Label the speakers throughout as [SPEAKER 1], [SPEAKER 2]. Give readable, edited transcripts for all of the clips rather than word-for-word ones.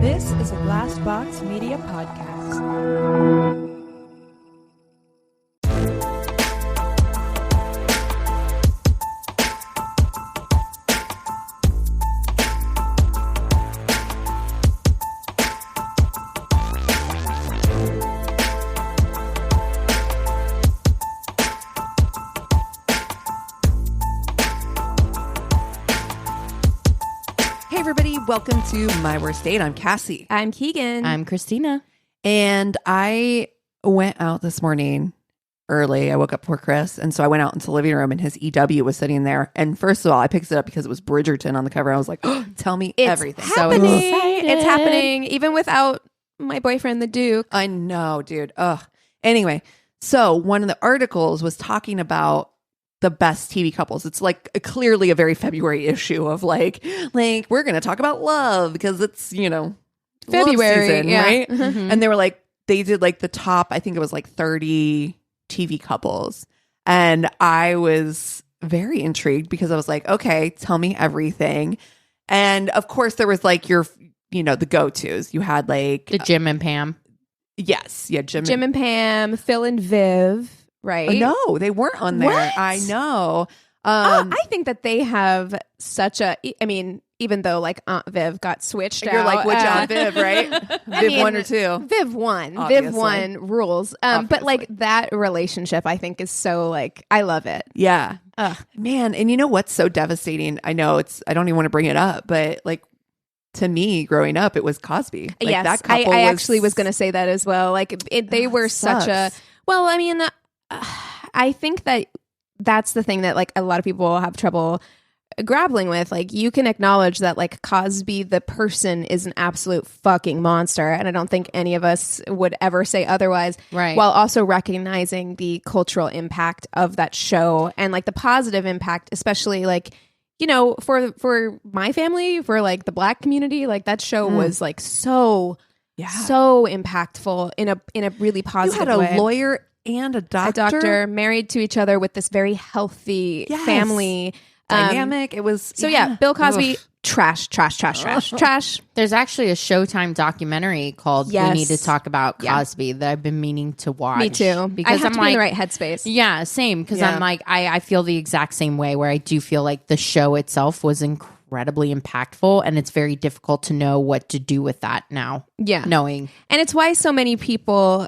[SPEAKER 1] This is a Glass Box Media podcast.
[SPEAKER 2] Hey everybody, welcome to My Worst Date. I'm Cassie.
[SPEAKER 3] I'm Keegan.
[SPEAKER 4] I'm Christina.
[SPEAKER 2] And I went out this morning early. I woke up before Chris. And so I went out into the living room and his EW was sitting there. And first of all, I picked it up because it was Bridgerton on the cover. I was like, oh, tell me everything.
[SPEAKER 3] Happening.
[SPEAKER 4] excited.
[SPEAKER 3] It's happening. Even without my boyfriend, the Duke.
[SPEAKER 2] I know, dude. Ugh. Anyway, so one of the articles was talking about the best TV couples. It's like clearly a very February issue of like we're going to talk about love because it's,
[SPEAKER 3] February,
[SPEAKER 2] love season,
[SPEAKER 3] yeah.
[SPEAKER 2] right?
[SPEAKER 3] Mhm.
[SPEAKER 2] And they were like, they did like the top, I think it was like 30 TV couples. And I was very intrigued because I was like, okay, tell me everything. And of course there was like your, the go-tos. You had like
[SPEAKER 4] The Jim and Pam.
[SPEAKER 2] yes. Yeah.
[SPEAKER 3] Jim and Pam, Phil and Viv, right?
[SPEAKER 2] No, they weren't on there.
[SPEAKER 3] What?
[SPEAKER 2] I know.
[SPEAKER 3] I think that they have such a, even though like Aunt Viv got switched
[SPEAKER 2] You're
[SPEAKER 3] out.
[SPEAKER 2] like, which Aunt Viv, right? Viv 1 or 2?
[SPEAKER 3] Viv 1.
[SPEAKER 2] Obviously.
[SPEAKER 3] Viv 1 rules. But like that relationship, I think is so like, I love it.
[SPEAKER 2] Yeah.
[SPEAKER 3] Ugh.
[SPEAKER 2] Man, and you know what's so devastating? I know I don't even want to bring it up, but like to me growing up, it was Cosby. Like,
[SPEAKER 3] Yes,
[SPEAKER 2] that couple
[SPEAKER 3] I actually was going to say that as well. Like they were such a,
[SPEAKER 2] sucks.
[SPEAKER 3] well, I think that that's the thing that like a lot of people have trouble grappling with. Like you can acknowledge that like Cosby the person is an absolute fucking monster, and I don't think any of us would ever say otherwise,
[SPEAKER 4] Right.
[SPEAKER 3] while also recognizing the cultural impact of that show and like the positive impact, especially like for my family, for like the Black community. Like that show was like so impactful in a really
[SPEAKER 2] You
[SPEAKER 3] positive
[SPEAKER 2] had a
[SPEAKER 3] way.
[SPEAKER 2] lawyer and a doctor.
[SPEAKER 3] Married to each other with this very healthy
[SPEAKER 2] Yes.
[SPEAKER 3] family
[SPEAKER 2] Dynamic. It was
[SPEAKER 3] So yeah, Bill Cosby,
[SPEAKER 2] Ugh.
[SPEAKER 3] trash.
[SPEAKER 4] There's actually a Showtime documentary called
[SPEAKER 3] Yes.
[SPEAKER 4] We Need to Talk About
[SPEAKER 3] Yeah.
[SPEAKER 4] Cosby that I've been meaning to watch.
[SPEAKER 3] Me too.
[SPEAKER 4] Because
[SPEAKER 3] I have
[SPEAKER 4] I'm
[SPEAKER 3] to
[SPEAKER 4] like,
[SPEAKER 3] be in the right headspace.
[SPEAKER 4] yeah, same. Because
[SPEAKER 2] Yeah.
[SPEAKER 4] I'm like, I feel the exact same way where I do feel like the show itself was incredibly impactful and it's very difficult to know what to do with that now.
[SPEAKER 3] Yeah.
[SPEAKER 4] Knowing.
[SPEAKER 3] And it's why so many people,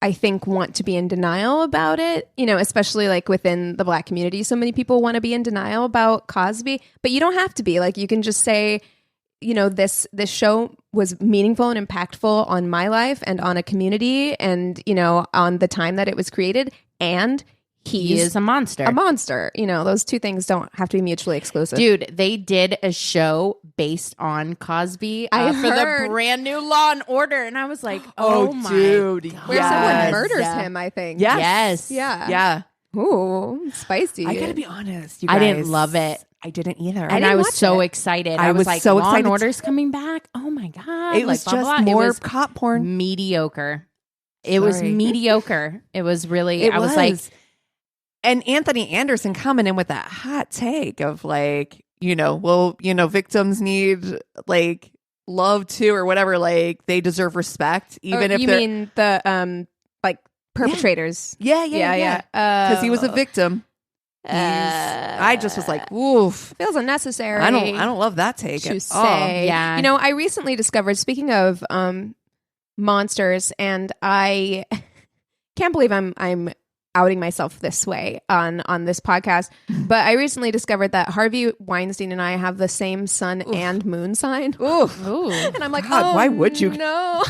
[SPEAKER 3] I think, want to be in denial about it, especially like within the Black community. So many people want to be in denial about Cosby, but you don't have to be. Like you can just say, this show was meaningful and impactful on my life and on a community and, on the time that it was created. And
[SPEAKER 4] He is a monster.
[SPEAKER 3] a monster. Those two things don't have to be mutually exclusive.
[SPEAKER 4] Dude, they did a show based on Cosby
[SPEAKER 3] I
[SPEAKER 4] for
[SPEAKER 3] heard.
[SPEAKER 4] the brand new Law and Order. And I was like,
[SPEAKER 2] Oh,
[SPEAKER 4] oh, my
[SPEAKER 2] dude.
[SPEAKER 4] God.
[SPEAKER 3] where
[SPEAKER 2] Yes.
[SPEAKER 3] someone murders
[SPEAKER 4] Yeah.
[SPEAKER 3] him, I think.
[SPEAKER 2] Yes.
[SPEAKER 4] Yes.
[SPEAKER 3] Yeah.
[SPEAKER 2] Yeah.
[SPEAKER 3] Ooh, spicy.
[SPEAKER 2] I gotta be honest. You
[SPEAKER 4] I didn't
[SPEAKER 2] guys.
[SPEAKER 4] love it.
[SPEAKER 2] I didn't either.
[SPEAKER 4] And
[SPEAKER 3] didn't
[SPEAKER 4] I was
[SPEAKER 3] watch
[SPEAKER 4] so
[SPEAKER 3] it.
[SPEAKER 4] excited.
[SPEAKER 2] I
[SPEAKER 4] I
[SPEAKER 2] was
[SPEAKER 4] was like,
[SPEAKER 2] so
[SPEAKER 4] Law and
[SPEAKER 2] excited.
[SPEAKER 4] Order's coming back. Oh my God.
[SPEAKER 2] It was
[SPEAKER 4] Like, blah,
[SPEAKER 2] just
[SPEAKER 4] blah.
[SPEAKER 2] more
[SPEAKER 4] It was
[SPEAKER 2] cop porn.
[SPEAKER 4] mediocre. It was
[SPEAKER 2] Sorry.
[SPEAKER 4] mediocre. It was really,
[SPEAKER 2] It
[SPEAKER 4] I was like,
[SPEAKER 2] and Anthony Anderson coming in with that hot take of like, victims need like love too or whatever. Like they deserve respect, even if
[SPEAKER 3] you
[SPEAKER 2] they're
[SPEAKER 3] mean the like perpetrators.
[SPEAKER 2] yeah. Because he was a victim. I just was like, oof.
[SPEAKER 3] feels unnecessary.
[SPEAKER 2] I don't love that take
[SPEAKER 3] to
[SPEAKER 2] at
[SPEAKER 3] say.
[SPEAKER 2] all.
[SPEAKER 4] yeah.
[SPEAKER 3] I recently discovered, speaking of monsters, and I can't believe I'm outing myself this way on this podcast, but I recently discovered that Harvey Weinstein and I have the same sun and moon sign.
[SPEAKER 2] Oof.
[SPEAKER 4] Ooh.
[SPEAKER 3] And I'm like,
[SPEAKER 2] God,
[SPEAKER 3] oh,
[SPEAKER 2] why would you?
[SPEAKER 3] No.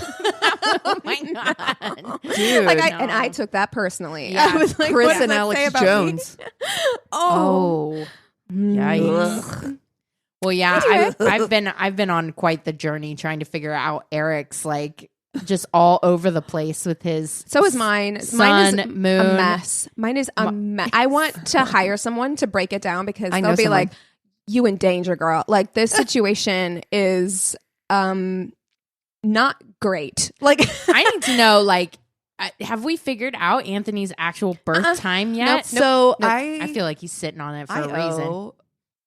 [SPEAKER 4] Oh my God.
[SPEAKER 2] Dude.
[SPEAKER 3] Like and I took that personally.
[SPEAKER 4] Yeah.
[SPEAKER 3] I was like,
[SPEAKER 2] Chris
[SPEAKER 3] what does
[SPEAKER 2] and
[SPEAKER 3] that say
[SPEAKER 2] Alex
[SPEAKER 3] about me?
[SPEAKER 2] Jones.
[SPEAKER 3] Oh.
[SPEAKER 4] Yikes.
[SPEAKER 2] Ugh.
[SPEAKER 4] Well, yeah,
[SPEAKER 3] Anyway.
[SPEAKER 4] I've been on quite the journey trying to figure out Eric's like just all over the place with his.
[SPEAKER 3] So is mine.
[SPEAKER 4] Sun,
[SPEAKER 3] Mine is
[SPEAKER 4] moon.
[SPEAKER 3] a mess. Mine is a mess. I want to hire someone to break it down because
[SPEAKER 2] I know
[SPEAKER 3] they'll be
[SPEAKER 2] someone.
[SPEAKER 3] like, "You in danger, girl." Like this situation is not great. Like
[SPEAKER 4] I need to know, like, have we figured out Anthony's actual birth time yet?
[SPEAKER 3] Nope.
[SPEAKER 2] So
[SPEAKER 4] I feel like he's sitting on it for a reason.
[SPEAKER 2] owe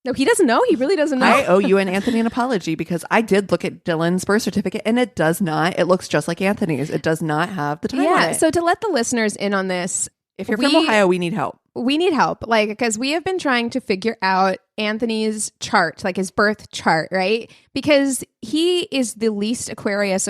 [SPEAKER 3] No, he doesn't know. He really doesn't know.
[SPEAKER 2] I owe you and Anthony an apology because I did look at Dylan's birth certificate and it does not. It looks just like Anthony's. It does not have the time on it.
[SPEAKER 3] So to let the listeners in on this,
[SPEAKER 2] if you're from Ohio, we need help.
[SPEAKER 3] We need help, like, because we have been trying to figure out Anthony's chart, like his birth chart, right? Because he is the least Aquarius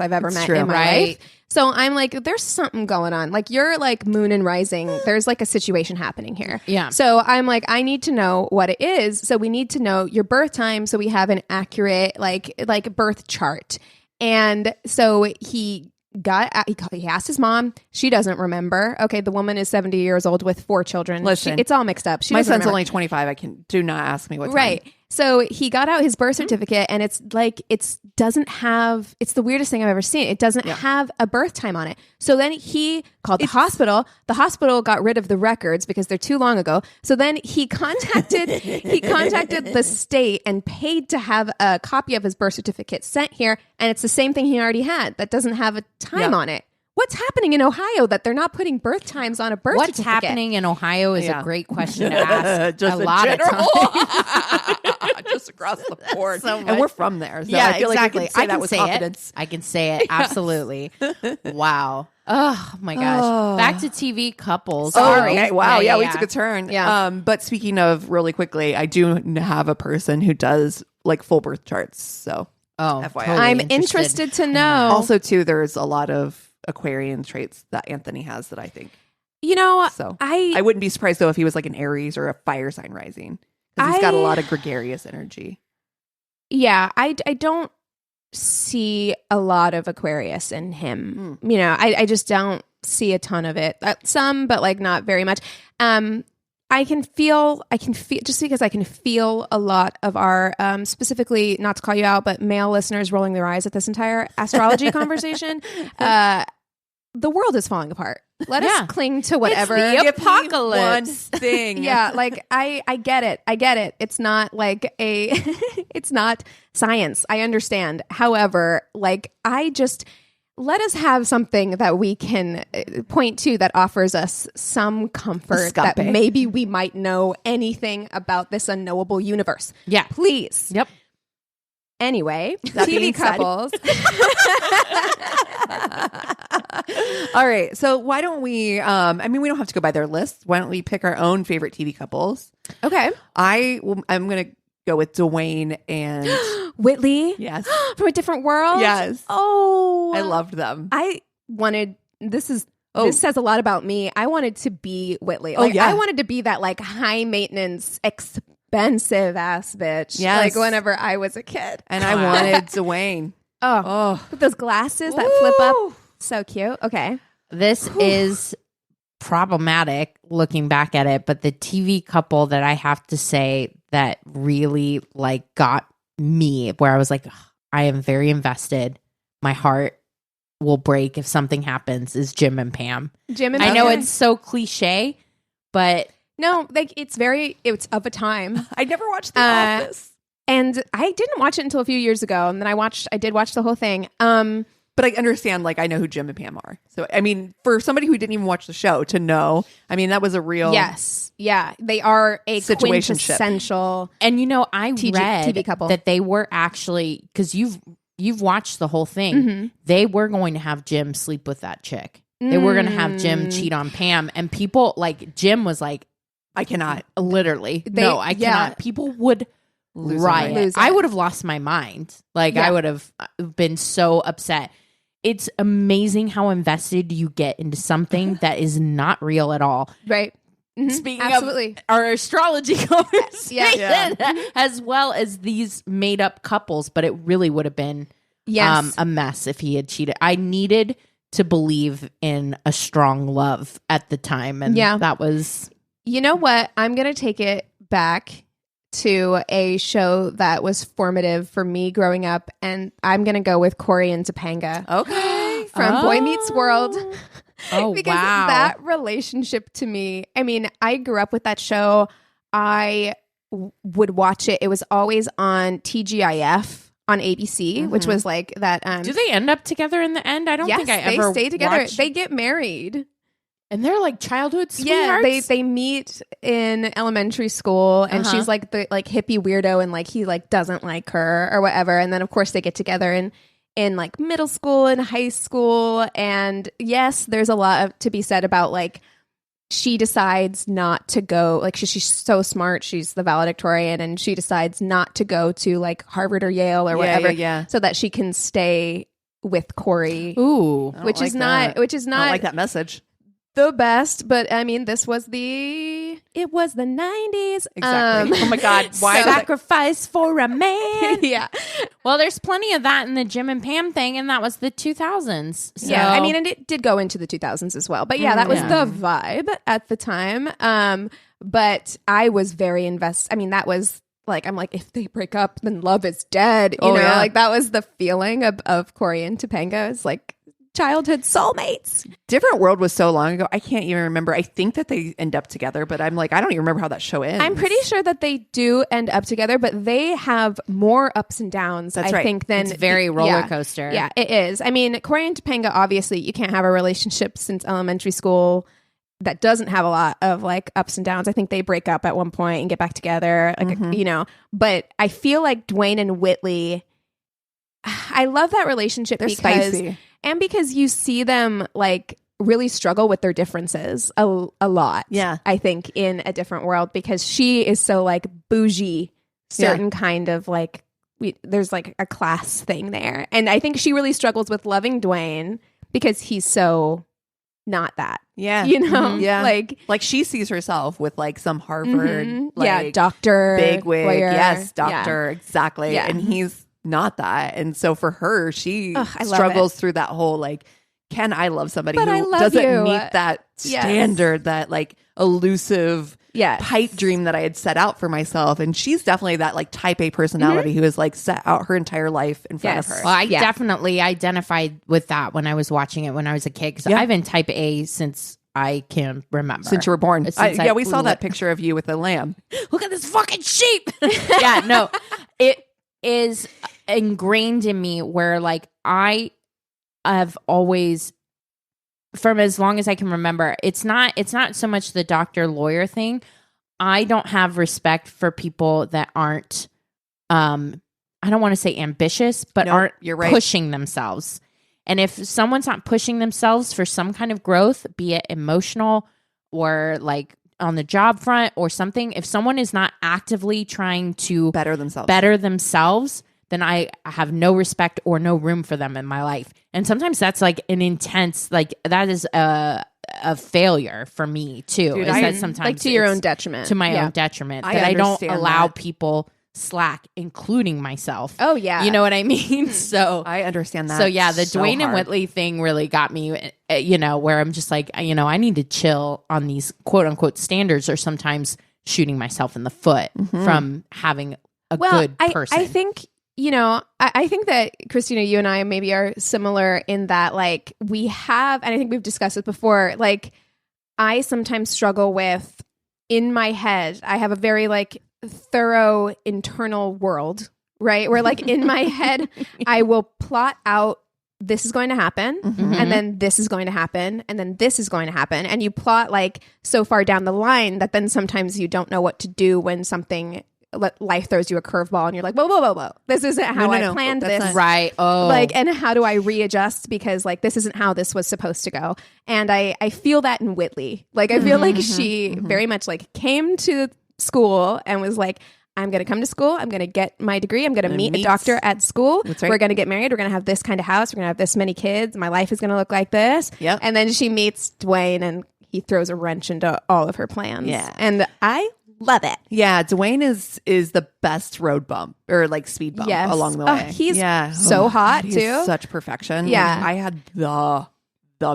[SPEAKER 3] I've ever met in my life. So I'm like, there's something going on. Like, you're like moon and rising. There's like a situation happening here.
[SPEAKER 4] Yeah.
[SPEAKER 3] So I'm like, I need to know what it is. So we need to know your birth time so we have an accurate like birth chart. And so he asked his mom. She doesn't remember. Okay, the woman is 70 years old with 4 children.
[SPEAKER 2] Listen,
[SPEAKER 3] it's all mixed up.
[SPEAKER 2] My son's only 25. Do not ask me what time.
[SPEAKER 3] Right. So he got out his birth certificate and it's like, it's the weirdest thing I've ever seen. It doesn't have a birth time on it. So then he called the hospital. The hospital got rid of the records because they're too long ago. So then he contacted the state and paid to have a copy of his birth certificate sent here. And it's the same thing he already had that doesn't have a time on it. What's happening in Ohio that they're not putting birth times on a birth certificate?
[SPEAKER 4] What's happening in Ohio is a great question to ask.
[SPEAKER 2] Just
[SPEAKER 4] a lot of
[SPEAKER 2] times. Just across the board.
[SPEAKER 4] So
[SPEAKER 2] and we're from there. So I feel
[SPEAKER 4] exactly.
[SPEAKER 2] like we can say that with confidence.
[SPEAKER 4] I can say it. Absolutely. Wow. Oh my gosh. Back to TV couples.
[SPEAKER 2] Sorry. Okay. Wow.
[SPEAKER 4] Yeah,
[SPEAKER 2] we took a turn.
[SPEAKER 3] Yeah.
[SPEAKER 2] But speaking of really quickly, I do have a person who does like full birth charts. So FYI.
[SPEAKER 4] Totally
[SPEAKER 3] I'm interested to know.
[SPEAKER 2] Also, too, there's a lot of Aquarian traits that Anthony has that I think. So I wouldn't be surprised though if he was like an Aries or a fire sign rising because he's got a lot of gregarious energy.
[SPEAKER 3] Yeah, I don't see a lot of Aquarius in him. I just don't see a ton of it. Some, but like not very much. I can feel just because I can feel a lot of our specifically, not to call you out, but male listeners rolling their eyes at this entire astrology conversation. The world is falling apart. Let us cling to whatever.
[SPEAKER 4] It's the apocalypse.
[SPEAKER 2] One thing.
[SPEAKER 3] Yeah, like I get it. It's not like it's not science. I understand. However, like let us have something that we can point to that offers us some comfort that maybe we might know anything about this unknowable universe.
[SPEAKER 4] Yeah.
[SPEAKER 3] Please.
[SPEAKER 4] Yep.
[SPEAKER 3] Anyway, TV couples.
[SPEAKER 2] All right. So why don't we, we don't have to go by their lists. Why don't we pick our own favorite TV couples?
[SPEAKER 3] Okay.
[SPEAKER 2] I'm going to go with Dwayne and
[SPEAKER 3] Whitley.
[SPEAKER 2] Yes.
[SPEAKER 3] From a different world.
[SPEAKER 2] Yes.
[SPEAKER 3] Oh,
[SPEAKER 2] I loved them.
[SPEAKER 3] This says a lot about me. I wanted to be Whitley. I wanted to be that like high maintenance, expensive ass bitch.
[SPEAKER 2] Yes.
[SPEAKER 3] Like whenever I was a kid.
[SPEAKER 2] And I wanted Dwayne.
[SPEAKER 3] With those glasses that flip up. So cute. Okay.
[SPEAKER 4] This is problematic looking back at it, but the TV couple that I have to say that really like got me where I was like, I am very invested. My heart will break if something happens is Jim and Pam. I know it's so cliche, but
[SPEAKER 3] no, like it's of a time.
[SPEAKER 2] I never watched The Office.
[SPEAKER 3] And I didn't watch it until a few years ago. And then I did watch the whole thing.
[SPEAKER 2] But I understand, like, I know who Jim and Pam are. So, I mean, for somebody who didn't even watch the show to know, I mean, that was a real...
[SPEAKER 3] Yes. Yeah. They are a
[SPEAKER 2] situationship.
[SPEAKER 3] Quintessential...
[SPEAKER 4] And, I read
[SPEAKER 3] TV couple.
[SPEAKER 4] that they were actually... Because you've watched the whole thing. Mm-hmm. They were going to have Jim sleep with that chick. They were going to have Jim cheat on Pam. And people, like, Jim was like...
[SPEAKER 2] I cannot.
[SPEAKER 4] Literally. No, I cannot. People would... Riot. I would have lost my mind. Like, I would have been so upset. It's amazing how invested you get into something that is not real at all.
[SPEAKER 3] Right. Mm-hmm.
[SPEAKER 4] Speaking of our astrology conversation, as well as these made up couples, but it really would have been a mess if he had cheated. I needed to believe in a strong love at the time. And that was...
[SPEAKER 3] You know what? I'm going to take it back to a show that was formative for me growing up, and I'm going to go with Cory and Topanga.
[SPEAKER 2] Okay.
[SPEAKER 3] From Boy Meets World.
[SPEAKER 4] Oh,
[SPEAKER 3] because
[SPEAKER 4] wow.
[SPEAKER 3] that relationship to me, I mean, I grew up with that show. I would watch it. It was always on TGIF on ABC, which was like that.
[SPEAKER 4] Do they end up together in the end? I don't think I ever
[SPEAKER 3] they stay together.
[SPEAKER 4] watched...
[SPEAKER 3] They get married.
[SPEAKER 4] And they're like childhood
[SPEAKER 3] Yeah,
[SPEAKER 4] sweethearts.
[SPEAKER 3] they meet in elementary school, and she's like the like hippie weirdo, and like he like doesn't like her or whatever. And then of course they get together in like middle school and high school. And yes, there's a lot to be said about like she decides not to go. Like she's so smart, she's the valedictorian, and she decides not to go to like Harvard or Yale or whatever, so that she can stay with Cory.
[SPEAKER 4] Ooh,
[SPEAKER 3] which is not
[SPEAKER 2] I don't like that message.
[SPEAKER 3] The best, but I mean, it was the 90s.
[SPEAKER 2] Exactly. Oh my God. Why
[SPEAKER 4] sacrifice for a man?
[SPEAKER 3] Yeah.
[SPEAKER 4] Well, there's plenty of that in the Jim and Pam thing, and that was the 2000s. So.
[SPEAKER 3] Yeah. I mean, and it did go into the 2000s as well. But yeah, that was the vibe at the time. But I was very invested. I mean, that was like, I'm like, if they break up, then love is dead. You know, like that was the feeling of Cory and Topanga. It's like, childhood soulmates.
[SPEAKER 2] Different World was so long ago. I can't even remember. I think that they end up together, but I'm like, I don't even remember how that show ends.
[SPEAKER 3] I'm pretty sure that they do end up together, but they have more ups and downs, I think, than...
[SPEAKER 4] It's very roller coaster.
[SPEAKER 3] Yeah, it is. I mean, Cory and Topanga, obviously, you can't have a relationship since elementary school that doesn't have a lot of like ups and downs. I think they break up at one point and get back together, like, you know, but I feel like Dwayne and Whitley, I love that relationship.
[SPEAKER 2] They're spicy.
[SPEAKER 3] And because you see them like really struggle with their differences a lot.
[SPEAKER 2] Yeah.
[SPEAKER 3] I think in A Different World, because she is so like bougie, certain kind of like, there's like a class thing there. And I think she really struggles with loving Dwayne because he's so not that.
[SPEAKER 2] Yeah.
[SPEAKER 3] You know?
[SPEAKER 2] Yeah.
[SPEAKER 3] Like
[SPEAKER 2] she sees herself with like some Harvard, like
[SPEAKER 3] doctor.
[SPEAKER 2] bigwig.
[SPEAKER 3] lawyer.
[SPEAKER 2] Yes, doctor. Exactly.
[SPEAKER 3] Yeah.
[SPEAKER 2] And he's not that. And so for her, she
[SPEAKER 3] I love
[SPEAKER 2] struggles through that whole like, can I love somebody
[SPEAKER 3] But I
[SPEAKER 2] who
[SPEAKER 3] love
[SPEAKER 2] doesn't
[SPEAKER 3] you.
[SPEAKER 2] meet that standard, that like elusive pipe dream that I had set out for myself? And she's definitely that like type A personality who has like set out her entire life in front of her.
[SPEAKER 4] Well, I definitely identified with that when I was watching it when I was a kid, because I've been type A since I can remember.
[SPEAKER 2] Since you were born. We saw that picture of you with the lamb.
[SPEAKER 4] Look at this fucking sheep. Yeah, no, it is ingrained in me where like I have always, from as long as I can remember, it's not so much the doctor lawyer thing. I don't have respect for people that aren't I don't want to say ambitious, but aren't pushing themselves. And if someone's not pushing themselves for some kind of growth, be it emotional or like on the job front or something, if someone is not actively trying to
[SPEAKER 2] better themselves,
[SPEAKER 4] then I have no respect or no room for them in my life. And sometimes that's like an intense, like that is a failure for me too.
[SPEAKER 3] Dude,
[SPEAKER 4] is that sometimes
[SPEAKER 3] like to your own detriment,
[SPEAKER 4] to my own detriment, that I don't allow people slack, including myself.
[SPEAKER 3] Oh yeah,
[SPEAKER 4] you know what I mean. So
[SPEAKER 2] I understand that.
[SPEAKER 4] So yeah, the Dwayne and Whitley thing really got me. You know, where I'm just like, you know, I need to chill on these quote unquote standards, or sometimes shooting myself in the foot from having a good person.
[SPEAKER 3] I think. You know, I think that, Christina, you and I maybe are similar in that, like, we have, and I think we've discussed it before, like, I sometimes struggle with, in my head, I have a very, like, thorough internal world, right? Where, like, in my head, I will plot out, this is going to happen, and then this is going to happen, and then this is going to happen. And you plot, like, so far down the line that then sometimes you don't know what to do when something... life throws you a curveball and you're like, whoa. This isn't how I planned this.
[SPEAKER 4] Right. Oh.
[SPEAKER 3] Like, and how do I readjust? Because like, this isn't how this was supposed to go. And I feel that in Whitley. Like, I feel like she very much like came to school and was like, I'm going to come to school. I'm going to get my degree. I'm going to meet a doctor at school.
[SPEAKER 2] That's right.
[SPEAKER 3] We're going to get married. We're going to have this kind of house. We're going to have this many kids. My life is going to look like this.
[SPEAKER 2] Yep.
[SPEAKER 3] And then she meets Dwayne and he throws a wrench into all of her plans.
[SPEAKER 2] Yeah.
[SPEAKER 3] And I love it.
[SPEAKER 2] Yeah, Dwayne is the best road bump or like speed bump along the way.
[SPEAKER 3] He's so hot
[SPEAKER 2] he's
[SPEAKER 3] too.
[SPEAKER 2] Such perfection.
[SPEAKER 3] Yeah.
[SPEAKER 2] I had the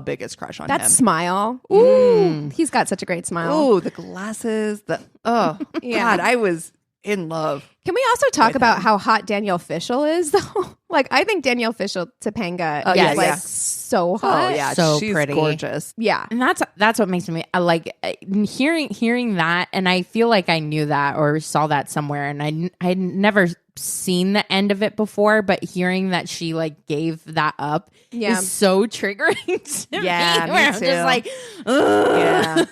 [SPEAKER 2] biggest crush on him.
[SPEAKER 3] That smile. Ooh, he's got such a great smile.
[SPEAKER 2] Ooh, the glasses. God, I was in love.
[SPEAKER 3] Can we also talk about how hot Danielle Fishel is, though? Like, I think Danielle Fishel Topanga is like so hot.
[SPEAKER 2] Oh yeah,
[SPEAKER 4] so
[SPEAKER 2] she's
[SPEAKER 4] pretty,
[SPEAKER 2] gorgeous.
[SPEAKER 3] Yeah,
[SPEAKER 4] and that's what makes me like hearing that, and I feel like I knew that or saw that somewhere, and I had never seen the end of it before, but hearing that she like gave that up is so triggering to
[SPEAKER 2] Yeah,
[SPEAKER 4] me.
[SPEAKER 2] me
[SPEAKER 4] I'm
[SPEAKER 2] too.
[SPEAKER 4] just like, ugh.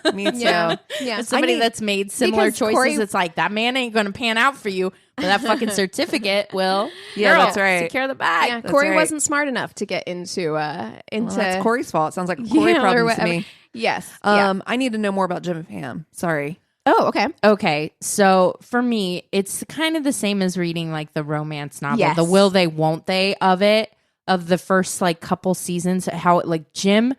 [SPEAKER 2] Yeah, me too.
[SPEAKER 3] Yeah.
[SPEAKER 4] Somebody
[SPEAKER 2] I need-
[SPEAKER 4] that's made similar
[SPEAKER 3] because
[SPEAKER 4] choices,
[SPEAKER 3] Cory-
[SPEAKER 4] it's like that man ain't going to pan out for you, but that fucking certificate will.
[SPEAKER 2] Yeah,
[SPEAKER 4] Girl,
[SPEAKER 2] that's right.
[SPEAKER 4] Secure the bag.
[SPEAKER 3] Yeah,
[SPEAKER 2] That's
[SPEAKER 3] Cory
[SPEAKER 2] right.
[SPEAKER 3] wasn't smart enough to get into
[SPEAKER 2] Well, that's
[SPEAKER 3] into
[SPEAKER 2] Corey's fault. Sounds like Corey
[SPEAKER 3] or
[SPEAKER 2] problems to
[SPEAKER 3] whatever.
[SPEAKER 2] me.
[SPEAKER 3] Yes. Yeah.
[SPEAKER 2] I need to know more about Jim and Pam. Sorry.
[SPEAKER 3] Oh, okay.
[SPEAKER 4] Okay, so for me, it's kind of the same as reading like the romance novel,
[SPEAKER 3] Yes.
[SPEAKER 4] the will they, won't they of it, of the first like couple seasons, how like Jim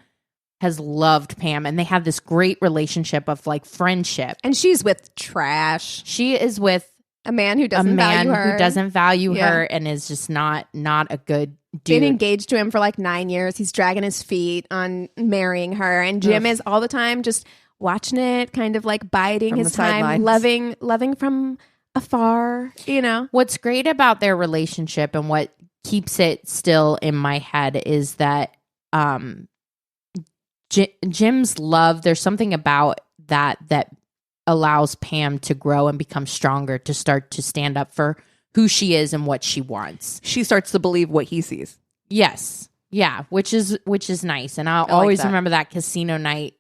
[SPEAKER 4] has loved Pam and they have this great relationship of like friendship.
[SPEAKER 3] And she's with trash.
[SPEAKER 4] She is with
[SPEAKER 3] A man who
[SPEAKER 4] a
[SPEAKER 3] doesn't
[SPEAKER 4] man
[SPEAKER 3] value her.
[SPEAKER 4] who doesn't value
[SPEAKER 3] Yeah.
[SPEAKER 4] her and is just not a good
[SPEAKER 3] Been
[SPEAKER 4] dude.
[SPEAKER 3] engaged to him for like 9 years. He's dragging his feet on marrying her. And Jim is all the time just watching it, kind of like biding
[SPEAKER 2] From
[SPEAKER 3] his
[SPEAKER 2] the
[SPEAKER 3] time,
[SPEAKER 2] sidelines.
[SPEAKER 3] loving from afar, you know?
[SPEAKER 4] What's great about their relationship and what keeps it still in my head is that Jim's love, there's something about that allows Pam to grow and become stronger, to start to stand up for who she is and what she wants.
[SPEAKER 2] She starts to believe what he sees.
[SPEAKER 4] Yes. Yeah, which is nice. And I'll
[SPEAKER 2] like
[SPEAKER 4] always
[SPEAKER 2] that.
[SPEAKER 4] remember that casino night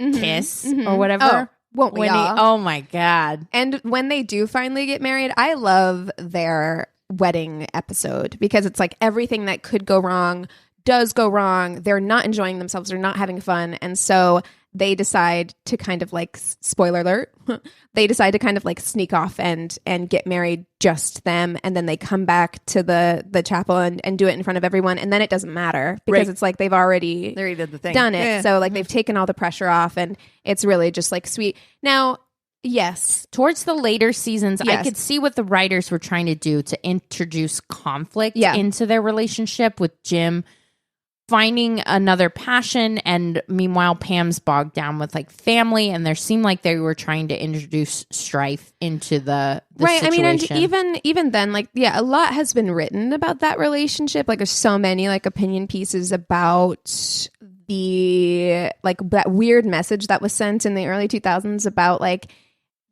[SPEAKER 3] Mhm.
[SPEAKER 4] kiss
[SPEAKER 3] Mhm.
[SPEAKER 4] or whatever.
[SPEAKER 3] Oh, won't we
[SPEAKER 4] When he-
[SPEAKER 3] all?
[SPEAKER 4] oh my God.
[SPEAKER 3] And when they do finally get married, I love their wedding episode because it's like everything that could go wrong does go wrong. They're not enjoying themselves. They're not having fun. And so they decide to kind of like, spoiler alert, they decide to kind of like sneak off and get married, just them. And then they come back to the chapel and do it in front of everyone. And then it doesn't matter because
[SPEAKER 2] Right.
[SPEAKER 3] it's like they've already
[SPEAKER 2] There he did the thing.
[SPEAKER 3] done it.
[SPEAKER 2] Yeah.
[SPEAKER 3] So like they've taken all the pressure off and it's really just like sweet. Now, yes,
[SPEAKER 4] Towards the later seasons, I
[SPEAKER 3] Yes.
[SPEAKER 4] could see what the writers were trying to do to introduce conflict
[SPEAKER 3] Yeah.
[SPEAKER 4] into their relationship, with Jim finding another passion, and meanwhile Pam's bogged down with like family, and there seemed like they were trying to introduce strife into the
[SPEAKER 3] right.
[SPEAKER 4] situation.
[SPEAKER 3] I mean, and even then, like, yeah, a lot has been written about that relationship. Like, there's so many like opinion pieces about the like that weird message that was sent in the early 2000s about like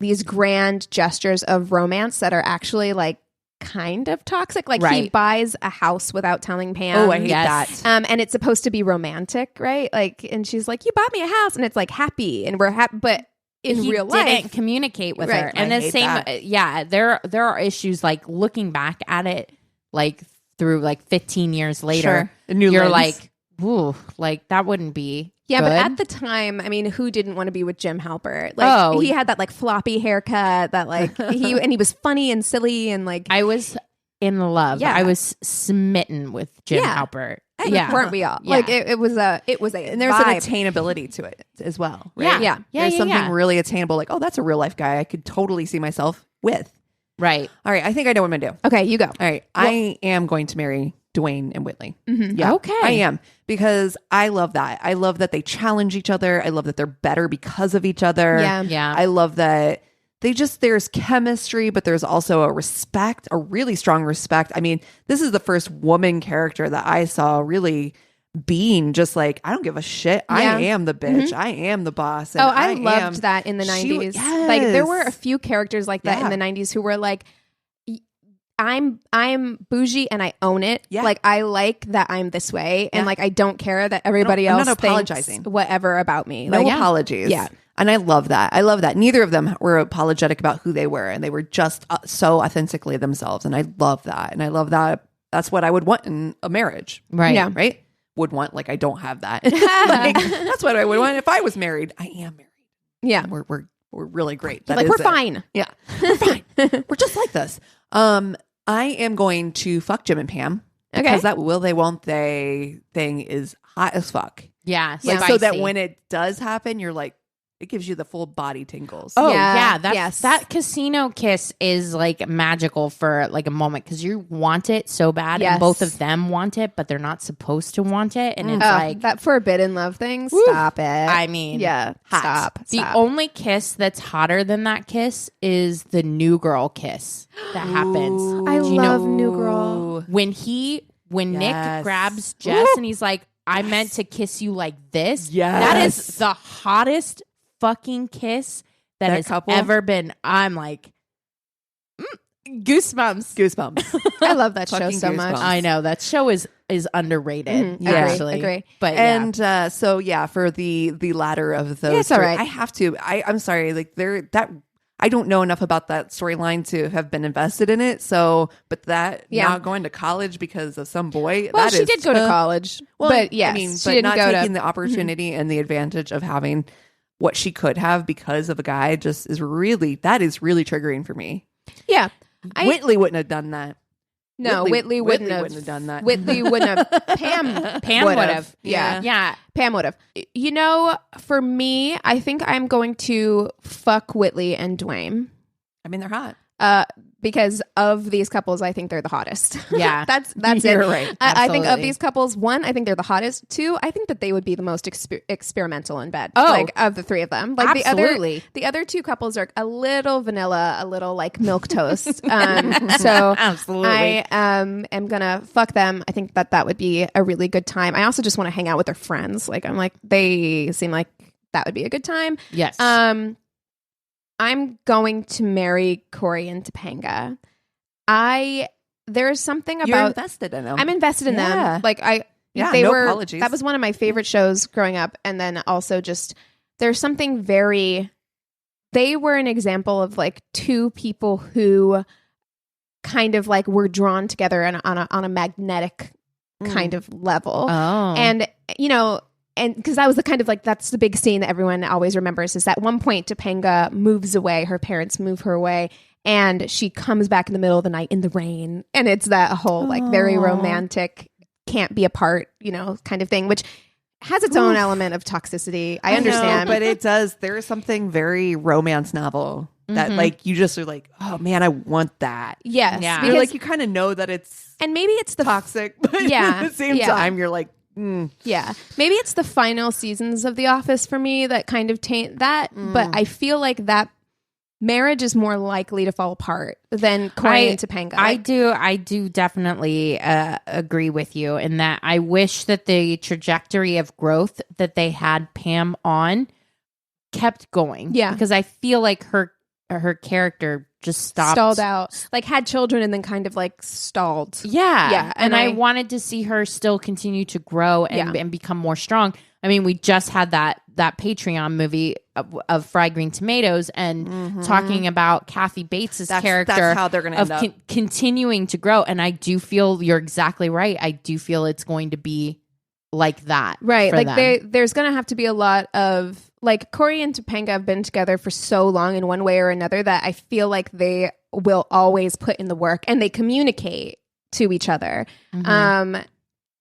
[SPEAKER 3] these grand gestures of romance that are actually like kind of toxic. Like he
[SPEAKER 4] Right.
[SPEAKER 3] buys a house without telling Pam.
[SPEAKER 2] Oh, I hate
[SPEAKER 4] Yes.
[SPEAKER 2] that.
[SPEAKER 3] And it's supposed to be romantic, right? Like, and she's like, "You bought me a house," and it's like happy, and we're happy, but in
[SPEAKER 4] he
[SPEAKER 3] real
[SPEAKER 4] didn't
[SPEAKER 3] life,
[SPEAKER 4] communicate with
[SPEAKER 3] Right.
[SPEAKER 4] her, and
[SPEAKER 2] I
[SPEAKER 4] the
[SPEAKER 2] hate
[SPEAKER 4] same.
[SPEAKER 2] that.
[SPEAKER 4] Yeah, there are issues like looking back at it, like through like 15 years later,
[SPEAKER 2] Sure. A new
[SPEAKER 4] you're
[SPEAKER 2] lens.
[SPEAKER 4] like, ooh, like that wouldn't be.
[SPEAKER 3] yeah. But
[SPEAKER 4] good.
[SPEAKER 3] at the time, I mean, who didn't want to be with Jim Halpert? Like,
[SPEAKER 4] Oh.
[SPEAKER 3] he had that like floppy haircut, that like he was funny and silly and like,
[SPEAKER 4] I was in love.
[SPEAKER 3] Yeah.
[SPEAKER 4] I was smitten with Jim
[SPEAKER 3] Yeah.
[SPEAKER 4] Halpert.
[SPEAKER 3] yeah, weren't we all?
[SPEAKER 4] Yeah.
[SPEAKER 3] Like, it was a
[SPEAKER 2] and there's
[SPEAKER 3] vibe.
[SPEAKER 2] an attainability to it as well. Right?
[SPEAKER 4] Yeah.
[SPEAKER 3] Yeah.
[SPEAKER 4] Yeah,
[SPEAKER 2] There's
[SPEAKER 4] yeah,
[SPEAKER 2] something
[SPEAKER 4] yeah.
[SPEAKER 2] really attainable. Like, oh, that's a real life guy I could totally see myself with.
[SPEAKER 4] Right.
[SPEAKER 2] All right. I think I know what I'm going to do.
[SPEAKER 3] Okay, you go.
[SPEAKER 2] All right. I am going to marry Dwayne and Whitley.
[SPEAKER 3] Mhm.
[SPEAKER 2] Yeah.
[SPEAKER 4] Okay.
[SPEAKER 2] I am, because I love that. I love that they challenge each other. I love that they're better because of each other.
[SPEAKER 3] Yeah.
[SPEAKER 4] Yeah.
[SPEAKER 2] I love that there's chemistry, but there's also a respect, a really strong respect. I mean, this is the first woman character that I saw really being just like, I don't give a shit.
[SPEAKER 3] Yeah.
[SPEAKER 2] I am the bitch. I am the boss. And
[SPEAKER 3] Oh, I loved
[SPEAKER 2] am-
[SPEAKER 3] that in the
[SPEAKER 2] She-
[SPEAKER 3] 90s. Like there were a
[SPEAKER 2] yes.
[SPEAKER 3] few characters like that
[SPEAKER 2] Yeah.
[SPEAKER 3] in the 90s who were like, I'm bougie and I own it.
[SPEAKER 2] Yeah.
[SPEAKER 3] Like I like that I'm this way and
[SPEAKER 2] Yeah.
[SPEAKER 3] like I don't care that everybody
[SPEAKER 2] I'm
[SPEAKER 3] else
[SPEAKER 2] not
[SPEAKER 3] thinks
[SPEAKER 2] apologizing.
[SPEAKER 3] whatever about me.
[SPEAKER 2] No
[SPEAKER 3] Like,
[SPEAKER 2] apologies.
[SPEAKER 3] Yeah.
[SPEAKER 2] And I love that. I love that. Neither of them were apologetic about who they were, and they were just so authentically themselves. And I love that. And I love that. That's what I would want in a marriage.
[SPEAKER 4] Right.
[SPEAKER 3] Yeah.
[SPEAKER 2] Right? Would want, like, I don't have that. Like, that's what I would want if I was married. I am married.
[SPEAKER 3] Yeah.
[SPEAKER 2] We're really great. That
[SPEAKER 3] Like
[SPEAKER 2] is
[SPEAKER 3] we're
[SPEAKER 2] it.
[SPEAKER 3] fine.
[SPEAKER 2] Yeah. We're fine. We're just like this. I am going to fuck Jim and Pam.
[SPEAKER 3] Okay.
[SPEAKER 2] Because that will they won't they thing is hot as fuck.
[SPEAKER 4] Yeah.
[SPEAKER 2] Like, so that
[SPEAKER 4] spicy.
[SPEAKER 2] when it does happen, you're like, it gives you the full body tingles.
[SPEAKER 4] Oh
[SPEAKER 3] Yeah,
[SPEAKER 4] yeah, that's
[SPEAKER 3] yes.
[SPEAKER 4] that casino kiss is like magical for like a moment, because you want it so bad,
[SPEAKER 3] Yes.
[SPEAKER 4] and both of them want it, but they're not supposed to want it, and it's
[SPEAKER 3] Oh,
[SPEAKER 4] like,
[SPEAKER 3] that forbidden love thing.
[SPEAKER 4] Woo.
[SPEAKER 3] Stop it.
[SPEAKER 4] I mean,
[SPEAKER 3] yeah.
[SPEAKER 2] hot.
[SPEAKER 3] Stop.
[SPEAKER 4] the only kiss that's hotter than that kiss is the new girl kiss that happens.
[SPEAKER 3] I
[SPEAKER 4] Do you
[SPEAKER 3] love
[SPEAKER 4] know
[SPEAKER 3] New Girl.
[SPEAKER 4] when
[SPEAKER 2] Yes.
[SPEAKER 4] Nick grabs Jess and he's like, "I meant to kiss you like this."
[SPEAKER 2] Yes.
[SPEAKER 4] That is the hottest fucking kiss that
[SPEAKER 2] That
[SPEAKER 4] has
[SPEAKER 2] couple?
[SPEAKER 4] ever been. I'm like, Goosebumps.
[SPEAKER 3] I love that show
[SPEAKER 2] Fucking
[SPEAKER 3] so much.
[SPEAKER 2] Goosebumps.
[SPEAKER 4] I know that show is underrated.
[SPEAKER 3] Mhm.
[SPEAKER 4] Actually,
[SPEAKER 3] Agree.
[SPEAKER 4] But
[SPEAKER 2] And so yeah, for the latter of those,
[SPEAKER 3] Yeah, it's all right.
[SPEAKER 2] I have to. I'm sorry, like I don't know enough about that storyline to have been invested in it. So, but that not going to college because of some boy.
[SPEAKER 3] Well,
[SPEAKER 2] that
[SPEAKER 3] she
[SPEAKER 2] is
[SPEAKER 3] did go to college,
[SPEAKER 2] Well,
[SPEAKER 3] but yes,
[SPEAKER 2] I mean,
[SPEAKER 3] she
[SPEAKER 2] but
[SPEAKER 3] didn't
[SPEAKER 2] not
[SPEAKER 3] go
[SPEAKER 2] taking
[SPEAKER 3] to.
[SPEAKER 2] the opportunity and the advantage of having what she could have because of a guy just is really triggering for me.
[SPEAKER 3] Yeah,
[SPEAKER 2] Whitley wouldn't have done that.
[SPEAKER 3] No, Whitley wouldn't have
[SPEAKER 2] done that.
[SPEAKER 3] Whitley wouldn't have. Pam
[SPEAKER 4] would
[SPEAKER 3] would
[SPEAKER 4] have.
[SPEAKER 3] have. Yeah.
[SPEAKER 4] yeah.
[SPEAKER 3] Pam would have. You know, for me, I think I'm going to fuck Whitley and Dwayne.
[SPEAKER 2] I mean, they're hot.
[SPEAKER 3] Because of these couples, I think they're the hottest.
[SPEAKER 4] Yeah.
[SPEAKER 3] that's
[SPEAKER 2] You're
[SPEAKER 3] it.
[SPEAKER 2] right.
[SPEAKER 3] I think of
[SPEAKER 4] Absolutely.
[SPEAKER 3] these couples, one, I think they're the hottest. Two, I think that they would be the most experimental in bed.
[SPEAKER 4] Oh.
[SPEAKER 3] Like of the three of them. Like
[SPEAKER 4] Absolutely.
[SPEAKER 3] the other two couples are a little vanilla, a little like milk toast. So
[SPEAKER 4] Absolutely.
[SPEAKER 3] I am gonna fuck them. I think that would be a really good time. I also just want to hang out with their friends. Like I'm like they seem like that would be a good time.
[SPEAKER 4] Yes.
[SPEAKER 3] I'm going to marry Cory and Topanga. There's something
[SPEAKER 2] You're
[SPEAKER 3] about
[SPEAKER 2] invested in them.
[SPEAKER 3] I'm invested in
[SPEAKER 2] Yeah.
[SPEAKER 3] them. Like
[SPEAKER 2] no apologies.
[SPEAKER 3] that was one of my favorite shows growing up. And then also just there's something they were an example of like two people who kind of like were drawn together on a magnetic kind of level.
[SPEAKER 4] oh.
[SPEAKER 3] And you know, and because that was the kind of like that's the big scene that everyone always remembers is at one point Topanga moves away, her parents move her away, and she comes back in the middle of the night in the rain, and it's that whole like very romantic, can't be apart, you know, kind of thing, which has its own element of toxicity. I understand,
[SPEAKER 2] but it does. There is something very romance novel that like you just are like, oh man, I want that.
[SPEAKER 3] yes,
[SPEAKER 4] Yeah.
[SPEAKER 3] because,
[SPEAKER 2] You're like you kind of know that it's
[SPEAKER 3] and maybe it's the
[SPEAKER 2] toxic, but
[SPEAKER 3] Yeah,
[SPEAKER 2] at the same
[SPEAKER 3] yeah.
[SPEAKER 2] time, you're like,
[SPEAKER 3] yeah, maybe it's the final seasons of The Office for me that kind of taint that, but I feel like that marriage is more likely to fall apart than Cory and Topanga.
[SPEAKER 4] I do definitely agree with you in that I wish that the trajectory of growth that they had Pam on kept going.
[SPEAKER 3] Yeah.
[SPEAKER 4] Because I feel like her character just
[SPEAKER 3] stalled out, like had children and then kind of like stalled.
[SPEAKER 4] Yeah.
[SPEAKER 3] Yeah,
[SPEAKER 4] And I
[SPEAKER 3] I
[SPEAKER 4] wanted to see her still continue to grow and become more strong. I mean, we just had that Patreon movie of Fried Green Tomatoes and talking about Kathy Bates's character.
[SPEAKER 2] That's how they're going to end up.
[SPEAKER 4] Continuing to grow. And I do feel you're exactly right. I do feel it's going to be like that.
[SPEAKER 3] Right.
[SPEAKER 4] for
[SPEAKER 3] Like
[SPEAKER 4] them.
[SPEAKER 3] there's going to have to be a lot of like Cory and Topanga have been together for so long in one way or another that I feel like they will always put in the work and they communicate to each other.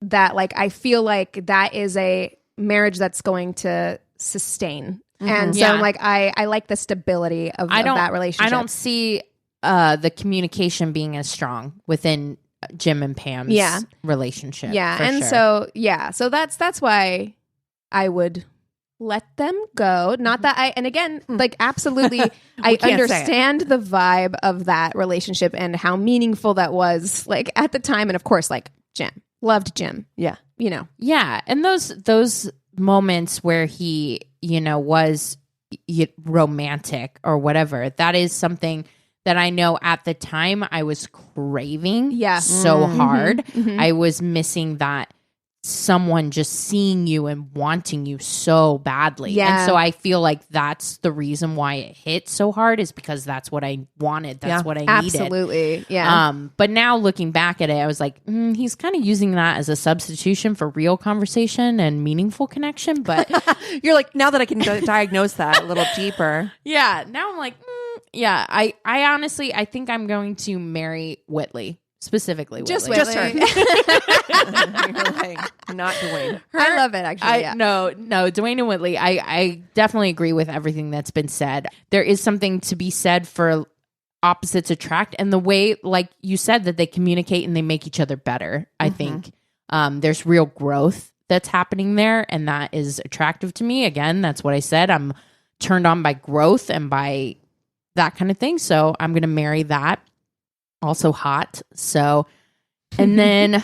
[SPEAKER 3] That like, I feel like that is a marriage that's going to sustain. And so
[SPEAKER 4] Yeah.
[SPEAKER 3] I'm like, I like the stability of that relationship.
[SPEAKER 4] I don't see the communication being as strong within Jim and Pam's relationship.
[SPEAKER 3] Yeah.
[SPEAKER 4] for
[SPEAKER 3] And
[SPEAKER 4] sure.
[SPEAKER 3] so that's why I would let them go. Not that and again, like absolutely, I
[SPEAKER 2] can't say it.
[SPEAKER 3] understand the vibe of that relationship and how meaningful that was like at the time. And of course, like Jim, loved Jim,
[SPEAKER 2] Yeah.
[SPEAKER 3] you know.
[SPEAKER 4] Yeah, and those moments where he, was romantic or whatever, that is something that I know at the time I was craving so hard. I was missing that someone just seeing you and wanting you so badly.
[SPEAKER 3] Yeah.
[SPEAKER 4] And so I feel like that's the reason why it hit so hard is because that's what I wanted. That's what I needed.
[SPEAKER 3] Absolutely. Yeah.
[SPEAKER 4] But now looking back at it, I was like, he's kind of using that as a substitution for real conversation and meaningful connection. But
[SPEAKER 2] You're like, now that I can diagnose that a little deeper.
[SPEAKER 4] yeah, now I'm like, yeah, I honestly, I think I'm going to marry Whitley. Specifically,
[SPEAKER 3] Just
[SPEAKER 4] Whitley.
[SPEAKER 3] Whitley.
[SPEAKER 2] You're like, not Dwayne.
[SPEAKER 3] I love it actually.
[SPEAKER 4] No, Dwayne and Whitley. I definitely agree with everything that's been said. There is something to be said for opposites attract, and the way, like you said, that they communicate and they make each other better. I think there's real growth that's happening there, and that is attractive to me. Again, that's what I said. I'm turned on by growth and by that kind of thing. So I'm going to marry that. Also hot. So, and then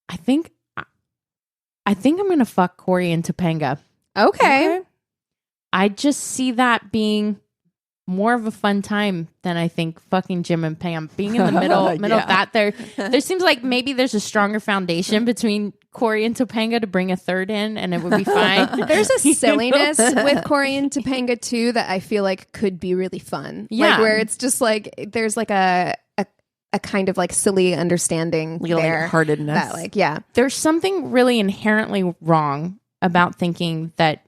[SPEAKER 4] I think I'm going to fuck Cory and Topanga.
[SPEAKER 3] Okay.
[SPEAKER 4] I just see that being more of a fun time than I think fucking Jim and Pam. Being in the middle of that, there seems like maybe there's a stronger foundation between Cory and Topanga to bring a third in, and it would be fine.
[SPEAKER 3] There's a silliness with Cory and Topanga too that I feel like could be really fun.
[SPEAKER 4] Yeah.
[SPEAKER 3] Like where it's just like there's like a kind of like silly understanding there.
[SPEAKER 2] Heartedness.
[SPEAKER 3] That like, yeah.
[SPEAKER 4] There's something really inherently wrong about thinking that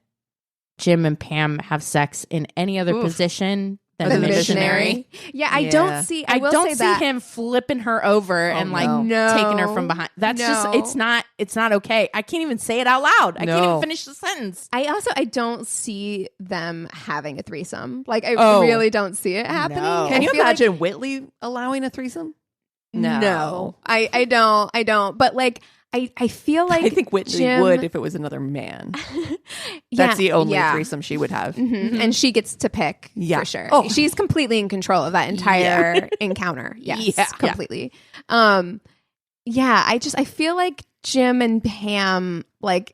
[SPEAKER 4] Jim and Pam have sex in any other position than
[SPEAKER 3] The
[SPEAKER 4] a missionary.
[SPEAKER 3] Yeah, I don't see. I will
[SPEAKER 4] don't
[SPEAKER 3] say
[SPEAKER 4] see
[SPEAKER 3] that.
[SPEAKER 4] him flipping her over and like
[SPEAKER 3] no.
[SPEAKER 4] taking her from behind. That's just
[SPEAKER 3] No.
[SPEAKER 4] it's not okay. I can't even say it out loud. I can't even finish the sentence.
[SPEAKER 3] I don't see them having a threesome. Like I
[SPEAKER 4] Oh.
[SPEAKER 3] really don't see it happening.
[SPEAKER 4] No.
[SPEAKER 2] Can
[SPEAKER 3] I
[SPEAKER 2] you
[SPEAKER 3] feel like-
[SPEAKER 2] imagine Whitley allowing a threesome?
[SPEAKER 3] No, I don't. But like I feel like
[SPEAKER 2] I think Whitley
[SPEAKER 3] Jim-
[SPEAKER 2] would if it was another man.
[SPEAKER 3] Yeah,
[SPEAKER 2] That's the only
[SPEAKER 3] yeah.
[SPEAKER 2] threesome she would have.
[SPEAKER 3] Mhm. And she gets to pick
[SPEAKER 2] Yeah.
[SPEAKER 3] for sure.
[SPEAKER 2] Oh.
[SPEAKER 3] She's completely in control of that entire encounter. Yes,
[SPEAKER 2] Yeah.
[SPEAKER 3] completely. Yeah, I feel like Jim and Pam, like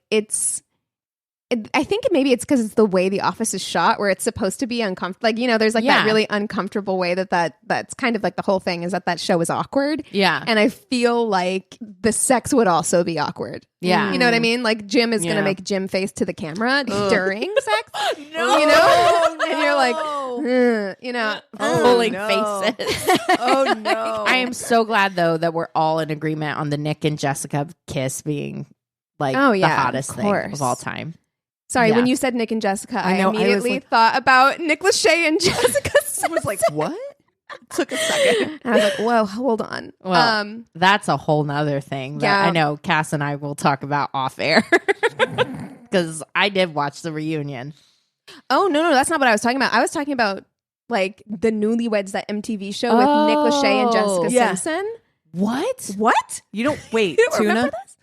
[SPEAKER 3] I think maybe it's because it's the way The Office is shot, where it's supposed to be uncomfortable. Like, you know, there's like that really uncomfortable way that's kind of like the whole thing is that show is awkward.
[SPEAKER 4] Yeah.
[SPEAKER 3] And I feel like the sex would also be awkward.
[SPEAKER 4] Yeah.
[SPEAKER 3] You know what I mean? Like Jim is going to
[SPEAKER 2] Yeah.
[SPEAKER 3] make Jim face to the camera during sex.
[SPEAKER 2] No.
[SPEAKER 3] You know? And you're like, you know.
[SPEAKER 4] Pulling
[SPEAKER 2] no.
[SPEAKER 4] faces.
[SPEAKER 2] Oh no.
[SPEAKER 4] I am so glad though that we're all in agreement on the Nick and Jessica kiss being like
[SPEAKER 3] Oh,
[SPEAKER 4] the
[SPEAKER 3] yeah,
[SPEAKER 4] hottest
[SPEAKER 3] of
[SPEAKER 4] thing
[SPEAKER 3] course.
[SPEAKER 4] of all time.
[SPEAKER 3] Sorry,
[SPEAKER 4] Yeah.
[SPEAKER 3] when you said Nick and Jessica, I
[SPEAKER 2] know, I was
[SPEAKER 3] immediately
[SPEAKER 2] like-
[SPEAKER 3] thought about Nick Lachey and Jessica.
[SPEAKER 2] I was like, what? Took a second.
[SPEAKER 3] And I was like, whoa, hold on.
[SPEAKER 4] Well, that's a whole nother thing that
[SPEAKER 3] Yeah.
[SPEAKER 4] I know Cass and I will talk about off air because I did watch the reunion.
[SPEAKER 3] Oh, no, that's not what I was talking about. I was talking about like the Newlyweds, that MTV show with Nick Lachey and Jessica
[SPEAKER 2] Yeah.
[SPEAKER 3] Simpson.
[SPEAKER 4] What?
[SPEAKER 2] What? You don't wait.
[SPEAKER 3] You don't
[SPEAKER 2] Tuna?
[SPEAKER 3] remember this?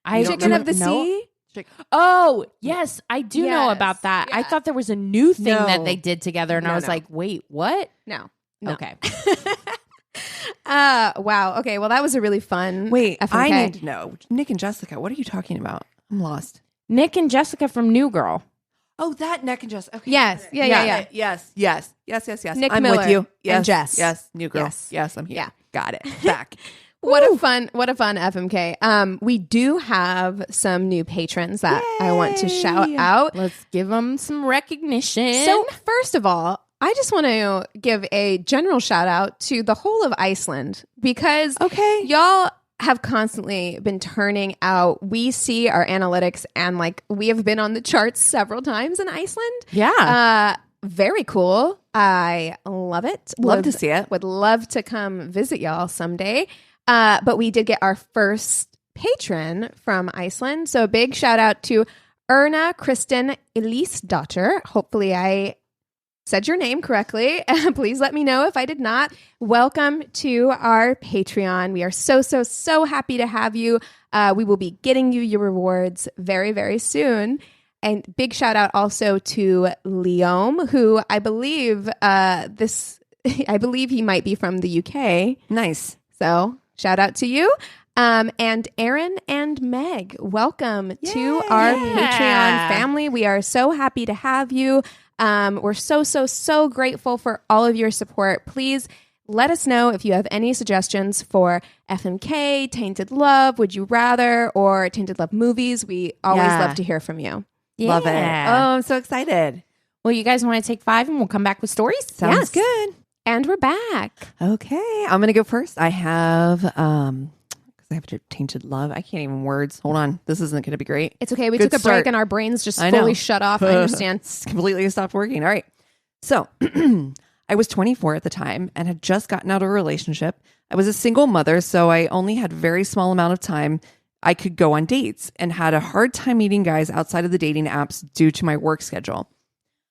[SPEAKER 4] I
[SPEAKER 3] Chicken of the
[SPEAKER 4] know.
[SPEAKER 3] Sea?
[SPEAKER 4] Oh, yes, I do know
[SPEAKER 3] Yes,
[SPEAKER 4] about that. I
[SPEAKER 3] yeah.
[SPEAKER 4] thought there was a new thing
[SPEAKER 2] No.
[SPEAKER 4] that they did together, and I was like, wait, what?
[SPEAKER 3] No.
[SPEAKER 4] Okay.
[SPEAKER 3] Wow. Okay. Well, that was a really fun.
[SPEAKER 2] Wait,
[SPEAKER 3] FMK.
[SPEAKER 2] I need to know. Nick and Jessica, what are you talking about? I'm lost.
[SPEAKER 4] Nick and Jessica from New Girl.
[SPEAKER 2] Oh, that Nick and Jessica. Okay.
[SPEAKER 3] Yes. Yeah.
[SPEAKER 2] Yes.
[SPEAKER 3] Nick
[SPEAKER 2] I'm
[SPEAKER 3] Miller
[SPEAKER 2] with you. Yes.
[SPEAKER 3] and Jess.
[SPEAKER 2] Yes. New girl.
[SPEAKER 3] Yes.
[SPEAKER 2] Yes, I'm here.
[SPEAKER 3] Yeah.
[SPEAKER 2] Got it. Back.
[SPEAKER 3] What a fun FMK. We do have some new patrons that I want to shout out.
[SPEAKER 4] Let's give them some recognition.
[SPEAKER 3] So first of all, I just want to give a general shout out to the whole of Iceland because
[SPEAKER 2] Okay.
[SPEAKER 3] y'all have constantly been turning out. We see our analytics and like we have been on the charts several times in Iceland.
[SPEAKER 4] yeah.
[SPEAKER 3] Very cool. I love it.
[SPEAKER 2] Love to see it.
[SPEAKER 3] Would love to come visit y'all someday. But we did get our first patron from Iceland. So a big shout out to Erna Kristen Elise-daughter. Hopefully I said your name correctly. Please let me know if I did not. Welcome to our Patreon. We are so happy to have you. We will be getting you your rewards very, very soon. And big shout out also to Liam, who I believe he might be from the UK.
[SPEAKER 2] Nice.
[SPEAKER 3] So shout out to you. And Aaron and Meg, welcome to our Patreon family. We are so happy to have you. We're so grateful for all of your support. Please let us know if you have any suggestions for FMK, Tainted Love, Would You Rather, or Tainted Love movies. We always love to hear from you.
[SPEAKER 2] Love it. Oh,
[SPEAKER 4] Yeah.
[SPEAKER 2] I'm so excited.
[SPEAKER 4] Well, you guys want to take 5 and we'll come back with stories?
[SPEAKER 2] Sounds
[SPEAKER 3] Yes.
[SPEAKER 2] good.
[SPEAKER 3] And we're back.
[SPEAKER 2] Okay. I'm going to go first. I have, because I have Tainted Love. I can't even words. Hold on. This isn't going to be great.
[SPEAKER 3] It's okay. We
[SPEAKER 2] Good
[SPEAKER 3] took a
[SPEAKER 2] start.
[SPEAKER 3] break and our brains just
[SPEAKER 2] I know.
[SPEAKER 3] fully shut off. I understand.
[SPEAKER 2] It's completely stopped working. All right. So I was 24 at the time and had just gotten out of a relationship. I was a single mother, so I only had a very small amount of time I could go on dates and had a hard time meeting guys outside of the dating apps due to my work schedule.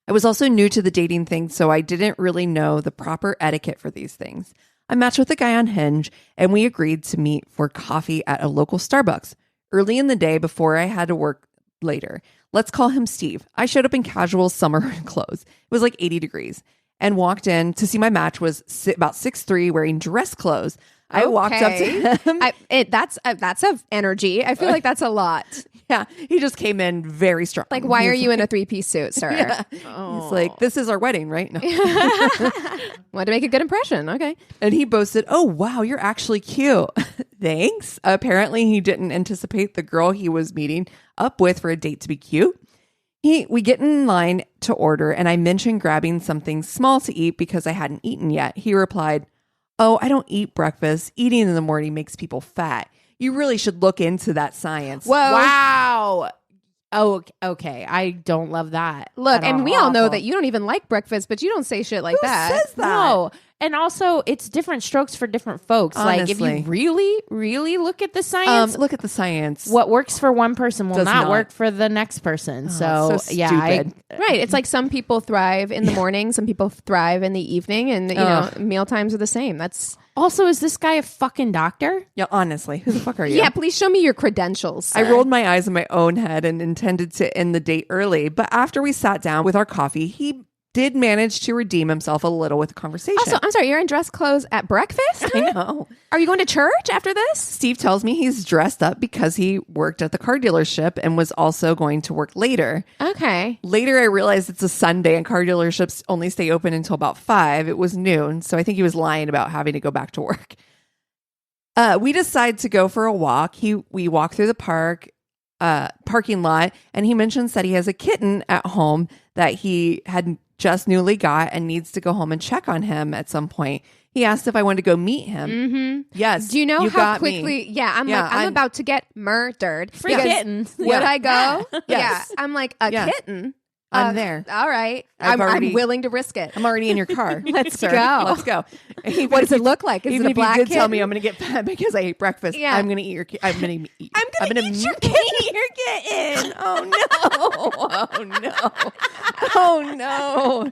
[SPEAKER 2] I was also new to the dating thing, so I didn't really know the proper etiquette for these things. I matched with a guy on Hinge, and we agreed to meet for coffee at a local Starbucks early in the day before I had to work later. Let's call him Steve. I showed up in casual summer clothes. It was like 80 degrees and walked in to see my match was about 6'3", wearing dress clothes. I walked up to him.
[SPEAKER 3] That's of energy. I feel like that's a lot.
[SPEAKER 2] Yeah, he just came in very strong.
[SPEAKER 3] Like, why are you in a 3-piece suit, sir?
[SPEAKER 2] Yeah.
[SPEAKER 4] Oh.
[SPEAKER 2] He's like, this is our wedding, right? No.
[SPEAKER 3] Want to make a good impression. Okay.
[SPEAKER 2] And he boasted, oh, wow, you're actually cute. Thanks. Apparently, he didn't anticipate the girl he was meeting up with for a date to be cute. We get in line to order, and I mentioned grabbing something small to eat because I hadn't eaten yet. He replied, oh, I don't eat breakfast. Eating in the morning makes people fat. You really should look into that science.
[SPEAKER 3] Whoa.
[SPEAKER 4] Wow. Oh, okay. I don't love that.
[SPEAKER 3] Look,
[SPEAKER 4] at
[SPEAKER 3] and we
[SPEAKER 4] all.
[SPEAKER 3] all know that you don't even like breakfast, but you don't say shit like
[SPEAKER 2] Who
[SPEAKER 3] that.
[SPEAKER 2] says that?
[SPEAKER 4] No. And also, it's different strokes for different folks. Like, if
[SPEAKER 2] Honestly.
[SPEAKER 4] you really, really look at the science,
[SPEAKER 2] Look at the science.
[SPEAKER 4] what works for one person will
[SPEAKER 2] Does
[SPEAKER 4] not
[SPEAKER 2] not.
[SPEAKER 4] work for the next person.
[SPEAKER 2] so
[SPEAKER 4] yeah,
[SPEAKER 2] stupid.
[SPEAKER 3] Right. It's like some people thrive in the morning, some people thrive in the evening, and, you know, meal times are the same. That's...
[SPEAKER 4] Also, is this guy a fucking doctor?
[SPEAKER 2] Yeah, honestly, who the fuck are you?
[SPEAKER 3] Yeah, please show me your credentials, sir.
[SPEAKER 2] I rolled my eyes in my own head and intended to end the date early. But after we sat down with our coffee, he did manage to redeem himself a little with the conversation.
[SPEAKER 3] Also, I'm sorry, you're in dress clothes at breakfast?
[SPEAKER 2] I know.
[SPEAKER 3] Are you going to church after this?
[SPEAKER 2] Steve tells me he's dressed up because he worked at the car dealership and was also going to work later.
[SPEAKER 3] Okay.
[SPEAKER 2] Later, I realized it's a Sunday and car dealerships only stay open until about 5. It was noon, so I think he was lying about having to go back to work. We decide to go for a walk. We walk through the parking lot, and he mentions that he has a kitten at home that he had just newly got and needs to go home and check on him at some point. He asked if I wanted to go meet him.
[SPEAKER 3] Mm-hmm.
[SPEAKER 2] Yes.
[SPEAKER 3] Do you know how
[SPEAKER 2] got me.
[SPEAKER 3] quickly? Yeah, I'm
[SPEAKER 2] Yeah,
[SPEAKER 3] like, I'm about to get murdered.
[SPEAKER 4] Free
[SPEAKER 3] Because
[SPEAKER 4] kittens.
[SPEAKER 3] Would
[SPEAKER 2] Yeah.
[SPEAKER 3] I go?
[SPEAKER 2] Yes.
[SPEAKER 3] Yeah. I'm like, a
[SPEAKER 2] Yes.
[SPEAKER 3] kitten?
[SPEAKER 2] I'm there.
[SPEAKER 3] All right.
[SPEAKER 2] I've
[SPEAKER 3] I'm
[SPEAKER 2] already-
[SPEAKER 3] willing to risk it.
[SPEAKER 2] I'm already in your car.
[SPEAKER 3] Let's
[SPEAKER 2] Sir.
[SPEAKER 3] go.
[SPEAKER 2] Let's go. Even
[SPEAKER 3] What
[SPEAKER 2] if
[SPEAKER 3] does it
[SPEAKER 2] you-
[SPEAKER 3] look like? Is
[SPEAKER 2] Even
[SPEAKER 3] it a
[SPEAKER 2] if you
[SPEAKER 3] black
[SPEAKER 2] did tell
[SPEAKER 3] kitten?
[SPEAKER 2] me I'm going to get fat because I ate breakfast,
[SPEAKER 3] Yeah.
[SPEAKER 2] I'm going to eat your kitten. I'm going to eat.
[SPEAKER 3] I'm gonna eat your
[SPEAKER 2] kitten. Oh no! Oh no! Oh no!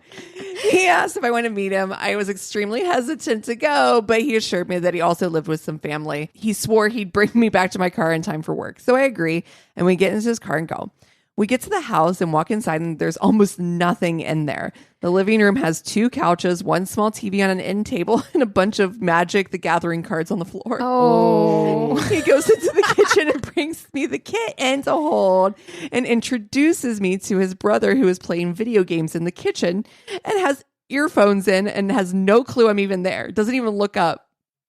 [SPEAKER 2] He asked if I want to meet him. I was extremely hesitant to go, but he assured me that he also lived with some family. He swore he'd bring me back to my car in time for work, so I agree, and we get into his car and go. We get to the house and walk inside, and there's almost nothing in there. The living room has 2 couches, 1 small TV on an end table, and a bunch of Magic the Gathering cards on the floor.
[SPEAKER 3] Oh.
[SPEAKER 2] He goes into the kitchen and brings me the kitten to hold and introduces me to his brother, who is playing video games in the kitchen and has earphones in and has no clue I'm even there. Doesn't even look up.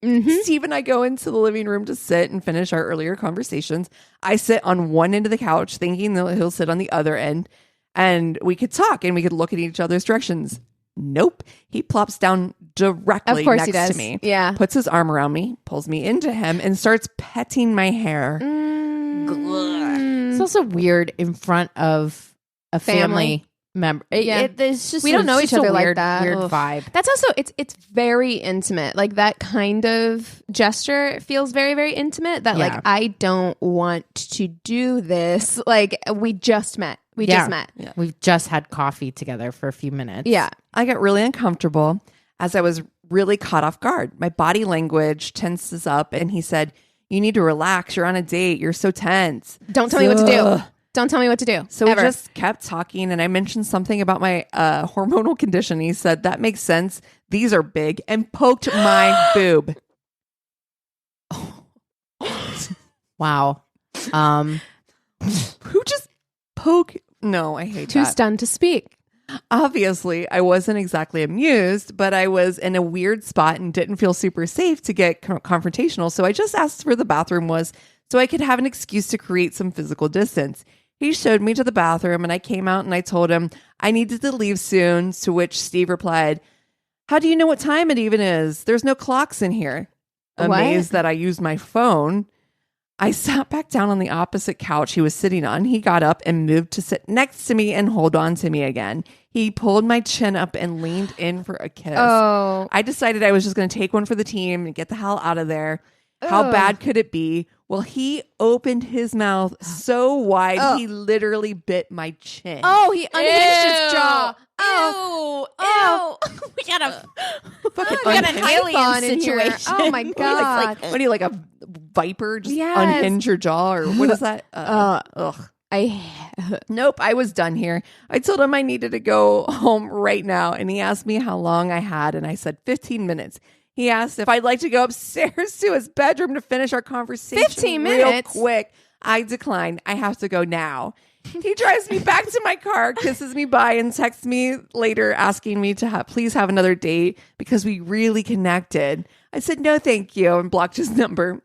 [SPEAKER 3] Mm-hmm.
[SPEAKER 2] Steve and I go into the living room to sit and finish our earlier conversations. I sit on one end of the couch thinking that he'll sit on the other end and we could talk and we could look at each other's directions. Nope. He plops down directly
[SPEAKER 3] Of course he
[SPEAKER 2] next
[SPEAKER 3] does.
[SPEAKER 2] to me.
[SPEAKER 3] Yeah.
[SPEAKER 2] Puts his arm around me, pulls me into him, and starts petting my hair.
[SPEAKER 4] It's also weird in front of a family member.
[SPEAKER 3] Yeah.
[SPEAKER 4] It's just
[SPEAKER 3] We don't know
[SPEAKER 4] it's
[SPEAKER 3] each
[SPEAKER 4] just a
[SPEAKER 3] other like
[SPEAKER 4] weird,
[SPEAKER 3] that.
[SPEAKER 4] Weird
[SPEAKER 3] Ugh.
[SPEAKER 4] vibe.
[SPEAKER 3] That's also it's very intimate. Like that kind of gesture feels very, very intimate. That like
[SPEAKER 4] Yeah.
[SPEAKER 3] I don't want to do this. Like we just met. We just met.
[SPEAKER 2] Yeah.
[SPEAKER 4] We've just had coffee together for a few minutes.
[SPEAKER 3] Yeah.
[SPEAKER 2] I got really uncomfortable as I was really caught off guard. My body language tenses up, and he said, "You need to relax. You're on a date. You're so tense."
[SPEAKER 3] Don't tell me what to do.
[SPEAKER 2] Ugh.
[SPEAKER 3] Don't tell me what to do.
[SPEAKER 2] So
[SPEAKER 3] Ever.
[SPEAKER 2] we just kept talking, and I mentioned something about my hormonal condition. He said, "That makes sense. These are big," and poked my boob.
[SPEAKER 4] Wow.
[SPEAKER 2] Who just poke? No, I hate
[SPEAKER 3] too
[SPEAKER 2] that.
[SPEAKER 3] stunned to speak.
[SPEAKER 2] Obviously, I wasn't exactly amused, but I was in a weird spot and didn't feel super safe to get confrontational. So I just asked where the bathroom was so I could have an excuse to create some physical distance. He showed me to the bathroom, and I came out and I told him I needed to leave soon, to which Steve replied, "How do you know what time it even is? There's no clocks in here."
[SPEAKER 3] What?
[SPEAKER 2] Amazed that I used my phone, I sat back down on the opposite couch he was sitting on. He got up and moved to sit next to me and hold on to me again. He pulled my chin up and leaned in for a kiss.
[SPEAKER 3] Oh.
[SPEAKER 2] I decided I was just going to take one for the team and get the hell out of there. How
[SPEAKER 3] Ugh.
[SPEAKER 2] bad could it be? Well, he opened his mouth so wide,
[SPEAKER 3] Ugh.
[SPEAKER 2] he literally bit my chin.
[SPEAKER 3] Oh, he unhinged his jaw.
[SPEAKER 4] Oh, ew. We got a
[SPEAKER 2] fucking
[SPEAKER 4] we got an
[SPEAKER 2] unhinged.
[SPEAKER 4] alien
[SPEAKER 3] Python in here.
[SPEAKER 4] situation.
[SPEAKER 3] Oh my
[SPEAKER 2] What,
[SPEAKER 3] god.
[SPEAKER 2] what are you, like a viper? Just
[SPEAKER 3] Yes.
[SPEAKER 2] unhinge your jaw? Or what is that? Ugh. Nope, I was done here. I told him I needed to go home right now, and he asked me how long I had, and I said 15 minutes. He asked if I'd like to go upstairs to his bedroom to finish our conversation
[SPEAKER 3] 15
[SPEAKER 2] real
[SPEAKER 3] minutes?
[SPEAKER 2] quick. I decline. I have to go now. He drives me back to my car, kisses me bye, and texts me later asking me to please have another date because we really connected. I said, no, thank you, and blocked his number.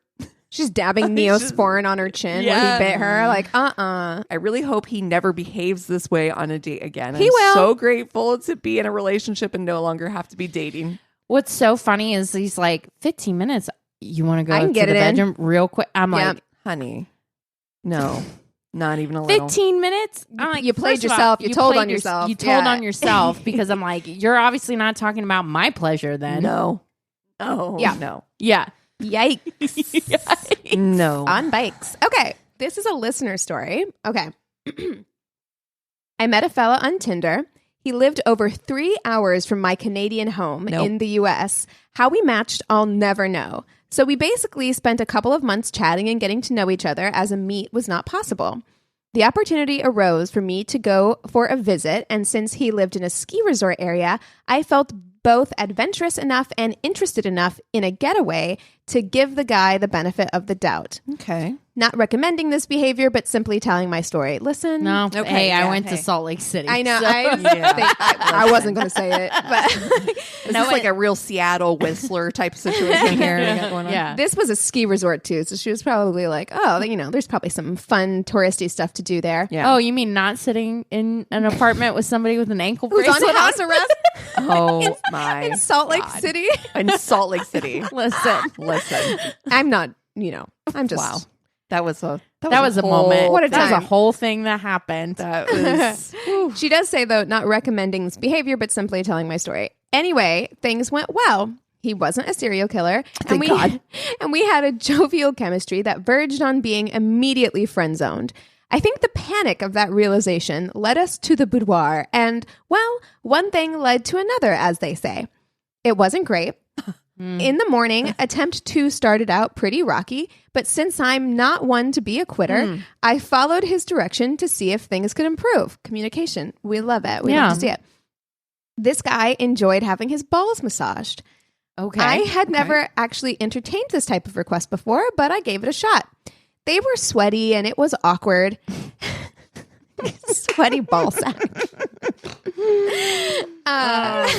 [SPEAKER 3] She's dabbing Neosporin on her chin where he bit her. Like,
[SPEAKER 2] I really hope he never behaves this way on a date again.
[SPEAKER 3] He
[SPEAKER 2] I'm
[SPEAKER 3] will.
[SPEAKER 2] so grateful to be in a relationship and no longer have to be dating.
[SPEAKER 4] What's so funny is he's like, 15 minutes. You want to go
[SPEAKER 3] I can
[SPEAKER 4] to
[SPEAKER 3] get
[SPEAKER 4] the
[SPEAKER 3] it in.
[SPEAKER 4] bedroom real quick? I'm like,
[SPEAKER 2] Honey, no, not even a little.
[SPEAKER 4] 15 minutes? I'm like,
[SPEAKER 3] You played
[SPEAKER 4] first of all,
[SPEAKER 3] yourself. You told
[SPEAKER 4] played
[SPEAKER 3] on yourself.
[SPEAKER 4] You told
[SPEAKER 3] Yeah.
[SPEAKER 4] on yourself because I'm like, you're obviously not talking about my pleasure then.
[SPEAKER 2] No. Oh,
[SPEAKER 3] Yeah.
[SPEAKER 2] no.
[SPEAKER 4] Yeah.
[SPEAKER 3] Yikes.
[SPEAKER 2] No.
[SPEAKER 3] On bikes. Okay. This is a listener story. Okay. I met a fella on Tinder. He lived over 3 hours from my Canadian home in the US. How we matched, I'll never know. So we basically spent a couple of months chatting and getting to know each other as a meet was not possible. The opportunity arose for me to go for a visit, and since he lived in a ski resort area, I felt both adventurous enough and interested enough in a getaway to give the guy the benefit of the doubt.
[SPEAKER 2] Okay.
[SPEAKER 3] Not recommending this behavior, but simply telling my story. Listen.
[SPEAKER 4] No.
[SPEAKER 2] Okay,
[SPEAKER 4] Hey, I
[SPEAKER 2] yeah,
[SPEAKER 4] went to
[SPEAKER 2] hey.
[SPEAKER 4] Salt Lake City.
[SPEAKER 3] I know.
[SPEAKER 4] so-
[SPEAKER 3] I wasn't going to say it, but
[SPEAKER 2] Is this like a real Seattle Whistler type situation here we got going on?
[SPEAKER 4] Yeah.
[SPEAKER 3] this was a ski resort too. So she was probably like, oh, there's probably some fun touristy stuff to do there.
[SPEAKER 2] Yeah.
[SPEAKER 4] Oh, you mean not sitting in an apartment with somebody with an ankle
[SPEAKER 3] Who's
[SPEAKER 4] bracelet
[SPEAKER 3] on house arrest
[SPEAKER 2] Oh, my.
[SPEAKER 3] in Salt Lake
[SPEAKER 2] God.
[SPEAKER 3] City?
[SPEAKER 2] In Salt Lake City.
[SPEAKER 3] Listen. I'm not, I'm just.
[SPEAKER 2] Wow. That was a
[SPEAKER 4] moment.
[SPEAKER 3] What a
[SPEAKER 4] That was
[SPEAKER 3] time.
[SPEAKER 4] a whole thing that happened.
[SPEAKER 2] That was
[SPEAKER 3] She does say, though, not recommending this behavior, but simply telling my story. Anyway, things went well. He wasn't a serial killer.
[SPEAKER 2] Thank God.
[SPEAKER 3] And we had a jovial chemistry that verged on being immediately friend-zoned. I think the panic of that realization led us to the boudoir. And, well, one thing led to another, as they say. It wasn't great. In the morning, attempt 2 started out pretty rocky, but since I'm not one to be a quitter, I followed his direction to see if things could improve. Communication. We love it. We love to see it. This guy enjoyed having his balls massaged.
[SPEAKER 4] Okay.
[SPEAKER 3] I had never actually entertained this type of request before, but I gave it a shot. They were sweaty and it was awkward. Sweaty ball sack.
[SPEAKER 4] God.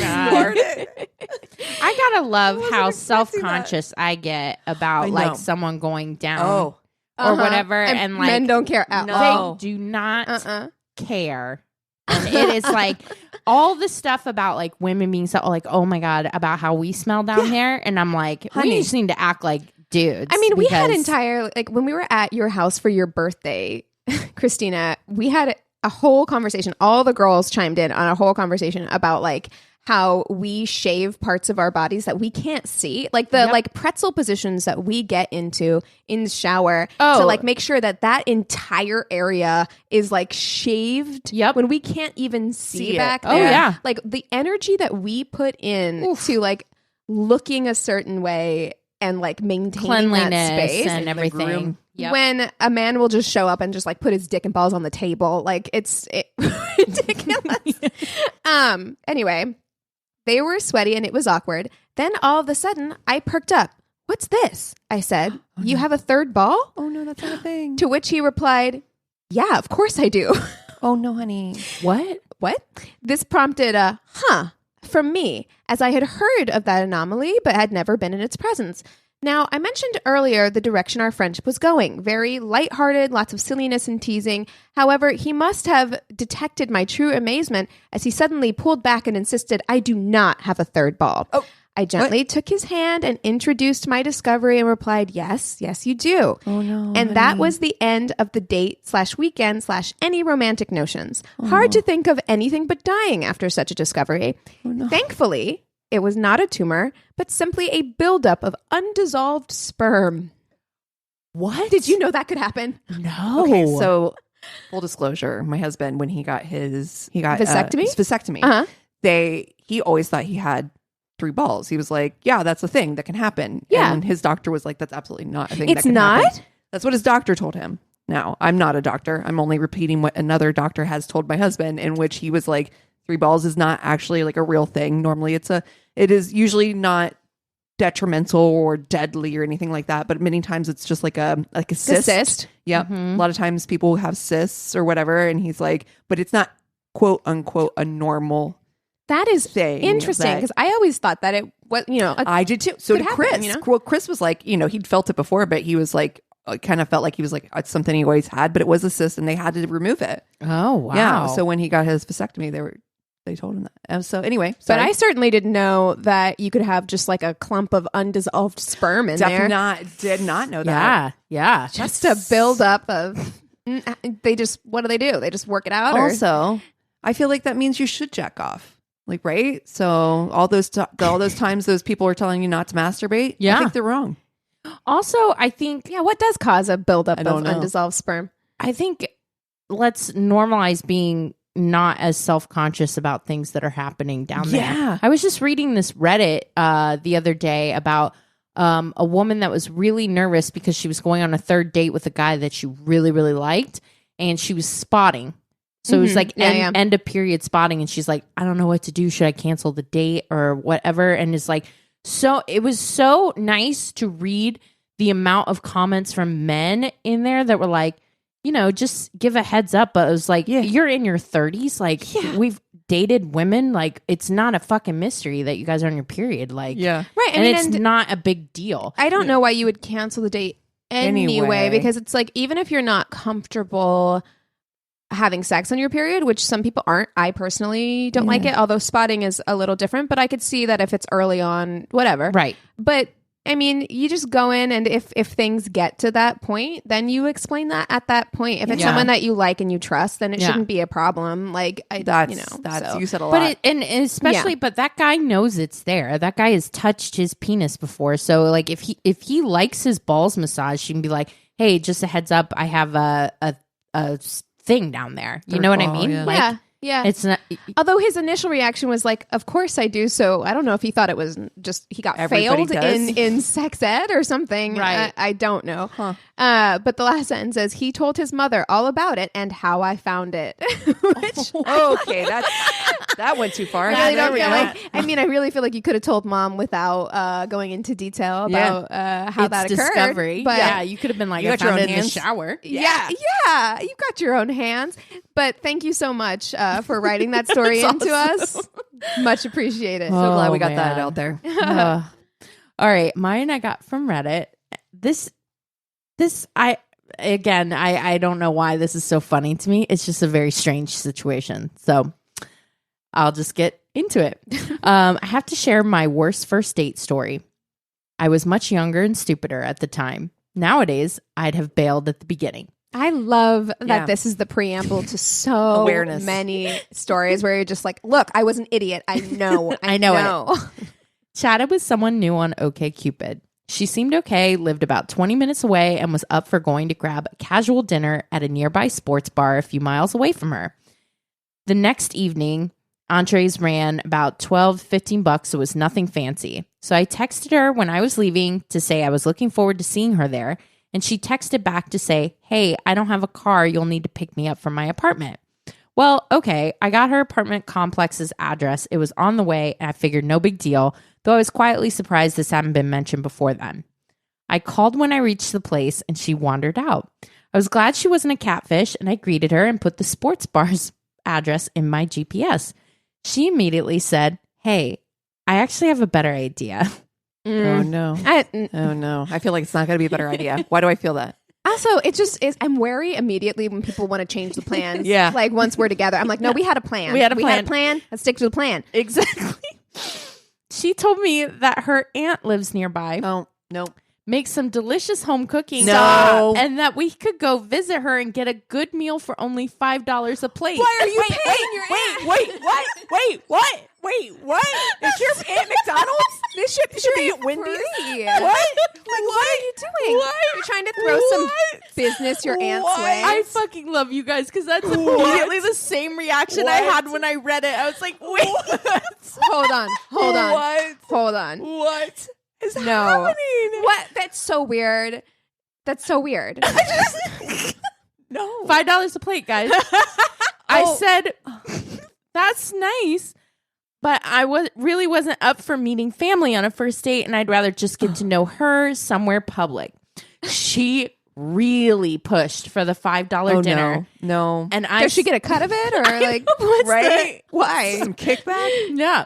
[SPEAKER 4] I gotta love how
[SPEAKER 2] expecting
[SPEAKER 4] self-conscious I get about
[SPEAKER 2] I know.
[SPEAKER 4] like someone going down
[SPEAKER 2] Oh.
[SPEAKER 4] or whatever, and like
[SPEAKER 3] men don't care at
[SPEAKER 2] No.
[SPEAKER 3] all.
[SPEAKER 4] they do not
[SPEAKER 3] Uh-uh.
[SPEAKER 4] care. And it is like all the stuff about like women being so like, oh my God, about how we smell down there. And I'm like,
[SPEAKER 2] Honey.
[SPEAKER 4] we just need to act like dudes.
[SPEAKER 3] I mean, we had
[SPEAKER 4] because-
[SPEAKER 3] entire, like when we were at your house for your birthday, Christina, we had a whole conversation. All the girls chimed in on a whole conversation about like how we shave parts of our bodies that we can't see, like the like pretzel positions that we get into in the shower to like make sure that that entire area is like shaved when we can't even see
[SPEAKER 2] it.
[SPEAKER 3] back
[SPEAKER 4] Oh,
[SPEAKER 3] there.
[SPEAKER 4] yeah.
[SPEAKER 3] Like the energy that we put in to like looking a certain way and like maintaining
[SPEAKER 4] cleanliness
[SPEAKER 3] that space
[SPEAKER 4] and everything.
[SPEAKER 2] groom.
[SPEAKER 4] Yep.
[SPEAKER 3] when a man will just show up and just like put his dick and balls on the table, like it's ridiculous. Anyway, they were sweaty and it was awkward. Then all of a sudden I perked up. What's this? I said, you have a third ball?
[SPEAKER 2] Oh no, that's not a thing.
[SPEAKER 3] To which he replied, yeah, of course I do.
[SPEAKER 2] Oh no, honey.
[SPEAKER 3] What? This prompted a from me, as I had heard of that anomaly, but had never been in its presence. Now, I mentioned earlier the direction our friendship was going. Very lighthearted, lots of silliness and teasing. However, he must have detected my true amazement as he suddenly pulled back and insisted I do not have a third ball.
[SPEAKER 2] Oh.
[SPEAKER 3] I gently took his hand and introduced my discovery and replied, yes, you do.
[SPEAKER 2] Oh no.
[SPEAKER 3] And that was the end of the date/weekend/ any romantic notions. Hard to think of anything but dying after such a discovery. Thankfully, it was not a tumor, but simply a buildup of undissolved sperm.
[SPEAKER 2] What?
[SPEAKER 3] Did you know that could happen?
[SPEAKER 4] No.
[SPEAKER 2] Okay, so full disclosure, my husband, when he got
[SPEAKER 3] Vasectomy?
[SPEAKER 2] his vasectomy,
[SPEAKER 3] Uh-huh.
[SPEAKER 2] he always thought he had 3 balls. He was like, yeah, that's a thing that can happen.
[SPEAKER 3] Yeah.
[SPEAKER 2] And his doctor was like, that's absolutely not a thing.
[SPEAKER 3] It's
[SPEAKER 2] that can
[SPEAKER 3] not?
[SPEAKER 2] happen. That's what his doctor told him. Now, I'm not a doctor. I'm only repeating what another doctor has told my husband, in which he was like, 3 balls is not actually like a real thing. Normally it is usually not detrimental or deadly or anything like that, but many times it's just like a cyst. Yep. A lot of times people have cysts or whatever, and he's like, but it's not quote unquote a normal
[SPEAKER 3] That is
[SPEAKER 2] thing.
[SPEAKER 3] interesting, because I always thought that it was,
[SPEAKER 2] I did too. So did
[SPEAKER 3] happen,
[SPEAKER 2] Chris. Well, Chris was like, he'd felt it before, but he was like, kind of felt like he was like, it's something he always had, but it was a cyst and they had to remove it.
[SPEAKER 4] Oh, wow.
[SPEAKER 2] Yeah. So when he got his vasectomy, they told him that. And so anyway,
[SPEAKER 3] but I certainly didn't know that you could have just like a clump of undissolved sperm in there.
[SPEAKER 2] Did not know that.
[SPEAKER 4] Yeah.
[SPEAKER 3] Just a buildup of, what do? They just work it out?
[SPEAKER 2] Also, I feel like that means you should jack off. Like, right? So all those times those people are telling you not to masturbate, I think they're wrong.
[SPEAKER 4] Also, I think,
[SPEAKER 3] what does cause a buildup of undissolved sperm?
[SPEAKER 4] I think let's normalize being not as self-conscious about things that are happening down there. I was just reading this Reddit the other day about a woman that was really nervous because she was going on a third date with a guy that she really, really liked, and she was spotting. So it was like end of period spotting, and she's like, I don't know what to do. Should I cancel the date or whatever? And it's like, so it was so nice to read the amount of comments from men in there that were like, just give a heads up. But it was like, you're in your 30s. Like, we've dated women. Like, it's not a fucking mystery that you guys are on your period. Like,
[SPEAKER 3] right.
[SPEAKER 4] And it's not a big deal.
[SPEAKER 3] I don't know why you would cancel the date anyway, because it's like, even if you're not comfortable having sex on your period, which some people aren't, I personally don't like it, although spotting is a little different, but I could see that if it's early on, whatever.
[SPEAKER 4] Right.
[SPEAKER 3] But I mean, you just go in, and if things get to that point, then you explain that at that point. If it's someone that you like and you trust, then it shouldn't be a problem. Like,
[SPEAKER 2] you said a lot.
[SPEAKER 4] But especially, but that guy knows it's there. That guy has touched his penis before. So like, if he likes his balls massaged, he can be like, hey, just a heads up, I have a thing down there. You know what I mean?
[SPEAKER 2] Yeah.
[SPEAKER 4] Like,
[SPEAKER 3] yeah.
[SPEAKER 4] It's not.
[SPEAKER 3] Although his initial reaction was like, "Of course I do." So I don't know if he thought it was just he got
[SPEAKER 2] Everybody
[SPEAKER 3] failed
[SPEAKER 2] does.
[SPEAKER 3] in sex ed or something.
[SPEAKER 4] Right.
[SPEAKER 3] I don't know.
[SPEAKER 2] Huh.
[SPEAKER 3] But the last sentence says he told his mother all about it and how I found it. Which,
[SPEAKER 2] Okay, that went too far.
[SPEAKER 3] I really don't feel like. I mean, I really feel like you could have told mom without going into detail about how that occurred.
[SPEAKER 4] Discovery.
[SPEAKER 3] But
[SPEAKER 4] you could have been like,
[SPEAKER 2] You
[SPEAKER 4] I
[SPEAKER 2] got your
[SPEAKER 4] found
[SPEAKER 2] own
[SPEAKER 4] it in the
[SPEAKER 2] hands?
[SPEAKER 4] shower.
[SPEAKER 3] Yeah, you got your own hands. But thank you so much for writing that story into us. Much appreciated.
[SPEAKER 2] So glad we
[SPEAKER 4] Oh,
[SPEAKER 2] got
[SPEAKER 4] man.
[SPEAKER 2] that out there.
[SPEAKER 4] All right, mine I got from Reddit. This I don't know why this is so funny to me. It's just a very strange situation. So I'll just get into it. I have to share my worst first date story. I was much younger and stupider at the time. Nowadays, I'd have bailed at the beginning.
[SPEAKER 3] I love that
[SPEAKER 2] Yeah.
[SPEAKER 3] this is the preamble to so
[SPEAKER 2] Awareness.
[SPEAKER 3] many stories where you're just like, look, I was an idiot. I know.
[SPEAKER 4] I know it. Chatted with someone new on OkCupid. She seemed okay, lived about 20 minutes away, and was up for going to grab a casual dinner at a nearby sports bar a few miles away from her. The next evening, entrees ran about $15, so it was nothing fancy. So I texted her when I was leaving to say I was looking forward to seeing her there, and she texted back to say, hey, I don't have a car. You'll need to pick me up from my apartment. Well, okay, I got her apartment complex's address. It was on the way, and I figured no big deal, though I was quietly surprised this hadn't been mentioned before then. I called when I reached the place, and she wandered out. I was glad she wasn't a catfish, and I greeted her and put the sports bar's address in my GPS. She immediately said, hey, I actually have a better idea.
[SPEAKER 2] Oh no. Oh no. I feel like it's not going to be a better idea. Why do I feel that?
[SPEAKER 3] Also, it just is. I'm wary immediately when people want to change the plans.
[SPEAKER 2] Yeah.
[SPEAKER 3] Like once we're together, I'm like, no, we had a plan.
[SPEAKER 4] We had a plan.
[SPEAKER 3] Let's stick to the plan.
[SPEAKER 4] Exactly. She told me that her aunt lives nearby.
[SPEAKER 2] Oh, no.
[SPEAKER 4] Makes some delicious home cooking.
[SPEAKER 2] No.
[SPEAKER 4] And that we could go visit her and get a good meal for only $5 a plate.
[SPEAKER 2] Why are you paying your aunt? Wait, what? Is your aunt McDonald's? This should be at Wendy's.
[SPEAKER 3] Free.
[SPEAKER 2] What?
[SPEAKER 3] What are you doing?
[SPEAKER 2] What?
[SPEAKER 3] You're trying to throw some business your aunt's
[SPEAKER 2] What?
[SPEAKER 3] way.
[SPEAKER 4] I fucking love you guys because that's immediately the same reaction I had when I read it. I was like, wait.
[SPEAKER 3] Hold on.
[SPEAKER 2] What?
[SPEAKER 3] Hold on.
[SPEAKER 2] What is
[SPEAKER 3] No.
[SPEAKER 2] happening?
[SPEAKER 3] What? That's so weird.
[SPEAKER 2] No.
[SPEAKER 4] $5 a plate, guys. I said, that's nice. but I really wasn't up for meeting family on a first date, and I'd rather just get to know her somewhere public. She really pushed for the $5 dinner.
[SPEAKER 2] No.
[SPEAKER 3] And does she get a cut of it, or like what's
[SPEAKER 2] right?
[SPEAKER 3] why?
[SPEAKER 2] Some kickback?
[SPEAKER 4] Yeah.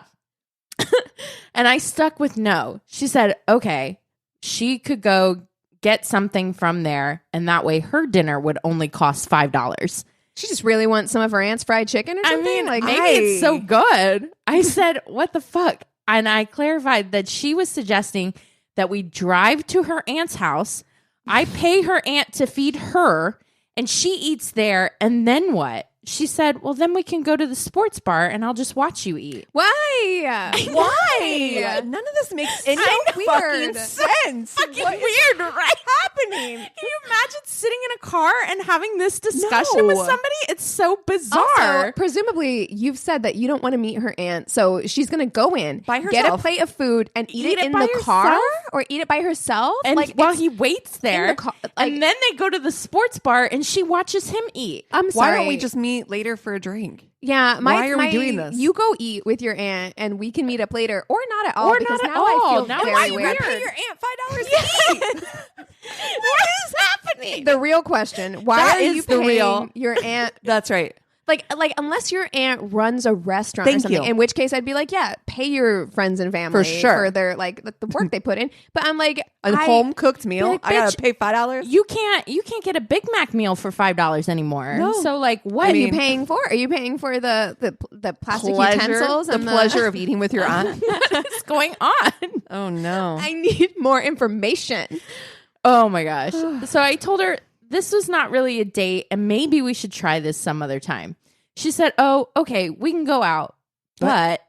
[SPEAKER 4] And I stuck with no. She said, okay, she could go get something from there, and that way her dinner would only cost $5.
[SPEAKER 3] She just really wants some of her aunt's fried chicken or something?
[SPEAKER 4] I mean,
[SPEAKER 3] like
[SPEAKER 4] maybe it's so good. I said, what the fuck? And I clarified that she was suggesting that we drive to her aunt's house. I pay her aunt to feed her, and she eats there. And then what? She said, well, then we can go to the sports bar and I'll just watch you eat.
[SPEAKER 3] Why?
[SPEAKER 2] Why? None of this makes any fucking sense.
[SPEAKER 4] Fucking
[SPEAKER 2] What is
[SPEAKER 4] weird, right?
[SPEAKER 2] happening?
[SPEAKER 4] Can you imagine sitting in a car and having this discussion with somebody? It's so bizarre.
[SPEAKER 3] Also, presumably, you've said that you don't want to meet her aunt, so she's going to go in,
[SPEAKER 2] By
[SPEAKER 3] get a
[SPEAKER 2] herself.
[SPEAKER 3] plate of food, and eat it in
[SPEAKER 4] by
[SPEAKER 3] the car,
[SPEAKER 4] herself?
[SPEAKER 3] or eat it by herself.
[SPEAKER 4] And
[SPEAKER 3] like,
[SPEAKER 4] while
[SPEAKER 3] it's
[SPEAKER 4] he waits there,
[SPEAKER 3] in the car, like-
[SPEAKER 4] and then they go to the sports bar and she watches him eat.
[SPEAKER 3] I'm sorry.
[SPEAKER 2] Why don't we just meet later for a drink?
[SPEAKER 3] Yeah,
[SPEAKER 2] Why are we doing this?
[SPEAKER 3] You go eat with your aunt, and we can meet up later, or not at all.
[SPEAKER 4] Or
[SPEAKER 3] because
[SPEAKER 4] not at
[SPEAKER 3] now I
[SPEAKER 4] all.
[SPEAKER 3] feel
[SPEAKER 4] Now
[SPEAKER 3] very
[SPEAKER 4] why you
[SPEAKER 3] weird.
[SPEAKER 4] gotta pay
[SPEAKER 2] your aunt $5 to eat.
[SPEAKER 4] What is happening?
[SPEAKER 3] The real question: why
[SPEAKER 2] That
[SPEAKER 3] are
[SPEAKER 2] is
[SPEAKER 3] you
[SPEAKER 2] the
[SPEAKER 3] paying
[SPEAKER 2] real-
[SPEAKER 3] your aunt?
[SPEAKER 2] That's right.
[SPEAKER 3] Like unless your aunt runs a restaurant or
[SPEAKER 2] Thank
[SPEAKER 3] something,
[SPEAKER 2] you.
[SPEAKER 3] in which case I'd be like, yeah, pay your friends and family
[SPEAKER 2] sure.
[SPEAKER 3] for their like the work they put in. But I'm like,
[SPEAKER 2] A home cooked meal.
[SPEAKER 3] like,
[SPEAKER 2] I gotta
[SPEAKER 3] bitch,
[SPEAKER 2] pay $5.
[SPEAKER 4] You can't get a Big Mac meal for $5 anymore.
[SPEAKER 2] No.
[SPEAKER 4] So like what?
[SPEAKER 3] What are you paying for? Are you paying for the plastic utensils
[SPEAKER 2] the
[SPEAKER 3] and
[SPEAKER 2] pleasure of eating with your aunt.
[SPEAKER 4] What's going on?
[SPEAKER 2] Oh no.
[SPEAKER 3] I need more information.
[SPEAKER 4] Oh my gosh. So I told her this was not really a date and maybe we should try this some other time. She said, oh, okay, we can go out, but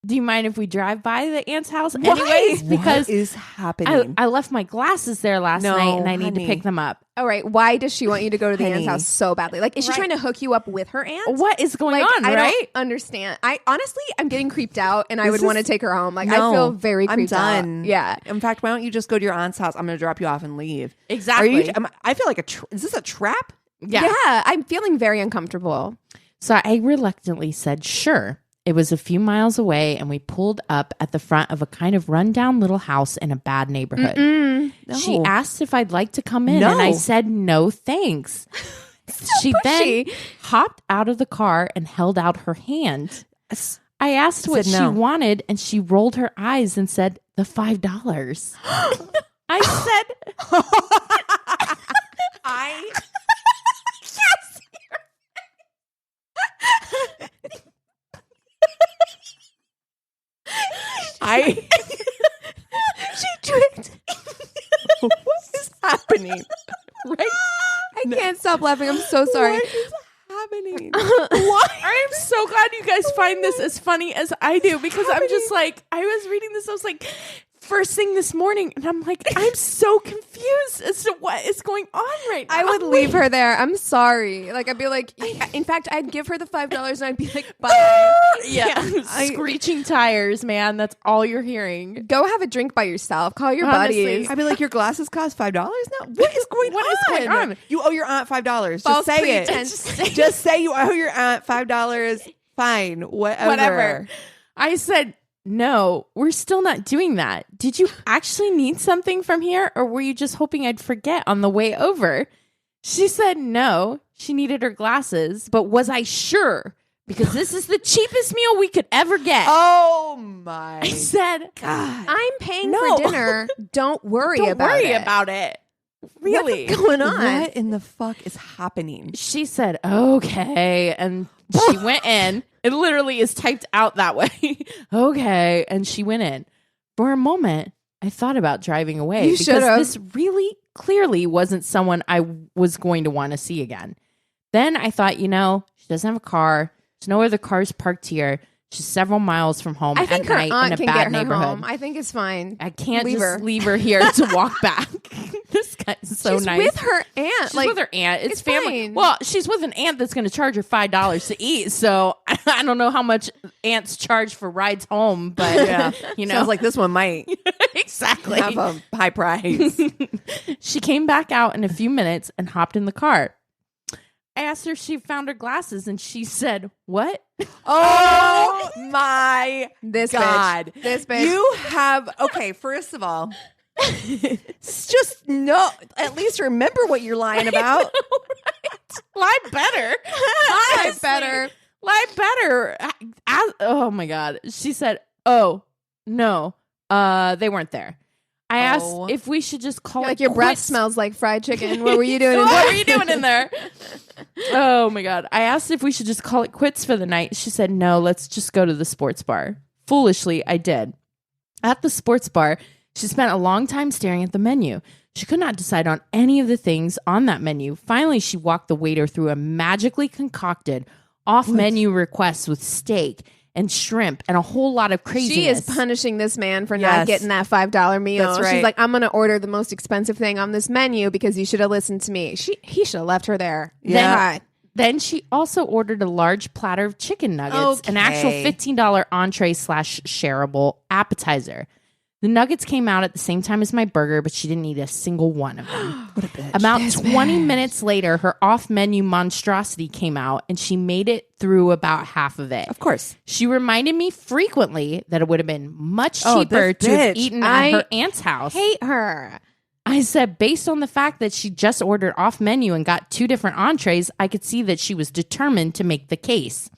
[SPEAKER 4] do you mind if we drive by the aunt's house anyways? Because
[SPEAKER 2] what is happening?
[SPEAKER 4] I left my glasses there last
[SPEAKER 2] No,
[SPEAKER 4] night and I need to
[SPEAKER 2] honey.
[SPEAKER 4] pick them up.
[SPEAKER 3] All right, why does she want you to go to the aunt's
[SPEAKER 2] Honey.
[SPEAKER 3] house so badly? Like, is she
[SPEAKER 4] Right.
[SPEAKER 3] trying to hook you up with her aunt?
[SPEAKER 4] What is going
[SPEAKER 3] Like,
[SPEAKER 4] on,
[SPEAKER 3] I
[SPEAKER 4] right?
[SPEAKER 3] don't understand. I honestly, I'm getting creeped out, and I
[SPEAKER 2] This
[SPEAKER 3] would want to
[SPEAKER 2] is-
[SPEAKER 3] take her home. Like,
[SPEAKER 2] No,
[SPEAKER 3] I feel very
[SPEAKER 2] I'm
[SPEAKER 3] creeped
[SPEAKER 2] done.
[SPEAKER 3] out. Yeah.
[SPEAKER 2] In fact, why don't you just go to your aunt's house? I'm going to drop you off and leave.
[SPEAKER 4] Exactly.
[SPEAKER 2] I feel like is this a trap?
[SPEAKER 3] Yeah, I'm feeling very uncomfortable.
[SPEAKER 4] So I reluctantly said, sure. It was a few miles away, and we pulled up at the front of a kind of rundown little house in a bad neighborhood. She
[SPEAKER 2] No.
[SPEAKER 4] asked if I'd like to come in,
[SPEAKER 2] No.
[SPEAKER 4] and I said, no, thanks. She then
[SPEAKER 3] pushy.
[SPEAKER 4] hopped out of the car and held out her hand. I asked what
[SPEAKER 2] Said
[SPEAKER 4] she
[SPEAKER 2] no.
[SPEAKER 4] wanted, and she rolled her eyes and said, the $5. I said,
[SPEAKER 2] I I
[SPEAKER 3] She tricked.
[SPEAKER 2] what is happening? Right?
[SPEAKER 3] I can't stop laughing. I'm so sorry.
[SPEAKER 2] What is happening?
[SPEAKER 4] I am so glad you guys find this as funny as I do because I'm just like, I was reading this, I was like, first thing this morning, and I'm like, I'm so confused as to what is going on right now.
[SPEAKER 3] I would leave her there. I'm sorry. Like, I'd be like, in fact, I'd give her the $5 and I'd be like, bye.
[SPEAKER 4] Yeah, screeching tires, man. That's all you're hearing.
[SPEAKER 3] Go have a drink by yourself. Call your
[SPEAKER 4] Honestly.
[SPEAKER 3] buddies.
[SPEAKER 2] I'd be like, your glasses cost $5 now? What is going
[SPEAKER 4] What
[SPEAKER 2] on?
[SPEAKER 4] is going on?
[SPEAKER 2] You owe your aunt $5.
[SPEAKER 3] False
[SPEAKER 2] Just say
[SPEAKER 3] pretense.
[SPEAKER 2] it. Just say you owe your aunt $5. Fine. Whatever.
[SPEAKER 4] I said, no, we're still not doing that. Did you actually need something from here, or were you just hoping I'd forget on the way over? She said no, she needed her glasses, but was I sure? Because this is the cheapest meal we could ever get.
[SPEAKER 2] Oh my
[SPEAKER 4] I said,
[SPEAKER 2] God.
[SPEAKER 3] I'm paying
[SPEAKER 4] No.
[SPEAKER 3] for dinner. Don't worry
[SPEAKER 4] don't
[SPEAKER 3] about
[SPEAKER 4] worry
[SPEAKER 3] it.
[SPEAKER 4] about it. Really?
[SPEAKER 3] What's going on?
[SPEAKER 2] What in the fuck is happening?
[SPEAKER 4] She said, okay. And she went in. It literally is typed out that way. Okay. And she went in. For a moment, I thought about driving away
[SPEAKER 3] You
[SPEAKER 4] because
[SPEAKER 3] should've.
[SPEAKER 4] this really clearly wasn't someone I was going to want to see again. Then I thought, she doesn't have a car. There's no other cars parked here. She's several miles from home
[SPEAKER 3] I think
[SPEAKER 4] at
[SPEAKER 3] her
[SPEAKER 4] night
[SPEAKER 3] aunt
[SPEAKER 4] in a
[SPEAKER 3] can
[SPEAKER 4] bad
[SPEAKER 3] get her
[SPEAKER 4] neighborhood.
[SPEAKER 3] home. I think it's fine.
[SPEAKER 4] I can't
[SPEAKER 3] Leave
[SPEAKER 4] just
[SPEAKER 3] her.
[SPEAKER 4] leave her here to walk back. This guy's so
[SPEAKER 3] She's
[SPEAKER 4] nice.
[SPEAKER 3] with her aunt.
[SPEAKER 4] She's
[SPEAKER 3] like,
[SPEAKER 4] with her aunt. It's family.
[SPEAKER 3] fine.
[SPEAKER 4] Well, she's with an aunt that's going to charge her $5 to eat. So I don't know how much aunts charge for rides home, but
[SPEAKER 2] Yeah. Sounds like this one might
[SPEAKER 4] exactly.
[SPEAKER 2] have a high price.
[SPEAKER 4] She came back out in a few minutes and hopped in the car. I asked her if she found her glasses, and she said, "What?"
[SPEAKER 2] Oh my
[SPEAKER 3] This
[SPEAKER 2] God.
[SPEAKER 3] bitch. This bitch.
[SPEAKER 2] You have, okay, first of all, just no, at least remember what you're lying about.
[SPEAKER 4] Lie better.
[SPEAKER 3] Lie better.
[SPEAKER 4] Lie better. Oh my God. She said, "Oh, no, they weren't there." I asked if we should just call it
[SPEAKER 3] Like your breath
[SPEAKER 4] quits.
[SPEAKER 3] smells like fried chicken. What were you doing in
[SPEAKER 4] What
[SPEAKER 3] there?
[SPEAKER 4] were you doing in there? Oh my God. I asked if we should just call it quits for the night. She said, "No, let's just go to the sports bar." Foolishly, I did. At the sports bar, she spent a long time staring at the menu. She could not decide on any of the things on that menu. Finally, she walked the waiter through a magically concocted off-menu request with steak and shrimp and a whole lot of craziness.
[SPEAKER 3] She is punishing this man for
[SPEAKER 2] Yes.
[SPEAKER 3] not getting that $5 meal.
[SPEAKER 2] That's right.
[SPEAKER 3] She's like, I'm going to order the most expensive thing on this menu because you should have listened to me. He should have left her there.
[SPEAKER 2] Yeah.
[SPEAKER 4] Then she also ordered a large platter of chicken nuggets, an actual
[SPEAKER 2] Okay.
[SPEAKER 4] $15 entree / shareable appetizer. The nuggets came out at the same time as my burger, but she didn't eat a single one of them.
[SPEAKER 2] What a bitch.
[SPEAKER 4] About 20 minutes later, her off-menu monstrosity came out, and she made it through about half of it.
[SPEAKER 2] Of course.
[SPEAKER 4] She reminded me frequently that it would have been much
[SPEAKER 2] Oh,
[SPEAKER 4] cheaper
[SPEAKER 2] this
[SPEAKER 4] to have
[SPEAKER 2] bitch.
[SPEAKER 4] eaten at
[SPEAKER 3] I
[SPEAKER 4] her aunt's house.
[SPEAKER 3] Hate her.
[SPEAKER 4] I said, based on the fact that she just ordered off menu and got 2 different entrees, I could see that she was determined to make the case.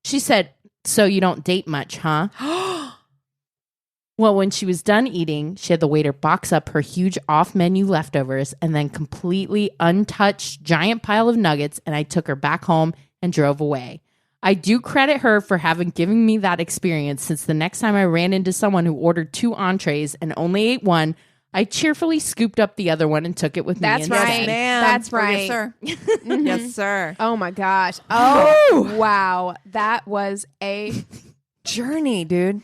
[SPEAKER 4] She said, "So you don't date much, huh?" Well, when she was done eating, she had the waiter box up her huge off-menu leftovers and then completely untouched giant pile of nuggets, and I took her back home and drove away. I do credit her for having given me that experience, since the next time I ran into someone who ordered 2 entrees and only ate one, I cheerfully scooped up the other one and took it with
[SPEAKER 3] That's
[SPEAKER 4] me instead.
[SPEAKER 3] right.
[SPEAKER 2] Ma'am.
[SPEAKER 3] That's
[SPEAKER 2] Oh,
[SPEAKER 3] right.
[SPEAKER 2] yes, sir. Yes, sir.
[SPEAKER 3] Oh my gosh. Oh, wow. That was a
[SPEAKER 2] Journey, dude.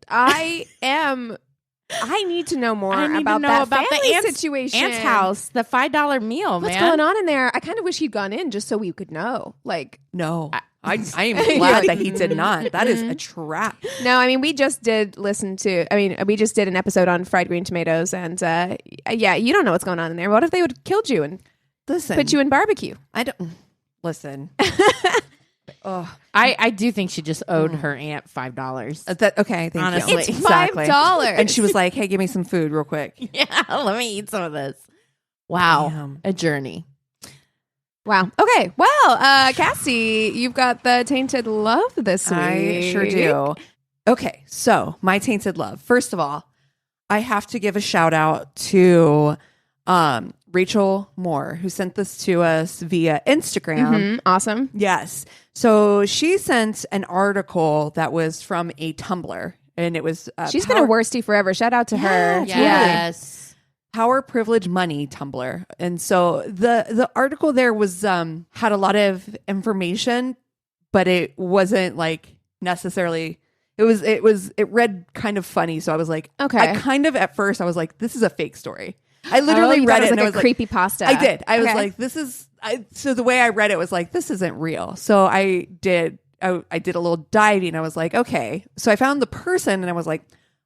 [SPEAKER 3] I need to know more
[SPEAKER 4] I need
[SPEAKER 3] about
[SPEAKER 4] to know
[SPEAKER 3] that
[SPEAKER 4] about
[SPEAKER 3] family
[SPEAKER 4] the aunt's,
[SPEAKER 3] situation.
[SPEAKER 4] aunt's house, the $5 meal,
[SPEAKER 3] What's
[SPEAKER 4] man.
[SPEAKER 3] going on in there? I kind of wish he'd gone in just so we could know. Like,
[SPEAKER 2] No. I am glad that he did not. That is a trap.
[SPEAKER 3] no, I mean, we just did we just did an episode on fried green tomatoes, and yeah, you don't know what's going on in there. What if they would have killed you and
[SPEAKER 2] Listen.
[SPEAKER 3] put you in barbecue?
[SPEAKER 2] I don't. Listen. Oh,
[SPEAKER 4] I do think she just owed her aunt $5.
[SPEAKER 2] that okay. Thank
[SPEAKER 4] Honestly.
[SPEAKER 2] you.
[SPEAKER 3] It's
[SPEAKER 2] Exactly.
[SPEAKER 3] $5.
[SPEAKER 2] And she was like, "Hey, give me some food, real quick."
[SPEAKER 4] Yeah, let me eat some of this. Wow,
[SPEAKER 2] Damn.
[SPEAKER 4] a journey.
[SPEAKER 3] Wow. Okay. Well, Cassie, you've got the Tainted Love this week.
[SPEAKER 2] I sure do. Okay, so my Tainted Love. First of all, I have to give a shout out to Rachel Moore, who sent this to us via Instagram.
[SPEAKER 3] Mhm. Awesome.
[SPEAKER 2] Yes. So she sent an article that was from a Tumblr, and it was
[SPEAKER 3] She's been a worstie forever. Shout out to her.
[SPEAKER 2] Yeah.
[SPEAKER 4] Yes.
[SPEAKER 2] Power Privilege Money Tumblr. And so the article there was had a lot of information, but it wasn't like necessarily it read kind of funny. So I was like,
[SPEAKER 3] Okay.
[SPEAKER 2] I kind of at first I was like, this is a fake story. I literally
[SPEAKER 3] you
[SPEAKER 2] read
[SPEAKER 3] thought
[SPEAKER 2] it
[SPEAKER 3] was
[SPEAKER 2] and
[SPEAKER 3] like
[SPEAKER 2] I
[SPEAKER 3] a
[SPEAKER 2] was
[SPEAKER 3] creepy pasta.
[SPEAKER 2] I did. I was
[SPEAKER 3] Okay.
[SPEAKER 2] like, this is so the way I read it was like, this isn't real. So I did a little diving. I was like, okay. So I found the person and I was like,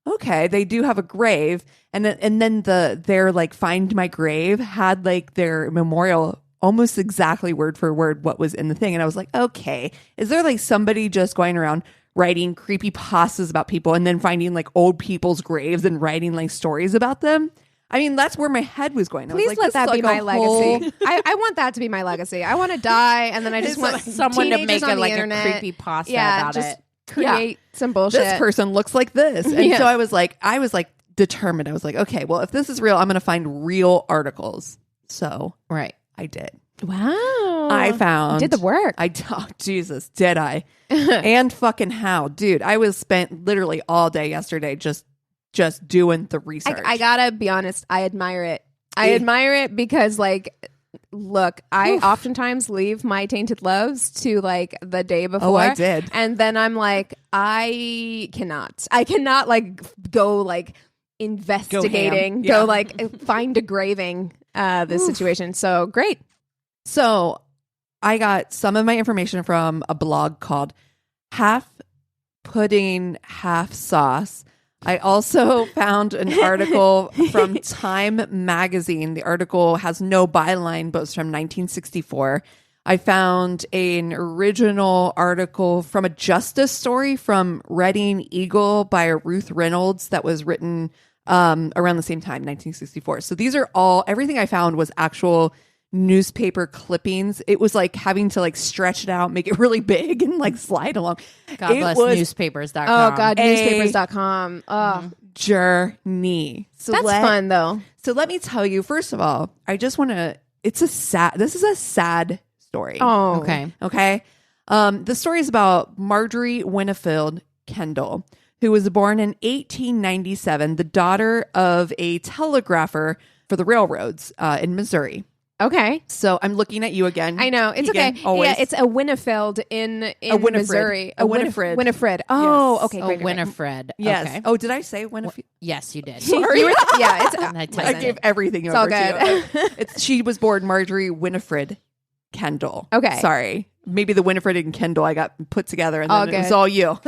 [SPEAKER 2] okay, they do have a grave. And then their like Find My Grave had like their memorial almost exactly word for word what was in the thing. And I was like, okay, is there like somebody just going around writing creepy pastas about people and then finding like old people's graves and writing like stories about them? I mean, that's where my head was going. I was
[SPEAKER 3] Please
[SPEAKER 2] like,
[SPEAKER 3] let
[SPEAKER 2] this
[SPEAKER 3] that
[SPEAKER 2] is
[SPEAKER 3] be
[SPEAKER 2] like
[SPEAKER 3] my
[SPEAKER 2] a whole-
[SPEAKER 3] legacy. I want that to be my legacy. I want to die, and then I just want
[SPEAKER 4] Someone to
[SPEAKER 3] teenagers
[SPEAKER 4] make
[SPEAKER 3] on
[SPEAKER 4] a
[SPEAKER 3] the
[SPEAKER 4] like
[SPEAKER 3] internet.
[SPEAKER 4] a creepy pasta
[SPEAKER 3] Yeah,
[SPEAKER 4] about
[SPEAKER 3] just
[SPEAKER 4] it.
[SPEAKER 3] create some bullshit.
[SPEAKER 2] This person looks like this. And
[SPEAKER 3] Yeah.
[SPEAKER 2] so I was like determined. I was like, okay, well, if this is real, I'm going to find real articles. So
[SPEAKER 4] Right.
[SPEAKER 2] I did.
[SPEAKER 3] Wow.
[SPEAKER 2] I found.
[SPEAKER 3] did the work.
[SPEAKER 2] Oh, Jesus, did I? And fucking how. Dude, I was spent literally all day yesterday just doing the research.
[SPEAKER 3] I gotta be honest. I admire it. I admire it because, like, look, I oftentimes leave my Tainted Loves to like the day before.
[SPEAKER 2] Oh, I did.
[SPEAKER 3] And then I'm like, I cannot like go like investigating,
[SPEAKER 2] Yeah.
[SPEAKER 3] go like find a graving this situation. So great.
[SPEAKER 2] So I got some of my information from a blog called Half Pudding, Half Sauce. I also found an article from Time magazine. The article has no byline, but it's from 1964. I found an original article from a justice story from Reading Eagle by Ruth Reynolds that was written around the same time, 1964. So these are all, everything I found was actual newspaper clippings. It was like having to like stretch it out, make it really big and like slide along.
[SPEAKER 4] God bless newspapers.com.
[SPEAKER 3] Oh God, newspapers.com. Oh,
[SPEAKER 2] journey. So
[SPEAKER 3] that's fun though.
[SPEAKER 2] So let me tell you, first of all, I just want to, this is a sad story.
[SPEAKER 3] Oh,
[SPEAKER 2] Okay. The story is about Marjorie Winnifred Kendall, who was born in 1897, the daughter of a telegrapher for the railroads in Missouri.
[SPEAKER 3] Okay.
[SPEAKER 2] So I'm looking at you again.
[SPEAKER 3] I know. It's
[SPEAKER 2] Keegan,
[SPEAKER 3] okay.
[SPEAKER 2] always.
[SPEAKER 3] Yeah, it's a Winnifred in Missouri.
[SPEAKER 2] A Winnifred.
[SPEAKER 3] Winnifred. Oh,
[SPEAKER 2] Yes.
[SPEAKER 3] okay.
[SPEAKER 4] Oh,
[SPEAKER 3] Great.
[SPEAKER 4] Winnifred.
[SPEAKER 2] Yes.
[SPEAKER 4] Okay.
[SPEAKER 2] Oh, did I say Winnifred?
[SPEAKER 4] Yes, you did.
[SPEAKER 2] Sorry.
[SPEAKER 3] Yeah, it's
[SPEAKER 4] I
[SPEAKER 2] I gave everything
[SPEAKER 3] It's
[SPEAKER 2] over
[SPEAKER 3] all
[SPEAKER 2] to
[SPEAKER 3] good.
[SPEAKER 2] you. She was born Marjorie Winnifred Kendall.
[SPEAKER 3] Okay.
[SPEAKER 2] Sorry. Maybe the Winnifred and Kendall I got put together and
[SPEAKER 3] All
[SPEAKER 2] then it was
[SPEAKER 3] good.
[SPEAKER 2] all you.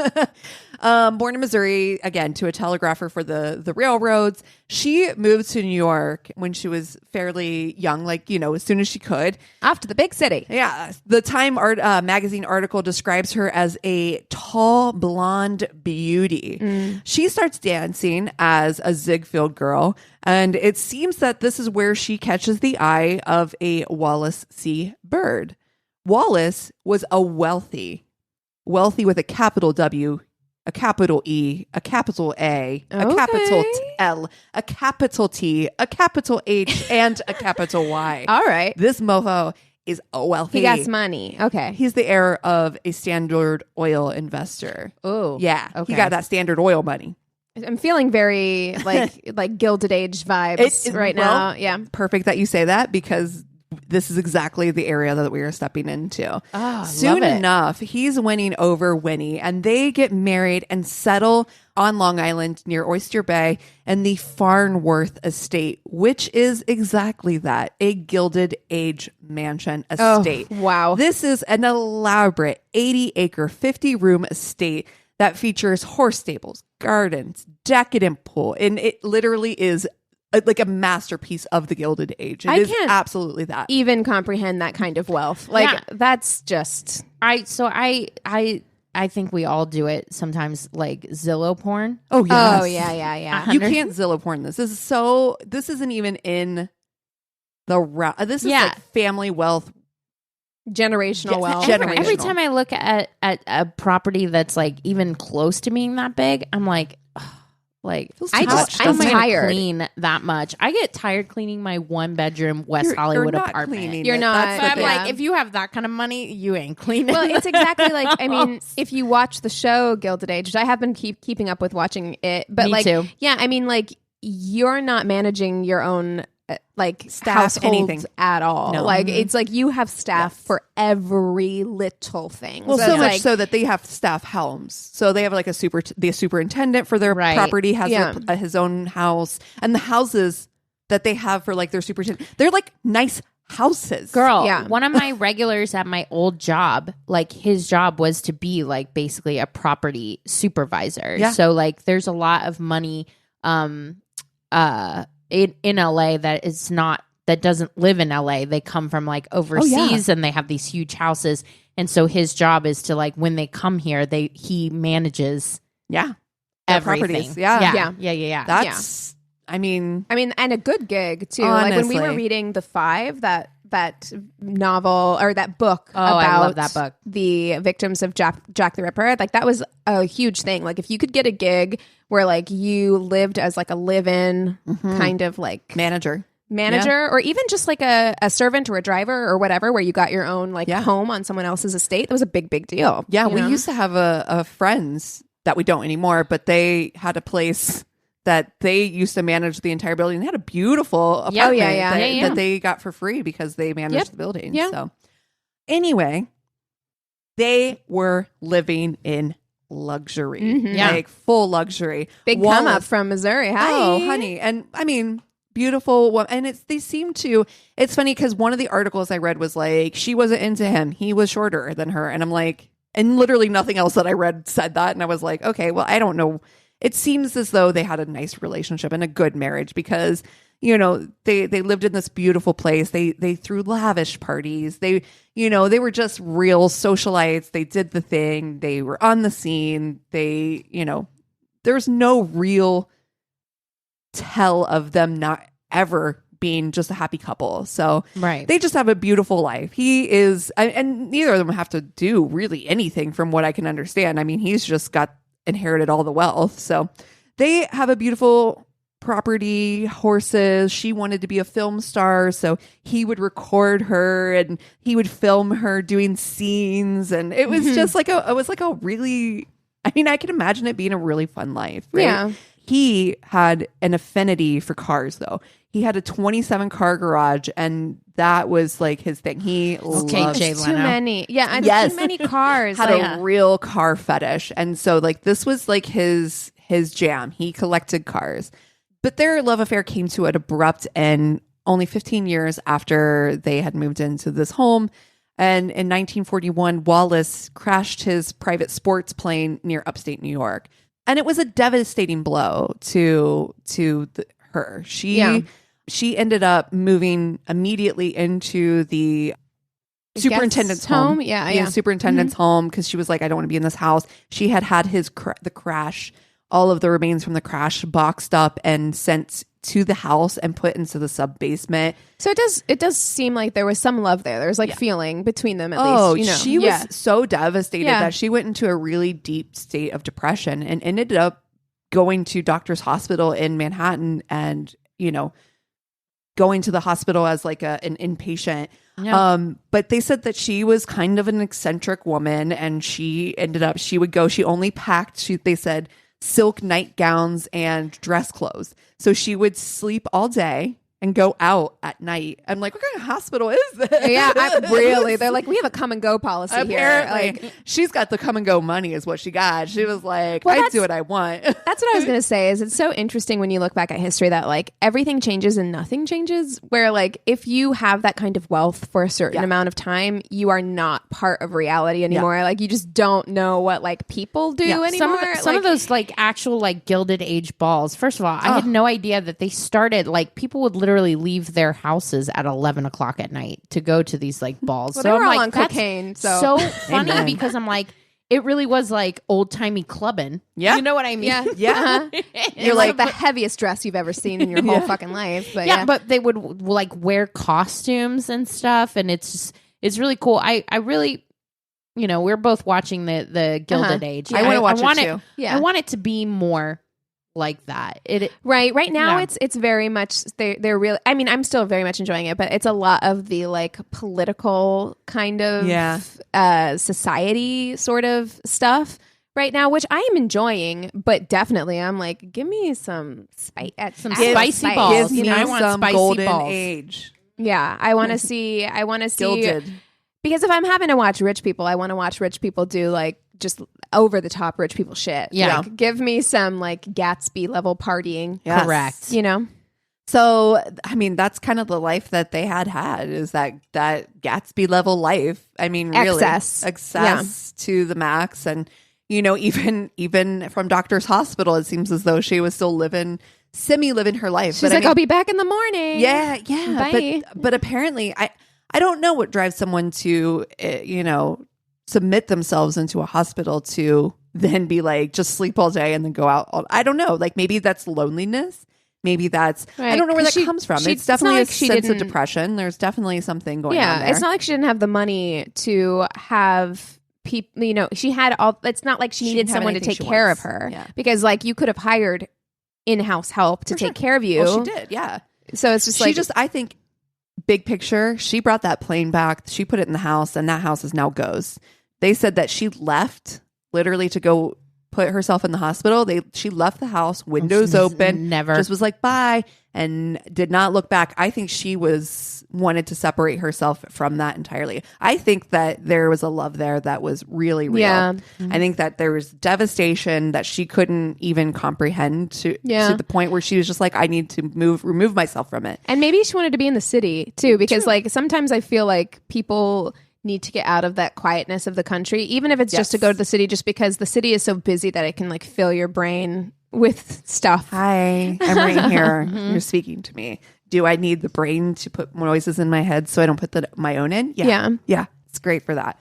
[SPEAKER 2] Born in Missouri, again, to a telegrapher for the railroads. She moved to New York when she was fairly young, like, as soon as she could.
[SPEAKER 3] Off to the big city.
[SPEAKER 2] Yeah. The Time magazine article describes her as a tall, blonde beauty. She starts dancing as a Ziegfeld girl, and it seems that this is where she catches the eye of a Wallace C. Bird. Wallace was a wealthy with a capital W, a capital E, a capital A, a capital L, a capital T, a capital H, and a capital Y.
[SPEAKER 3] All right.
[SPEAKER 2] This mofo is wealthy.
[SPEAKER 3] He got money. Okay.
[SPEAKER 2] He's the heir of a Standard Oil investor.
[SPEAKER 3] Oh.
[SPEAKER 2] Yeah,
[SPEAKER 4] Okay.
[SPEAKER 2] he got that Standard Oil money.
[SPEAKER 3] I'm feeling very like Gilded Age vibes right now. Yeah.
[SPEAKER 2] Perfect that you say that because this is exactly the area that we are stepping into.
[SPEAKER 4] Oh,
[SPEAKER 2] Soon
[SPEAKER 4] love it.
[SPEAKER 2] enough, he's winning over Winnie, and they get married and settle on Long Island near Oyster Bay and the Farnworth estate, which is exactly that, a Gilded Age mansion estate.
[SPEAKER 3] Oh, wow.
[SPEAKER 2] This is an elaborate 80-acre, 50-room estate that features horse stables, gardens, decadent pool, and it literally is like a masterpiece of the Gilded Age. It is
[SPEAKER 3] can't
[SPEAKER 2] absolutely that.
[SPEAKER 3] Even comprehend that kind of wealth. Like
[SPEAKER 4] Yeah.
[SPEAKER 3] that's just
[SPEAKER 4] I think we all do it sometimes, like Zillow porn.
[SPEAKER 2] Oh, yes.
[SPEAKER 3] Oh yeah.
[SPEAKER 2] You can't Zillow porn this. This isn't even in the this is
[SPEAKER 4] Yeah.
[SPEAKER 2] like family wealth.
[SPEAKER 3] Generational
[SPEAKER 2] Yes,
[SPEAKER 3] wealth.
[SPEAKER 2] generational.
[SPEAKER 4] Every time I look at a property that's like even close to being that big, I'm like, ugh,
[SPEAKER 2] Feels
[SPEAKER 3] I
[SPEAKER 2] too
[SPEAKER 3] just-
[SPEAKER 2] much,
[SPEAKER 3] I'm
[SPEAKER 2] doesn't it?
[SPEAKER 3] tired.
[SPEAKER 4] clean that much. I get tired cleaning my 1-bedroom West
[SPEAKER 2] You're
[SPEAKER 4] Hollywood
[SPEAKER 2] not
[SPEAKER 4] apartment.
[SPEAKER 2] cleaning
[SPEAKER 3] You're
[SPEAKER 2] it.
[SPEAKER 3] not.
[SPEAKER 2] That's the
[SPEAKER 4] But I'm
[SPEAKER 2] thing.
[SPEAKER 4] like, if you have that kind of money, you ain't cleaning.
[SPEAKER 3] Well, it's exactly like, I mean,
[SPEAKER 4] house.
[SPEAKER 3] if you watch the show Gilded Age, which I have been keeping up with watching it, but
[SPEAKER 4] Me
[SPEAKER 3] like,
[SPEAKER 4] too.
[SPEAKER 3] yeah, I mean, like, you're not managing your own like
[SPEAKER 2] Staff,
[SPEAKER 3] households
[SPEAKER 2] anything.
[SPEAKER 3] at all.
[SPEAKER 2] No.
[SPEAKER 3] Like, it's like you have staff for every little thing.
[SPEAKER 2] Well,
[SPEAKER 3] So
[SPEAKER 2] so
[SPEAKER 3] it's
[SPEAKER 2] much
[SPEAKER 3] like,
[SPEAKER 2] so that they have staff helms. So they have like the superintendent for their
[SPEAKER 4] Right.
[SPEAKER 2] property has
[SPEAKER 3] Yeah.
[SPEAKER 2] his own house, and the houses that they have for like their superintendent, they're like nice houses.
[SPEAKER 4] Girl,
[SPEAKER 3] Yeah.
[SPEAKER 4] one of my regulars at my old job, like his job was to be like basically a property supervisor.
[SPEAKER 2] Yeah.
[SPEAKER 4] So like there's a lot of money in LA that doesn't live in LA. They come from like overseas and they have these huge houses. And so his job is to like when they come here, he manages
[SPEAKER 2] Yeah. Their
[SPEAKER 4] everything.
[SPEAKER 2] properties. Yeah.
[SPEAKER 4] Yeah.
[SPEAKER 2] That's, I mean,
[SPEAKER 3] and a good gig too. Like when we were
[SPEAKER 2] Honestly.
[SPEAKER 3] reading The Five, that novel or that book
[SPEAKER 4] Oh,
[SPEAKER 3] about
[SPEAKER 4] I love that book.
[SPEAKER 3] the victims of Jack the Ripper, like that was a huge thing. Like if you could get a gig where like you lived as like a live-in kind of like
[SPEAKER 2] manager.
[SPEAKER 3] or even just like a servant or a driver or whatever, where you got your own like
[SPEAKER 2] Yeah.
[SPEAKER 3] home on someone else's estate, that was a big deal.
[SPEAKER 2] Yeah,
[SPEAKER 3] you
[SPEAKER 2] we
[SPEAKER 3] know?
[SPEAKER 2] used to have a friends that we don't anymore, but they had a place that they used to manage the entire building. They had a beautiful apartment
[SPEAKER 3] Oh, yeah.
[SPEAKER 2] that they got for free because they managed
[SPEAKER 3] Yep.
[SPEAKER 2] the building.
[SPEAKER 3] Yeah.
[SPEAKER 2] So anyway, they were living in luxury,
[SPEAKER 3] Mhm.
[SPEAKER 4] Yeah.
[SPEAKER 2] like full luxury.
[SPEAKER 3] Big come up
[SPEAKER 2] Wallace-
[SPEAKER 3] from Missouri. Hi.
[SPEAKER 2] Oh, honey. And I mean, beautiful. And it's funny because one of the articles I read was like, she wasn't into him. He was shorter than her. And I'm like, and literally nothing else that I read said that. And I was like, okay, well, I don't know. It seems as though they had a nice relationship and a good marriage because they lived in this beautiful place. They threw lavish parties. They were just real socialites. They did the thing. They were on the scene. There's no real tell of them not ever being just a happy couple. So
[SPEAKER 4] Right.
[SPEAKER 2] they just have a beautiful life. He is, and neither of them have to do really anything from what I can understand. I mean, he's just inherited all the wealth. So they have a beautiful property, horses. She wanted to be a film star, so he would record her and he would film her doing scenes, and it was just like a really, I mean, I can imagine it being a really fun life, right?
[SPEAKER 3] Yeah.
[SPEAKER 2] He had an affinity for cars, though. He had a 27 car garage, and that was like his thing. He loved
[SPEAKER 4] Jay
[SPEAKER 3] Too
[SPEAKER 4] Leno.
[SPEAKER 3] many. Yeah, and
[SPEAKER 2] Yes.
[SPEAKER 3] too many cars.
[SPEAKER 2] had
[SPEAKER 3] like,
[SPEAKER 2] a real car fetish, and so like this was like his jam. He collected cars. But their love affair came to an abrupt end only 15 years after they had moved into this home. And in 1941, Wallace crashed his private sports plane near upstate New York. And it was a devastating blow to her. She ended up moving immediately into the superintendent's home.
[SPEAKER 3] Yeah.
[SPEAKER 2] Superintendent's home, because she was like, I don't want to be in this house. She had the crash, all of the remains from the crash boxed up and sent to the house and put into the sub basement.
[SPEAKER 3] So it does seem like there was some love there. There was like feeling between them at least.
[SPEAKER 2] She was so devastated
[SPEAKER 3] Yeah.
[SPEAKER 2] that she went into a really deep state of depression and ended up going to Doctor's Hospital in Manhattan and, going to the hospital as like an inpatient.
[SPEAKER 4] Yeah.
[SPEAKER 2] But they said that she was kind of an eccentric woman, and she only packed, they said, silk nightgowns and dress clothes. So she would sleep all day and go out at night. I'm like, what kind of hospital is this?
[SPEAKER 3] Yeah, they're like, we have a come and go policy
[SPEAKER 2] Apparently,
[SPEAKER 3] here. Like,
[SPEAKER 2] she's got the come and go money is what she got. She was like,
[SPEAKER 3] Well,
[SPEAKER 2] I do what I want.
[SPEAKER 3] that's what I was going to say is it's so interesting when you look back at history that like everything changes and nothing changes, where like if you have that kind of wealth for a certain amount of time, you are not part of reality anymore. Like you just don't know what like people do anymore.
[SPEAKER 4] Some of those like actual like Gilded Age balls. First of all, I had no idea that they started, like people would literally leave their houses at 11 o'clock at night to go to these like balls.
[SPEAKER 3] Well,
[SPEAKER 4] So
[SPEAKER 3] they were
[SPEAKER 4] I'm
[SPEAKER 3] all
[SPEAKER 4] like,
[SPEAKER 3] on
[SPEAKER 4] that's
[SPEAKER 3] cocaine.
[SPEAKER 4] so funny
[SPEAKER 2] Amen.
[SPEAKER 4] because I'm like, it really was like old timey clubbing.
[SPEAKER 2] Yeah.
[SPEAKER 4] You know what I mean?
[SPEAKER 3] Yeah.
[SPEAKER 2] Yeah.
[SPEAKER 3] You're like the heaviest dress you've ever seen in your whole fucking life. But
[SPEAKER 4] Yeah, but they would like wear costumes and stuff, and it's really cool. I really, we're both watching the Gilded Age.
[SPEAKER 2] I wanna watch it too.
[SPEAKER 3] Yeah.
[SPEAKER 4] I want it to be more like that.
[SPEAKER 3] Right now
[SPEAKER 4] Yeah.
[SPEAKER 3] it's very much they're really, I mean, I'm still very much enjoying it, but it's a lot of the like political kind of society sort of stuff right now, which I am enjoying, but definitely I'm like, give me some spice,
[SPEAKER 4] spicy balls.
[SPEAKER 2] Give me
[SPEAKER 4] I want
[SPEAKER 2] some
[SPEAKER 4] spicy
[SPEAKER 2] Golden
[SPEAKER 4] balls.
[SPEAKER 2] Age.
[SPEAKER 3] Yeah, I want to see
[SPEAKER 2] Gilded.
[SPEAKER 3] because if I'm having to watch rich people, I want to watch rich people do like just over the top rich people shit.
[SPEAKER 4] Yeah.
[SPEAKER 3] Like, give me some like Gatsby level partying.
[SPEAKER 2] Yes.
[SPEAKER 4] Correct.
[SPEAKER 2] So, I mean, that's kind of the life that they had is that Gatsby level life. I mean, really excess to the max. And, even from Doctor's Hospital, it seems as though she was still semi-living her life.
[SPEAKER 3] She's like, I'll be back in the morning.
[SPEAKER 2] Yeah.
[SPEAKER 3] Bye.
[SPEAKER 2] But apparently, I don't know what drives someone to, submit themselves into a hospital to then be like, just sleep all day and then go out. I don't know. Like maybe that's loneliness. Maybe that's, I don't know where that comes from. It's definitely a sense of depression. There's definitely something going on there.
[SPEAKER 3] It's not like she didn't have the money to have people, she had all, it's not like she needed
[SPEAKER 2] didn't have
[SPEAKER 3] someone to
[SPEAKER 2] anything
[SPEAKER 3] take
[SPEAKER 2] she
[SPEAKER 3] care
[SPEAKER 2] wants.
[SPEAKER 3] of her.
[SPEAKER 2] Yeah.
[SPEAKER 3] Because like you could have hired in-house help to take care of you.
[SPEAKER 2] Well, she did. Yeah.
[SPEAKER 3] So it's just
[SPEAKER 2] I think big picture, she brought that plane back. She put it in the house and that house is now ghost. They said that she left literally to go put herself in the hospital. She left the house, windows open, just was like, bye, and did not look back. I think she wanted to separate herself from that entirely. I think that there was a love there that was really real.
[SPEAKER 3] Yeah.
[SPEAKER 2] I think that there was devastation that she couldn't even comprehend to the point where she was just like, I need to remove myself from it.
[SPEAKER 3] And maybe she wanted to be in the city too, because like sometimes I feel like people need to get out of that quietness of the country, even if it's just to go to the city, just because the city is so busy that it can like fill your brain with stuff.
[SPEAKER 2] Hi, I'm right here. You're speaking to me. Do I need the brain to put noises in my head so I don't put my own in? Yeah. It's great for that.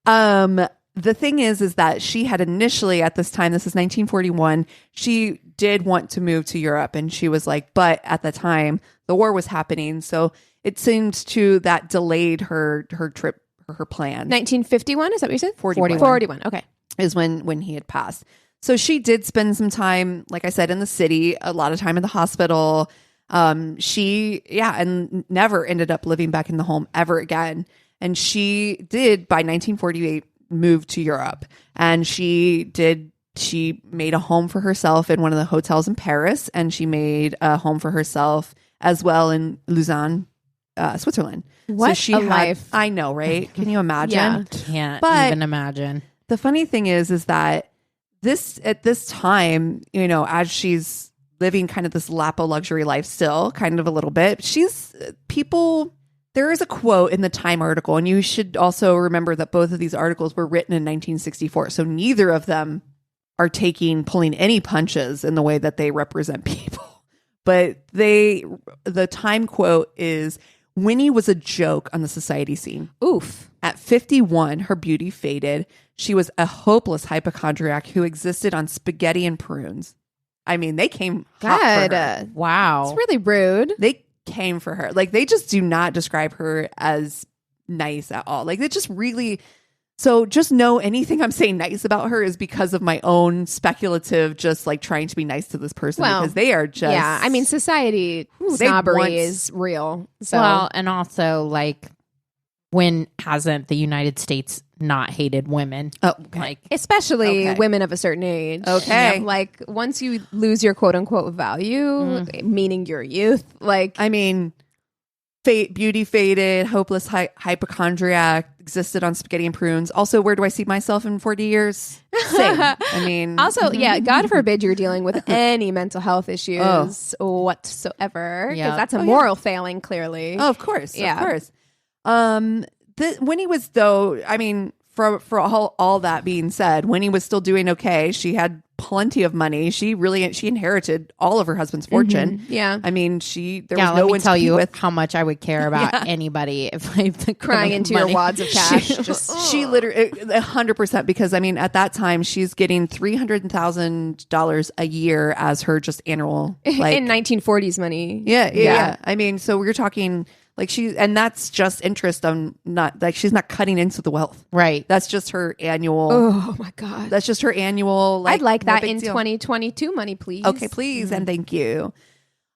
[SPEAKER 2] The thing is that she had initially at this time, this is 1941, she did want to move to Europe, and she was like, but at the time the war was happening, so it seemed to that delayed her trip, her plan.
[SPEAKER 3] 1951, is that what you said? 41. Okay.
[SPEAKER 2] Is when he had passed. So she did spend some time, like I said, in the city, a lot of time in the hospital. And never ended up living back in the home ever again. And she did, by 1948, move to Europe. And she made a home for herself in one of the hotels in Paris. And she made a home for herself as well in Lausanne, Switzerland.
[SPEAKER 3] What
[SPEAKER 2] so
[SPEAKER 3] life.
[SPEAKER 2] I know, right? Can you imagine?
[SPEAKER 3] Yeah.
[SPEAKER 4] Can't
[SPEAKER 2] But
[SPEAKER 4] even imagine.
[SPEAKER 2] The funny thing is that at this time, as she's living kind of this lap of luxury life still, kind of a little bit, there is a quote in the Time article, and you should also remember that both of these articles were written in 1964. So neither of them are pulling any punches in the way that they represent people. But the Time quote is, Winnie was a joke on the society scene.
[SPEAKER 3] Oof.
[SPEAKER 2] At 51, her beauty faded. She was a hopeless hypochondriac who existed on spaghetti and prunes. I mean, they came hot for her.
[SPEAKER 4] Wow.
[SPEAKER 3] It's really rude.
[SPEAKER 2] They came for her. Like, they just do not describe her as nice at all. Like, they just really... So just know anything I'm saying nice about her is because of my own speculative, just like trying to be nice to this person, because they are just...
[SPEAKER 3] Yeah, I mean, society snobbery is real. So.
[SPEAKER 4] Well, and also, like, when hasn't the United States not hated women?
[SPEAKER 2] Oh, okay.
[SPEAKER 4] Like,
[SPEAKER 3] especially women of a certain age.
[SPEAKER 2] Okay.
[SPEAKER 3] You know, like, once you lose your quote unquote value, meaning your youth, like...
[SPEAKER 2] I mean... beauty faded, hopeless hypochondriac, existed on spaghetti and prunes. Also, where do I see myself in 40 years? Same. I mean...
[SPEAKER 3] Also, God forbid you're dealing with any mental health issues whatsoever. Because that's a moral failing, clearly.
[SPEAKER 2] Oh, of course. Yeah. Of course. When he was, though, I mean, for all that being said, when he was still doing okay, she had plenty of money. She inherited all of her husband's fortune.
[SPEAKER 3] Mm-hmm. Yeah.
[SPEAKER 2] I mean, there was no one to
[SPEAKER 4] tell you
[SPEAKER 2] with.
[SPEAKER 4] How much I would care about anybody if I
[SPEAKER 3] crying into your wads of cash.
[SPEAKER 2] She literally 100%, because I mean, at that time she's getting $300,000 a year as her just annual, like,
[SPEAKER 3] in 1940s money.
[SPEAKER 2] Yeah. I mean, so we're talking like and that's just interest on, not like, she's not cutting into the wealth. Right. That's just her annual.
[SPEAKER 3] Oh my God.
[SPEAKER 2] That's just her annual. Like,
[SPEAKER 3] I'd like that in 2022 money, please.
[SPEAKER 2] Okay, please. And thank you.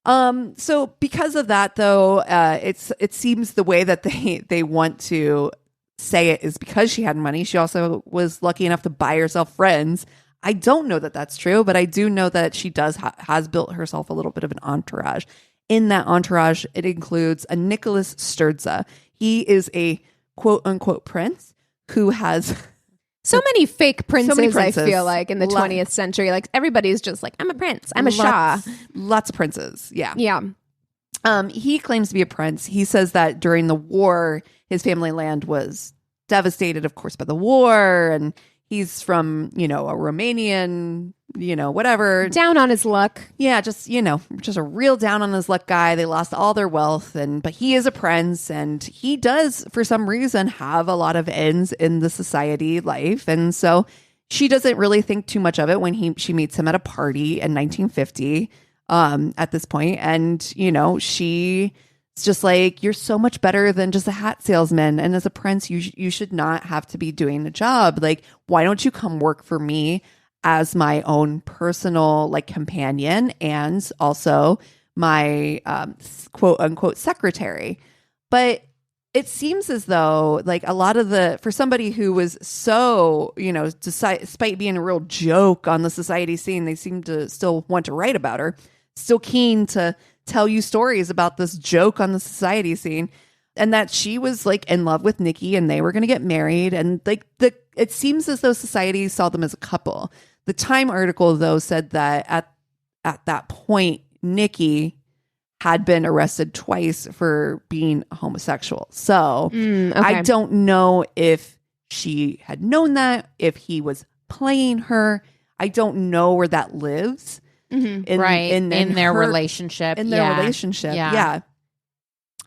[SPEAKER 2] So because of that, though, it seems the way that they want to say it is because she had money. She also was lucky enough to buy herself friends. I don't know that that's true, but I do know that she has built herself a little bit of an entourage. In that entourage, it includes a Nicholas Sturza. He is a quote unquote prince who has
[SPEAKER 3] so many fake princes, I feel like, in the 20th century. Like, everybody's just like, I'm a prince. I'm a Shah.
[SPEAKER 2] Lots of princes. Yeah.
[SPEAKER 3] Yeah.
[SPEAKER 2] He claims to be a prince. He says that during the war, his family land was devastated, of course, by the war. And he's from, a Romanian, whatever.
[SPEAKER 3] Down on his luck.
[SPEAKER 2] Yeah, just a real down on his luck guy. They lost all their wealth, but he is a prince, and he does, for some reason, have a lot of ends in the society life. And so she doesn't really think too much of it when she meets him at a party in 1950 at this point. And, she's just like, you're so much better than just a hat salesman. And as a prince, you should not have to be doing a job. Like, why don't you come work for me as my own personal, like, companion, and also my quote unquote secretary? But it seems as though, like, a lot of for somebody who was so, despite being a real joke on the society scene, they seem to still want to write about her, still keen to tell you stories about this joke on the society scene, and that she was, like, in love with Nicky and they were going to get married. And, like, it seems as though society saw them as a couple. The Time article, though, said that at that point, Nicky had been arrested twice for being homosexual. So I don't know if she had known that, if he was playing her. I don't know where that lives.
[SPEAKER 3] Mhm.
[SPEAKER 4] right in their
[SPEAKER 2] her-
[SPEAKER 4] relationship.
[SPEAKER 2] in their relationship. Yeah.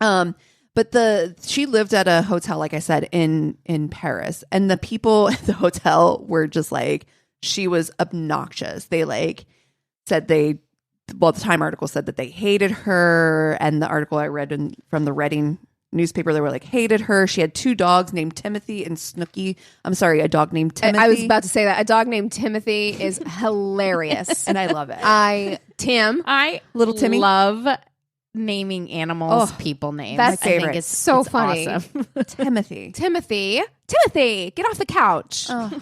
[SPEAKER 2] But she lived at a hotel, like I said, in Paris, and the people at the hotel were just like, she was obnoxious. They like said the Time article said that they hated her, and the article I read from the Reading newspaper, they were like, hated her. She had 2 dogs named Timothy and Snooky. I'm sorry, a dog named Timothy.
[SPEAKER 3] I was about to say that. A dog named Timothy is hilarious.
[SPEAKER 2] and I love it.
[SPEAKER 4] Little
[SPEAKER 2] Timmy?
[SPEAKER 4] love naming animals people names.
[SPEAKER 3] That's
[SPEAKER 4] I think
[SPEAKER 2] favorite.
[SPEAKER 4] it's
[SPEAKER 3] so
[SPEAKER 4] it's
[SPEAKER 3] funny.
[SPEAKER 4] awesome.
[SPEAKER 2] Timothy.
[SPEAKER 3] Timothy, get off the couch.
[SPEAKER 2] Oh,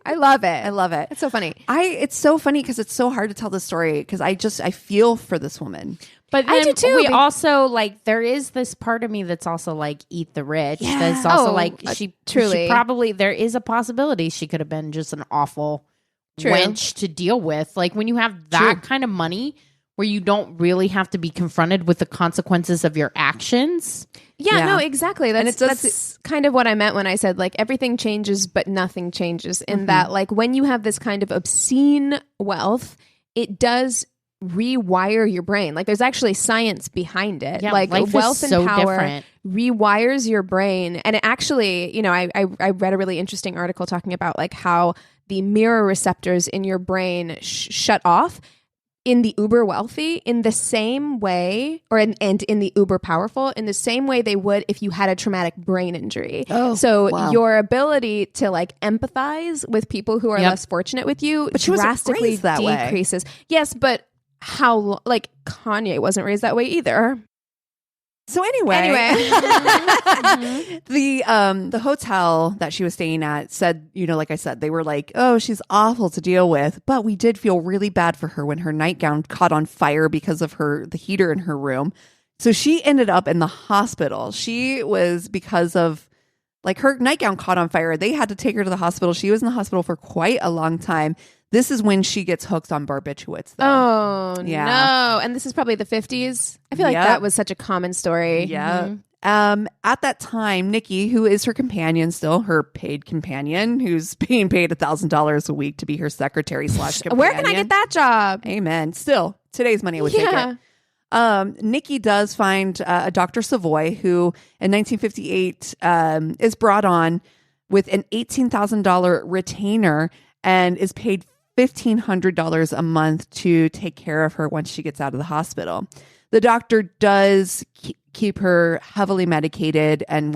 [SPEAKER 3] I love it.
[SPEAKER 2] I love it.
[SPEAKER 3] It's so funny.
[SPEAKER 2] It's so funny because it's so hard to tell the story because I feel for this woman.
[SPEAKER 4] But
[SPEAKER 3] I
[SPEAKER 4] then
[SPEAKER 3] do too,
[SPEAKER 4] we
[SPEAKER 3] but-
[SPEAKER 4] also like there is this part of me that's also like eat the rich.
[SPEAKER 2] Yeah.
[SPEAKER 4] That's also
[SPEAKER 3] Oh,
[SPEAKER 4] like she
[SPEAKER 3] truly.
[SPEAKER 4] probably there is a possibility she could have been just an awful
[SPEAKER 3] True.
[SPEAKER 4] wench to deal with. Like when you have that kind of money where you don't really have to be confronted with the consequences of your actions.
[SPEAKER 3] Yeah,
[SPEAKER 2] Yeah.
[SPEAKER 3] no, exactly.
[SPEAKER 2] And
[SPEAKER 3] That's,
[SPEAKER 2] it does-
[SPEAKER 3] that's kind of what I meant when I said like everything changes, but nothing changes. In that, like when you have this kind of obscene wealth, it does rewire your brain. Like there's actually science behind it.
[SPEAKER 4] Yeah,
[SPEAKER 3] like
[SPEAKER 4] life is
[SPEAKER 3] wealth and
[SPEAKER 4] so
[SPEAKER 3] power
[SPEAKER 4] different.
[SPEAKER 3] rewires your brain. And it actually, I read a really interesting article talking about like how the mirror receptors in your brain shut off in the uber wealthy in the same way, and in the uber powerful in the same way they would if you had a traumatic brain injury. So
[SPEAKER 2] wow.
[SPEAKER 3] your ability to like empathize with people who are
[SPEAKER 4] Yep.
[SPEAKER 3] less fortunate with you
[SPEAKER 2] But she wasn't
[SPEAKER 3] drastically
[SPEAKER 2] raised that way.
[SPEAKER 3] decreases. Yes, but like Kanye wasn't raised that way either.
[SPEAKER 2] So anyway, the hotel that she was staying at said, like I said, they were like, oh, she's awful to deal with, but we did feel really bad for her when her nightgown caught on fire because of the heater in her room. So she ended up in the hospital. She was because of like her nightgown caught on fire. They had to take her to the hospital. She was in the hospital for quite a long time. This is when she gets hooked on barbiturates, though.
[SPEAKER 3] Oh,
[SPEAKER 2] Yeah.
[SPEAKER 3] no. And this is probably the 50s. I feel like
[SPEAKER 2] Yep.
[SPEAKER 3] that was such a common story.
[SPEAKER 2] Yeah. At that time, Nikki, who is her companion still, her paid companion, who's being paid $1,000 a week to be her secretary / companion.
[SPEAKER 3] Where can I get that job?
[SPEAKER 2] Amen. Still, today's money would take it. Nikki does find a Dr. Savoy, who in 1958 is brought on with an $18,000 retainer and is paid $1,500 a month to take care of her once she gets out of the hospital. The doctor does keep her heavily medicated and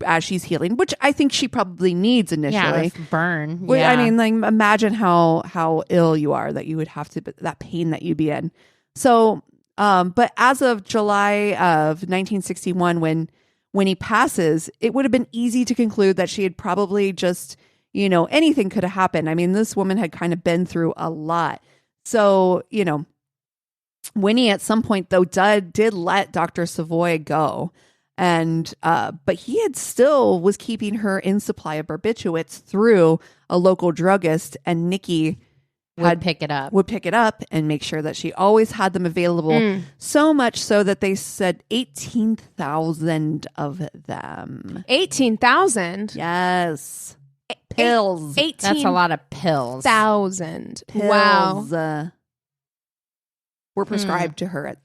[SPEAKER 2] as she's healing, which I think she probably needs initially.
[SPEAKER 4] Yeah, with burn.
[SPEAKER 2] Well,
[SPEAKER 4] Yeah.
[SPEAKER 2] I mean, like imagine how ill you are that you would have to, that pain that you'd be in. So, but as of July of 1961, when he passes, it would have been easy to conclude that she had probably just, anything could have happened. I mean, this woman had kind of been through a lot. So, Winnie at some point though did let Dr. Savoy go. And but he had still was keeping her in supply of barbiturates through a local druggist, and Nikki
[SPEAKER 4] would pick it up
[SPEAKER 2] and make sure that she always had them available. So much so that they said 18,000 of them.
[SPEAKER 3] 18,000?
[SPEAKER 2] Yes. Pills.
[SPEAKER 3] 18,000.
[SPEAKER 4] That's a lot of pills.
[SPEAKER 3] Wow.
[SPEAKER 2] Pills, were prescribed to her.